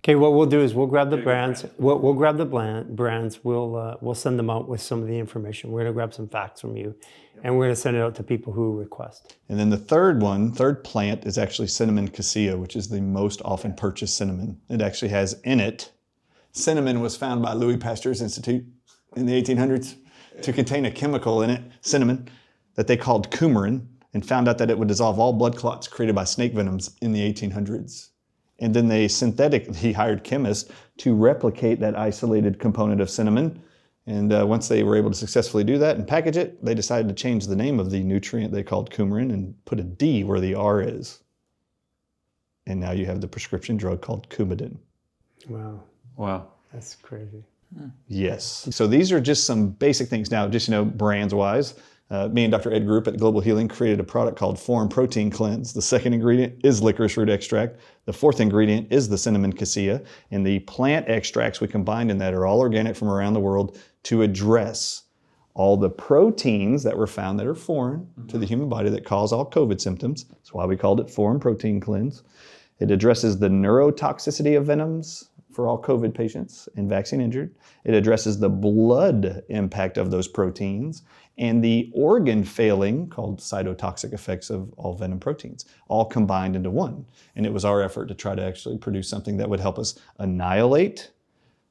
Speaker 1: Okay, what we'll do is we'll grab the brands. We'll grab the brands. We'll send them out with some of the information. We're gonna grab some facts from you, and we're gonna send it out to people who request.
Speaker 2: And then the third plant is actually cinnamon cassia, which is the most often purchased cinnamon. It actually has in it, cinnamon was found by Louis Pasteur's Institute in the 1800s to contain a chemical in it, cinnamon, that they called coumarin, and found out that it would dissolve all blood clots created by snake venoms in the 1800s. And then they synthetically hired chemists to replicate that isolated component of cinnamon. And once they were able to successfully do that and package it, they decided to change the name of the nutrient they called coumarin and put a D where the R is. And now you have the prescription drug called coumadin.
Speaker 1: Wow, that's crazy.
Speaker 2: Yes. So these are just some basic things. Now, just, brands wise, me and Dr. Ed Group at Global Healing created a product called Foreign Protein Cleanse. The second ingredient is licorice root extract. The fourth ingredient is the cinnamon cassia. And the plant extracts we combined in that are all organic from around the world to address all the proteins that were found that are foreign to the human body that cause all COVID symptoms. That's why we called it Foreign Protein Cleanse. It addresses the neurotoxicity of venoms for all COVID patients and vaccine injured. It addresses the blood impact of those proteins and the organ failing, called cytotoxic effects of all venom proteins, all combined into one. And it was our effort to try to actually produce something that would help us annihilate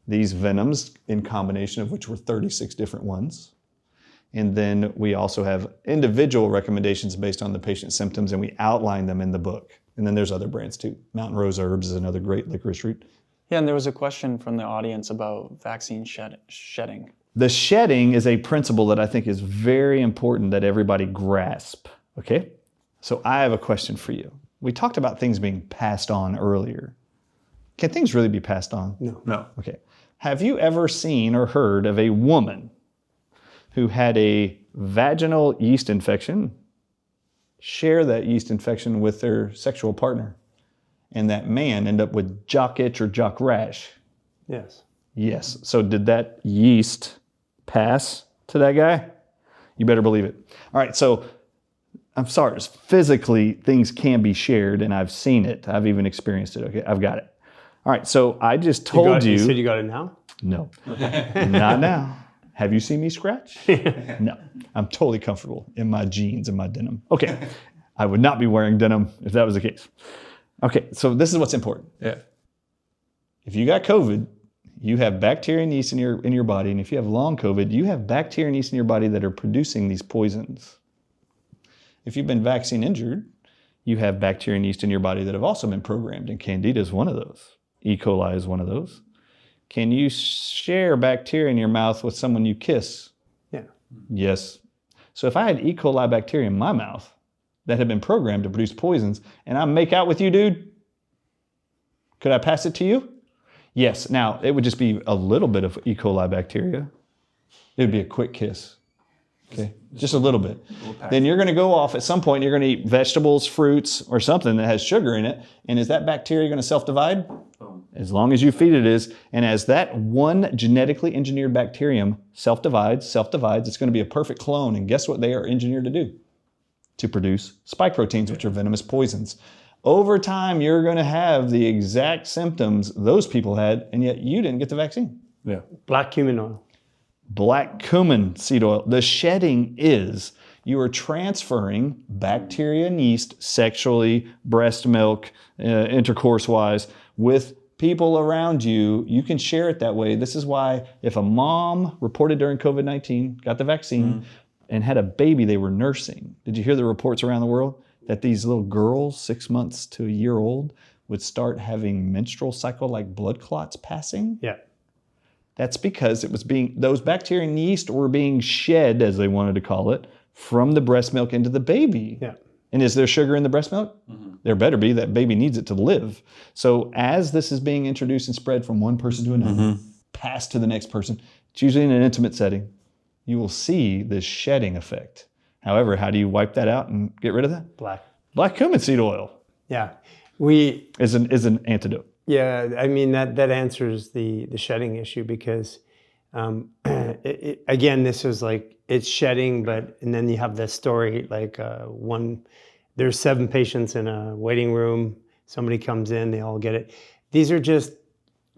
Speaker 2: these venoms, in combination of which were 36 different ones. And then we also have individual recommendations based on the patient's symptoms, and we outline them in the book. And then there's other brands too. Mountain Rose Herbs is another great licorice root.
Speaker 4: Yeah, and there was a question from the audience about vaccine shedding.
Speaker 2: The shedding is a principle that I think is very important that everybody grasp, okay? So I have a question for you. We talked about things being passed on earlier. Can things really be passed on?
Speaker 3: No.
Speaker 2: Okay. Have you ever seen or heard of a woman who had a vaginal yeast infection, share that yeast infection with their sexual partner, and that man end up with jock itch or jock rash?
Speaker 1: Yes.
Speaker 2: Yes. So did that yeast pass to that guy? You better believe it. All right. So I'm sorry. Physically, things can be shared, and I've seen it. I've even experienced it. Okay. I've got it. All right. So I just told you.
Speaker 1: You said you got it now?
Speaker 2: No, not now. Have you seen me scratch? No, I'm totally comfortable in my jeans and my denim. Okay, I would not be wearing denim if that was the case. Okay, so this is what's important.
Speaker 3: Yeah.
Speaker 2: If you got COVID, you have bacteria and yeast in your body, and if you have long COVID, you have bacteria and yeast in your body that are producing these poisons. If you've been vaccine injured, you have bacteria and yeast in your body that have also been programmed, and Candida is one of those. E. coli is one of those. Can you share bacteria in your mouth with someone you kiss?
Speaker 1: Yeah.
Speaker 2: Yes. So if I had E. coli bacteria in my mouth that had been programmed to produce poisons, and I make out with you, dude, could I pass it to you? Yes. Now, it would just be a little bit of E. coli bacteria. It would be a quick kiss. Okay, just a little bit. Then you're going to go off at some point, you're going to eat vegetables, fruits, or something that has sugar in it. And is that bacteria going to self-divide? As long as you feed it is. And as that one genetically engineered bacterium self-divides, it's going to be a perfect clone. And guess what they are engineered to do? To produce spike proteins, which are venomous poisons. Over time, you're going to have the exact symptoms those people had, and yet you didn't get the vaccine.
Speaker 3: Yeah.
Speaker 1: Black cumin oil.
Speaker 2: Black cumin seed oil. The shedding is you are transferring bacteria and yeast sexually, breast milk, intercourse-wise, with people around you. You can share it that way. This is why if a mom reported during COVID-19, got the vaccine, and had a baby they were nursing, did you hear the reports around the world that these little girls, 6 months to a year old, would start having menstrual cycle-like blood clots passing?
Speaker 1: Yeah.
Speaker 2: That's because those bacteria and yeast were being shed, as they wanted to call it, from the breast milk into the baby.
Speaker 1: Yeah.
Speaker 2: And is there sugar in the breast milk? There better be. That baby needs it to live. So as this is being introduced and spread from one person to another, passed to the next person, it's usually in an intimate setting, you will see this shedding effect. However, how do you wipe that out and get rid of that? Black cumin seed oil.
Speaker 1: Yeah.
Speaker 2: Is an antidote.
Speaker 1: Yeah, I mean, that answers the shedding issue because, again, this was like, it's shedding, and then you have this story, like there's 7 patients in a waiting room, somebody comes in, they all get it. These are just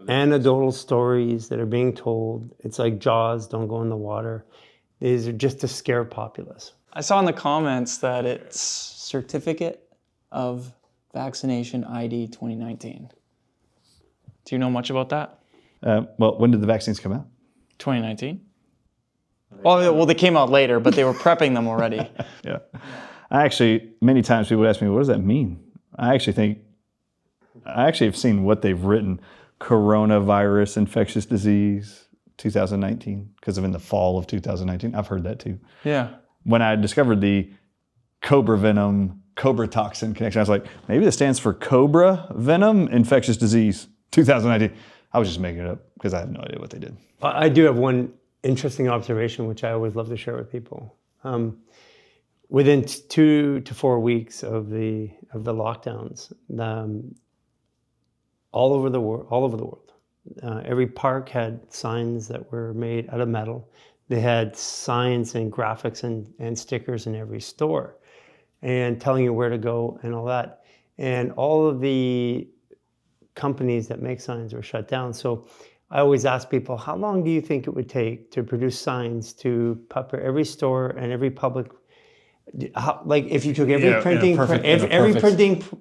Speaker 1: anecdotal stories that are being told. It's like Jaws, don't go in the water. These are just to scare populace.
Speaker 4: I saw in the comments that it's Certificate of Vaccination ID 2019. Do you know much about that?
Speaker 2: Well, when did the vaccines come out?
Speaker 4: 2019. Well, they came out later, but they were prepping them already.
Speaker 2: Yeah. Many times people ask me, what does that mean? I actually have seen what they've written. Coronavirus, infectious disease, 2019, because of in the fall of 2019. I've heard that too.
Speaker 4: Yeah.
Speaker 2: When I discovered the cobra venom, cobra toxin connection, I was like, maybe this stands for cobra venom, infectious disease, 2019. I was just making it up because I have no idea what they did.
Speaker 1: I do have one interesting observation, which I always love to share with people. Within 2 to 4 weeks of the lockdowns, all over the world, every park had signs that were made out of metal. They had signs and graphics and stickers in every store, and telling you where to go and all that. And all of the companies that make signs were shut down. So I always ask people, how long do you think it would take to produce signs to pepper every store and every public? Like if you took every printing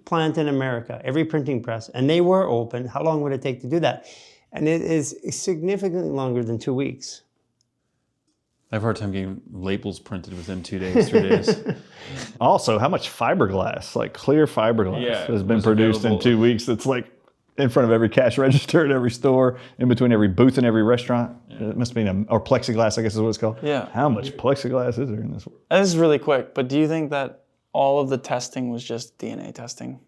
Speaker 1: plant in America, every printing press, and they were open, how long would it take to do that? And it is significantly longer than 2 weeks.
Speaker 3: I have a hard time getting labels printed within 2 days, 3 days.
Speaker 2: Also, how much fiberglass, like clear fiberglass, has been produced in 2 weeks? It's like in front of every cash register at every store, in between every booth in every restaurant. It must be, or plexiglass, I guess is what it's called.
Speaker 4: Yeah.
Speaker 2: How much plexiglass is there in this world?
Speaker 4: This is really quick, but do you think that all of the testing was just DNA testing?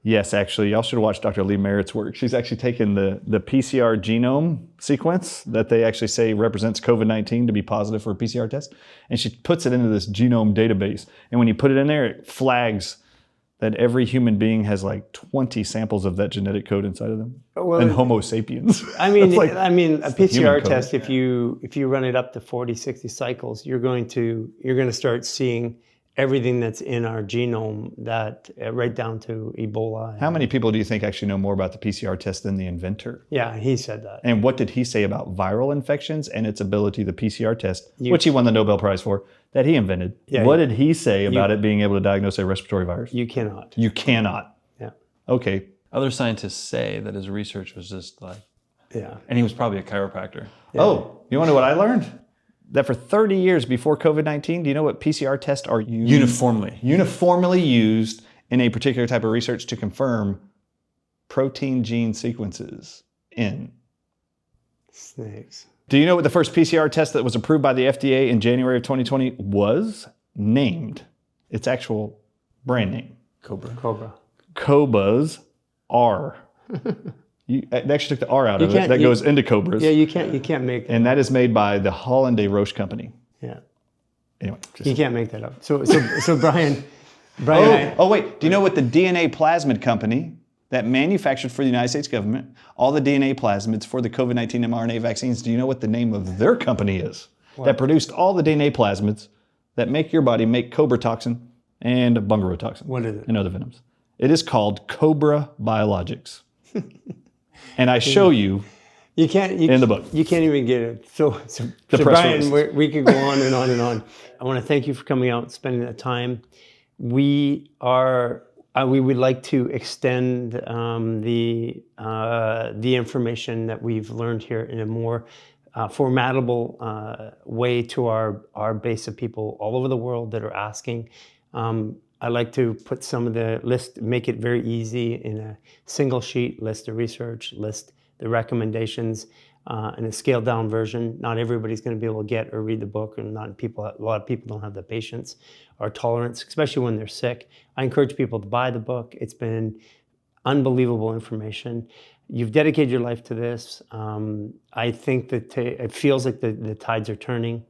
Speaker 2: Yes, actually, y'all should watch Dr. Lee Merritt's work. She's actually taken the PCR genome sequence that they actually say represents COVID-19 to be positive for a PCR test, and she puts it into this genome database. And when you put it in there, it flags that every human being has like 20 samples of that genetic code inside of them, and Homo sapiens.
Speaker 1: I mean,
Speaker 2: like,
Speaker 1: a PCR test, if you run it up to 40, 60 cycles, you're going to start seeing everything that's in our genome, that right down to Ebola.
Speaker 2: How many people do you think actually know more about the PCR test than the inventor?
Speaker 1: Yeah, he said that.
Speaker 2: And what did he say about viral infections and its ability, the PCR test, which he won the Nobel Prize for, that he invented?
Speaker 1: Yeah,
Speaker 2: what did he say about it being able to diagnose a respiratory virus?
Speaker 1: You cannot.
Speaker 2: You cannot.
Speaker 1: Yeah.
Speaker 2: Okay.
Speaker 3: Other scientists say that his research was just like,
Speaker 1: Yeah.
Speaker 3: and he was probably a chiropractor.
Speaker 2: Yeah. Oh, you want to know what I learned? That for 30 years before COVID-19, do you know what PCR tests are used? Uniformly used in a particular type of research to confirm protein gene sequences in
Speaker 1: snakes.
Speaker 2: Do you know what the first PCR test that was approved by the FDA in January of 2020 was? Named. Its actual brand name.
Speaker 1: Cobra.
Speaker 2: Cobas R. They actually took the R out of it. That goes into Cobras.
Speaker 1: Yeah, you can't make that.
Speaker 2: And that is made by the Holland de Roche company.
Speaker 1: Yeah.
Speaker 2: Anyway.
Speaker 1: You can't make that up. So Bryan.
Speaker 2: Wait. Do you know what the DNA plasmid company that manufactured for the United States government all the DNA plasmids for the COVID-19 mRNA vaccines, do you know what the name of their company is? What? That produced all the DNA plasmids that make your body make cobra toxin and bungaroo toxin.
Speaker 1: What is it?
Speaker 2: And other venoms. It is called Cobra Biologics. And I show you in the book.
Speaker 1: You can't even get it. So Bryan, we could go on and on and on. I want to thank you for coming out and spending the time. We would like to extend the information that we've learned here in a more formatable way to our base of people all over the world that are asking. I like to put some of the list, make it very easy in a single sheet, list the research, list the recommendations in a scaled down version. Not everybody's going to be able to get or read the book, and a lot of people don't have the patience or tolerance, especially when they're sick. I encourage people to buy the book. It's been unbelievable information. You've dedicated your life to this. I think that it feels like the tides are turning.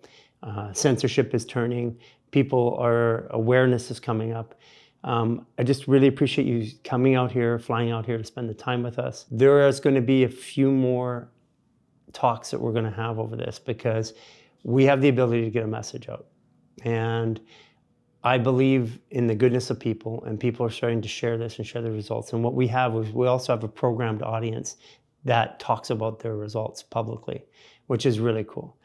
Speaker 1: Censorship is turning. Awareness is coming up. I just really appreciate you coming out here, flying out here to spend the time with us. There is going to be a few more talks that we're going to have over this because we have the ability to get a message out. And I believe in the goodness of people, and people are starting to share this and share the results. And what we have is we also have a programmed audience that talks about their results publicly, which is really cool.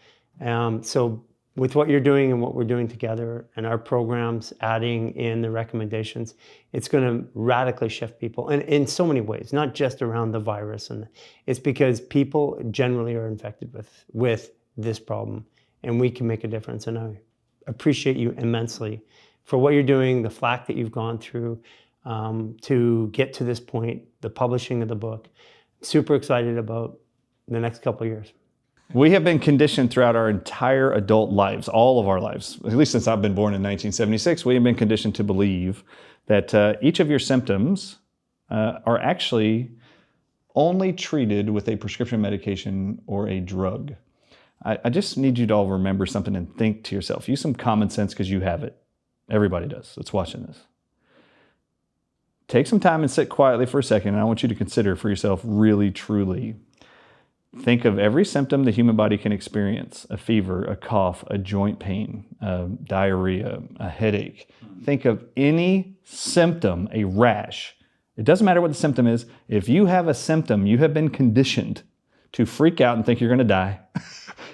Speaker 1: So with what you're doing and what we're doing together and our programs, adding in the recommendations, it's going to radically shift people. And in so many ways, not just around the virus. And it's because people generally are infected with this problem, and we can make a difference. And I appreciate you immensely for what you're doing, the flack that you've gone through to get to this point, the publishing of the book. Super excited about the next couple of years.
Speaker 2: We have been conditioned throughout our entire adult lives, all of our lives, at least since I've been born in 1976, we have been conditioned to believe that each of your symptoms are actually only treated with a prescription medication or a drug. I just need you to all remember something and think to yourself. Use some common sense because you have it. Everybody does that's watching this. Take some time and sit quietly for a second, and I want you to consider for yourself really, truly. Think of every symptom the human body can experience: a fever, a cough, a joint pain, diarrhea, a headache. Think of any symptom, a rash. It doesn't matter what the symptom is. If you have a symptom, you have been conditioned to freak out and think you're going to die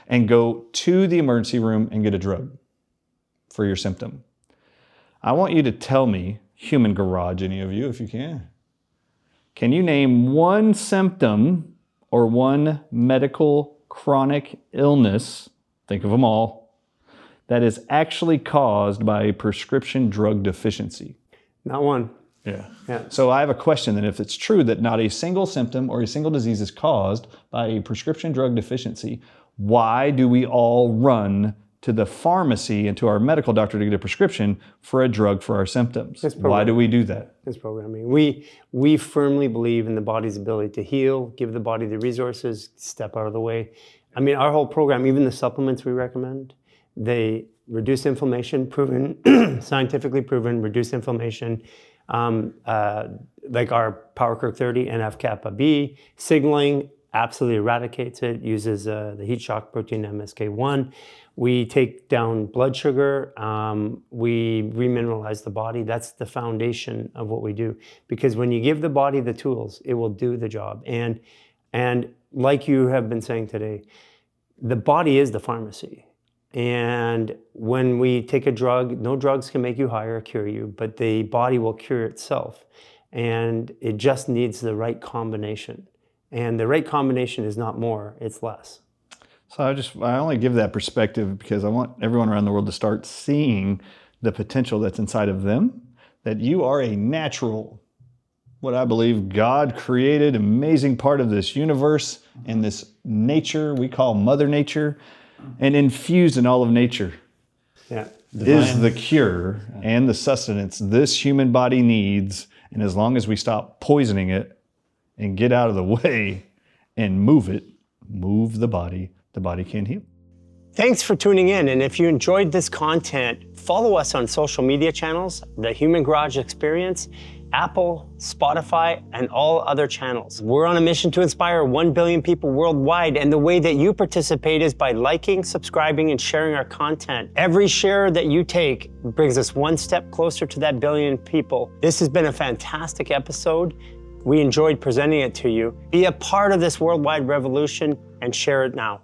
Speaker 2: and go to the emergency room and get a drug for your symptom. I want you to tell me, human garage, any of you, if you can you name one symptom or one medical chronic illness, think of them all, that is actually caused by a prescription drug deficiency?
Speaker 1: Not one.
Speaker 2: Yeah. So I have a question then. If it's true that not a single symptom or a single disease is caused by a prescription drug deficiency, why do we all run to the pharmacy and to our medical doctor to get a prescription for a drug for our symptoms? Why do we do that?
Speaker 1: It's programming. We firmly believe in the body's ability to heal, give the body the resources, step out of the way. I mean, our whole program, even the supplements we recommend, they reduce inflammation, proven, scientifically proven, reduce inflammation. Like our PowerCurve 30, NF-kappa B, signaling absolutely eradicates it, uses the heat shock protein MSK1. We take down blood sugar. We remineralize the body. That's the foundation of what we do. Because when you give the body the tools, it will do the job. And like you have been saying today, the body is the pharmacy. And when we take a drug, no drugs can make you higher or cure you, but the body will cure itself. And it just needs the right combination. And the right combination is not more, it's less.
Speaker 2: So I only give that perspective because I want everyone around the world to start seeing the potential that's inside of them, that you are a natural, what I believe God created, amazing part of this universe and this nature we call Mother Nature, and infused in all of nature is the cure and the sustenance this human body needs. And as long as we stop poisoning it and get out of the way and move the body can heal.
Speaker 1: Thanks for tuning in. And if you enjoyed this content, follow us on social media channels, The Human Garage Experience, Apple, Spotify, and all other channels. We're on a mission to inspire 1 billion people worldwide, and the way that you participate is by liking, subscribing, and sharing our content. Every share that you take brings us one step closer to that billion people. This has been a fantastic episode. We enjoyed presenting it to you. Be a part of this worldwide revolution and share it now.